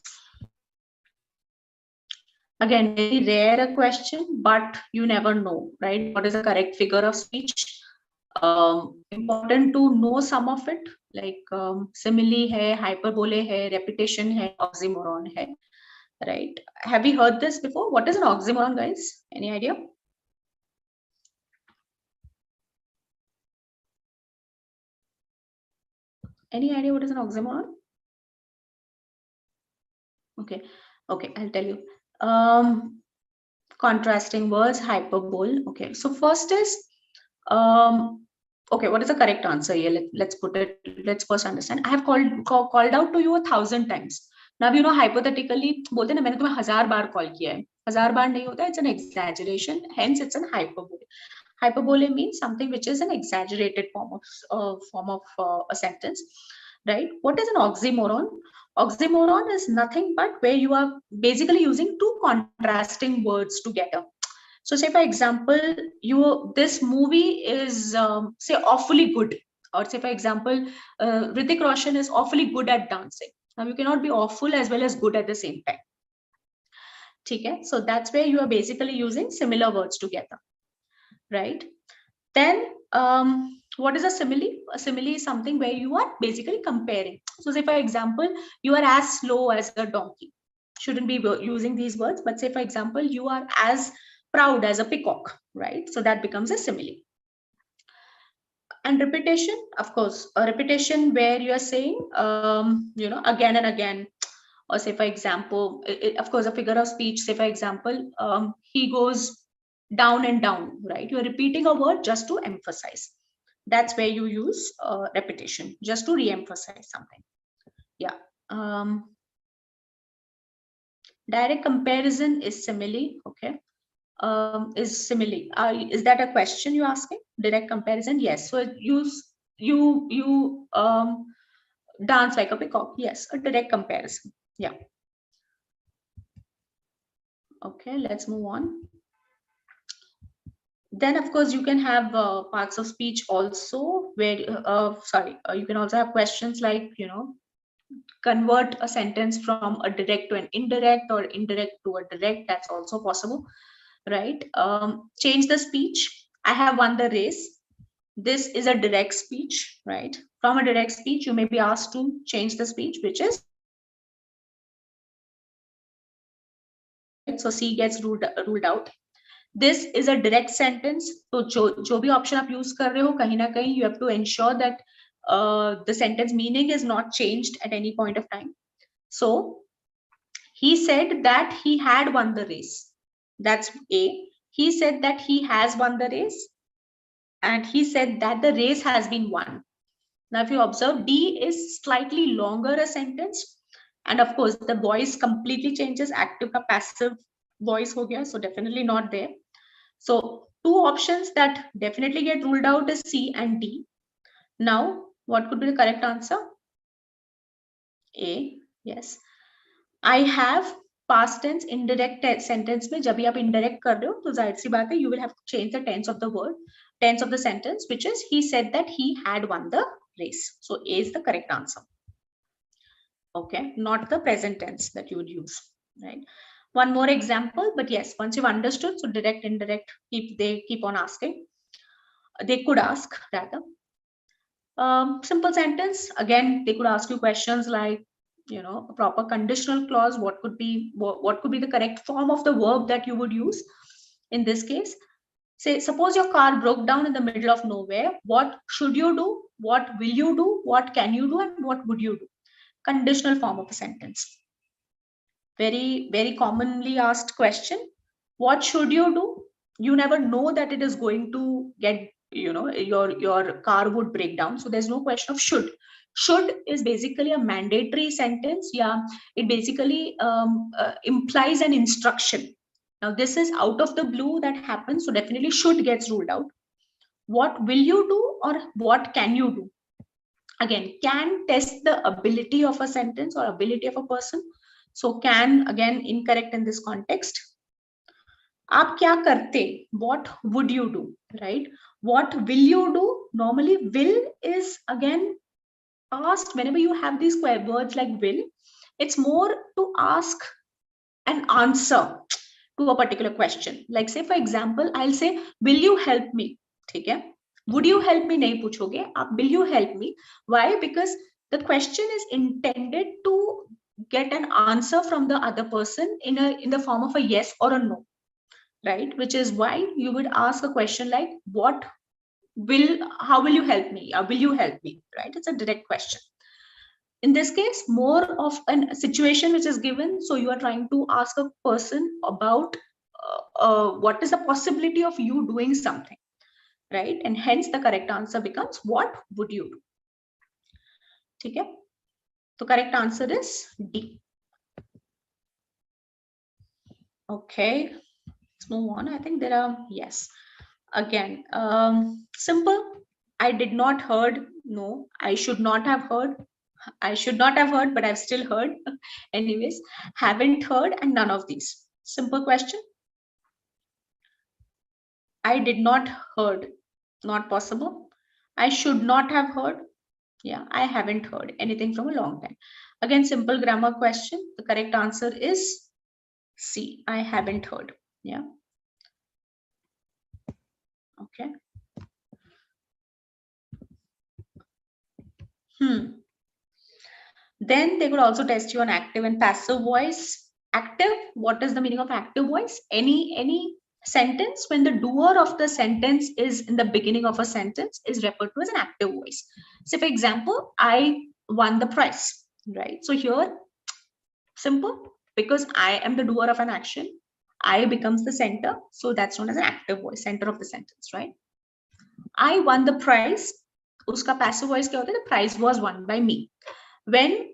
again, very rare a question, but you never know, right? What is the correct figure of speech? Important to know some of it, like simile hai, hyperbole hai, repetition hai, oxymoron hai, right? Have you heard this before? What is an oxymoron, guys? Any idea? Any idea what is an oxymoron? Okay, okay, I'll tell you. Contrasting words, hyperbole. Okay, so first is okay, what is the correct answer here? Let's put it, let's first understand. I have called out to you 1,000 times. Now you know hypothetically, बोलते ना मैंने तुम्हें 1000 बार call किया है. 1000 बार नहीं होता, it's an exaggeration, hence it's an hyperbole. Hyperbole means something which is an exaggerated form of a sentence, right? What is an oxymoron? Oxymoron is nothing but where you are basically using two contrasting words together. So say for example, this movie is say awfully good, or say for example, Hrithik Roshan is awfully good at dancing. Now you cannot be awful as well as good at the same time. Okay, so that's where you are basically using similar words together, right? Then what is a simile? A simile is something where you are basically comparing. So say for example, you are as slow as a donkey. Shouldn't be using these words, but say for example, you are as proud as a peacock, right? So that becomes a simile. And repetition, of course, a repetition where you are saying, you know, again and again, or say for example, of course, a figure of speech, say for example, he goes down and down, right? You're repeating a word just to emphasize. That's where you use repetition, just to re-emphasize something. Yeah. Direct comparison is simile, okay. Is simile. Is that a question you're asking? Direct comparison, yes. So you Dance like a peacock. Yes, a direct comparison. Yeah. Okay, let's move on. Then, of course, you can have parts of speech also where, you can also have questions like, convert a sentence from a direct to an indirect or indirect to a direct. That's also possible, right? Change the speech. I have won the race. This is a direct speech, right? From a direct speech, you may be asked to change the speech, which is, so C gets ruled out. This is a direct sentence. So जो भी option आप use कर रहे हो, कहीं ना कहीं you have to ensure that the sentence meaning is not changed at any point of time. So he said that he had won the race. That's A. He said that he has won the race. And he said that the race has been won. Now, if you observe, D is slightly longer a sentence. And of course, the voice completely changes. Active ka passive voice ho gaya, so definitely not there. So two options that definitely get ruled out is C and D. Now, what could be the correct answer? A. Yes. I have past tense indirect sentence में जब भी आप indirect कर रहे हो तो जाहिर सी बात है you will have to change the tense of the word, tense of the sentence, which is he said that he had won the race. So A is the correct answer. Okay, not the present tense that you would use, right? One more example, but yes, once you've understood, so direct, indirect, they keep on asking. They could ask rather. Simple sentence, again, they could ask you questions like, a proper conditional clause, what could be the correct form of the verb that you would use in this case? Say, suppose your car broke down in the middle of nowhere. What should you do? What will you do? What can you do? And what would you do? Conditional form of a sentence. Very, very commonly asked question. What should you do? You never know that it is going to get, your car would break down. So there's no question of should. Should is basically a mandatory sentence. Yeah, it basically implies an instruction. Now this is out of the blue that happens. So definitely should gets ruled out. What will you do or what can you do? Again, can test the ability of a sentence or ability of a person. So can, again, incorrect in this context. Aap kya karte? What would you do, right? What will you do? Normally, will is again asked whenever you have these words like will. It's more to ask an answer to a particular question. Like say, for example, I'll say, will you help me? Okay? Would you help me? Nahi puchoge. Will you help me? Why? Because the question is intended to get an answer from the other person in the form of a yes or a no, right? Which is why you would ask a question like, how will you help me? Will you help me? Right? It's a direct question. In this case, more of a situation which is given. So you are trying to ask a person about what is the possibility of you doing something, right? And hence the correct answer becomes, what would you do? Okay? The correct answer is D. Okay, let's move on. I think there are, yes. Again, simple. I did not heard. No, I should not have heard. I should not have heard, but I've still heard. Anyways, haven't heard and none of these. Simple question. I did not heard. Not possible. I should not have heard. Yeah, I haven't heard anything from a long time. Again, simple grammar question. The correct answer is C. I haven't heard. Yeah. Okay. Then they could also test you on active and passive voice. Active, what is the meaning of active voice? Any sentence when the doer of the sentence is in the beginning of a sentence is referred to as an active voice. So for example, I won the prize, right? So here, simple, because I am the doer of an action, I becomes the center. So that's known as an active voice, center of the sentence, right? I won the prize. Uska passive voice kya hota hai? The prize was won by me. When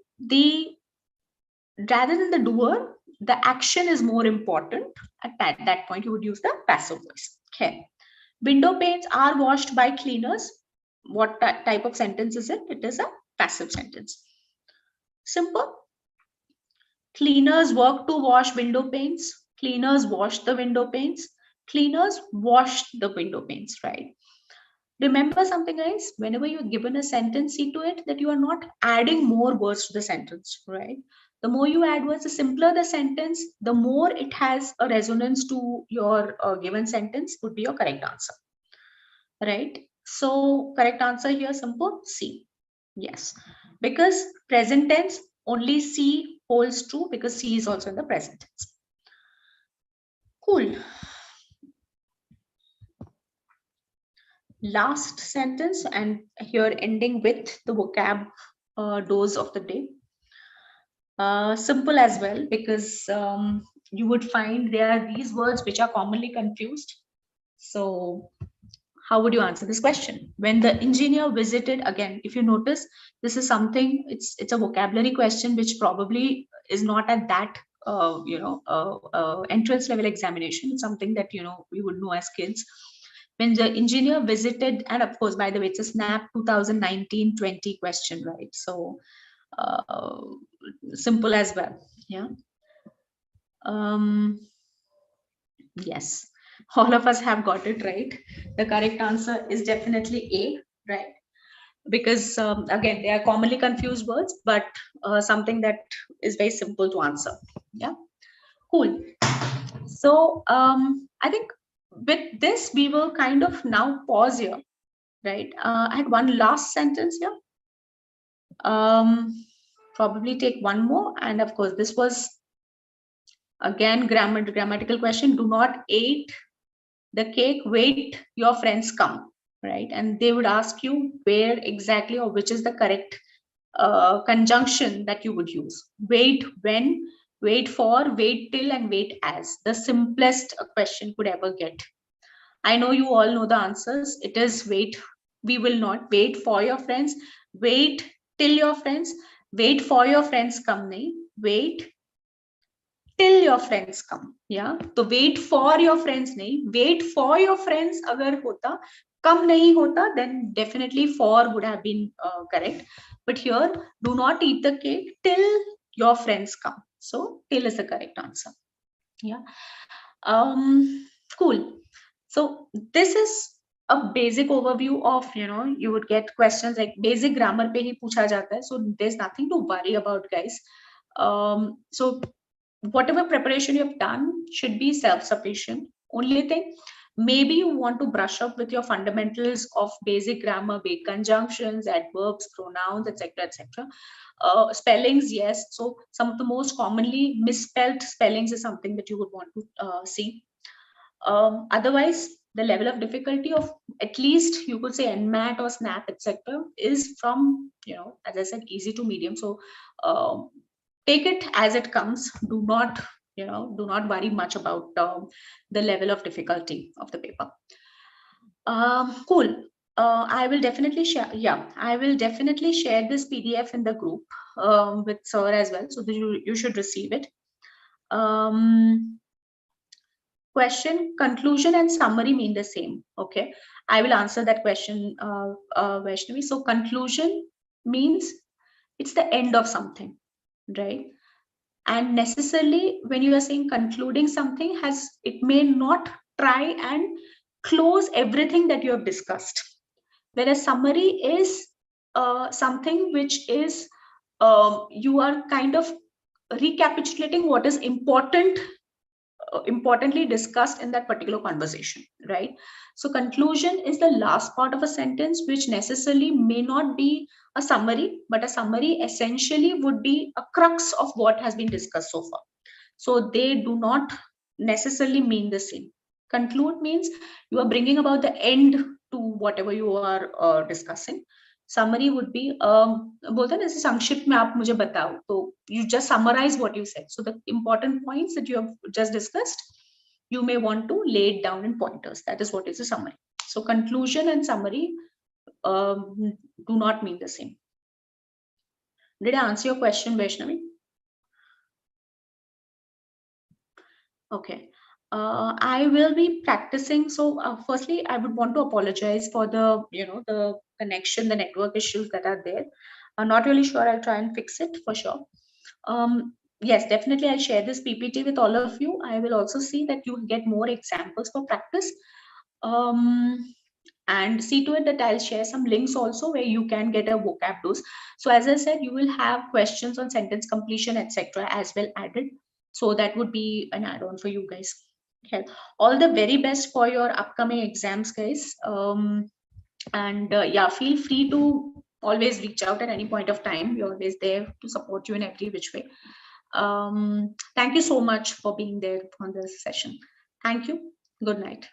rather than the doer, the action is more important. At that point, you would use the passive voice. Okay. Window panes are washed by cleaners. What type of sentence is it? It is a passive sentence. Simple. Cleaners work to wash window panes. Cleaners wash the window panes. Cleaners washed the window panes, right? Remember something, guys, whenever you're given a sentence, see to it that you are not adding more words to the sentence, right? The more you add words, the simpler the sentence, the more it has a resonance to your given sentence would be your correct answer, right? So correct answer here, simple, C. Yes, because present tense, only C holds true because C is also in the present tense. Cool. Last sentence, and here ending with the vocab dose of the day. Simple as well, because you would find there are these words which are commonly confused. So how would you answer this question? When the engineer visited, again, if you notice, this is something, it's a vocabulary question which probably is not at that entrance level examination. It's something that we would know as kids. When the engineer visited, and of course, by the way, it's a snap 2019-20 question, right? So simple as well. Yeah. Yes, all of us have got it right. The correct answer is definitely A, right? Because again, they are commonly confused words, but something that is very simple to answer. Yeah, cool. So I think with this, we will kind of now pause here, right? I had one last sentence here. Probably take one more, and of course, this was again grammatical question. Do not eat the cake, wait your friends come, right? And they would ask you where exactly or which is the correct conjunction that you would use. Wait when, wait for, wait till, and wait as. The simplest a question could ever get. I know you all know the answers. It is wait, we will not wait for your friends, wait till your friends, wait for your friends come, nahi, wait till your friends come. Yeah, so wait for your friends nahi, wait for your friends agar hota, come nahi hota, then definitely for would have been correct. But here, do not eat the cake till your friends come. So till is the correct answer. Yeah. Cool. So this is a basic overview of, you would get questions like basic grammar pe hi pucha jata hai. So there's nothing to worry about, guys. So whatever preparation you have done should be self-sufficient. Only thing, maybe you want to brush up with your fundamentals of basic grammar, basic conjunctions, adverbs, pronouns, etc. Spellings, yes. So some of the most commonly misspelled spellings is something that you would want to see. Otherwise, the level of difficulty of at least you could say NMAT or SNAP, etc., is from, as I said, easy to medium. So take it as it comes. Do not worry much about the level of difficulty of the paper. Cool. I will definitely share. Yeah, I will definitely share this PDF in the group with Sir as well, so that you should receive it. Question, conclusion and summary mean the same. Okay, I will answer that question, Vaishnavi. So conclusion means it's the end of something, right? And necessarily when you are saying concluding something, it may not try and close everything that you have discussed. Whereas summary is something which is you are kind of recapitulating what is importantly discussed in that particular conversation, right? So conclusion is the last part of a sentence, which necessarily may not be a summary, but a summary essentially would be a crux of what has been discussed so far. So they do not necessarily mean the same. Conclude means you are bringing about the end to whatever you are discussing. Summary would be बोलते हैं जैसे संक्षिप्त में आप मुझे बताओ, तो you just summarize what you said. So the important points that you have just discussed, you may want to lay it down in pointers. That is what is a summary. So conclusion and summary do not mean the same. Did I answer your question, Vaishnavi? Okay. I will be practicing. So firstly, I would want to apologize for the, the connection, the network issues that are there. I'm not really sure. I'll try and fix it for sure. Yes, definitely. I'll share this PPT with all of you. I will also see that you get more examples for practice. And see to it that I'll share some links also where you can get a vocab dose. So as I said, you will have questions on sentence completion, etc. as well added. So that would be an add-on for you guys. Okay. All the very best for your upcoming exams, guys. And yeah, feel free to always reach out at any point of time. We're always there to support you in every which way. Thank you so much for being there on this session. Thank you. Good night.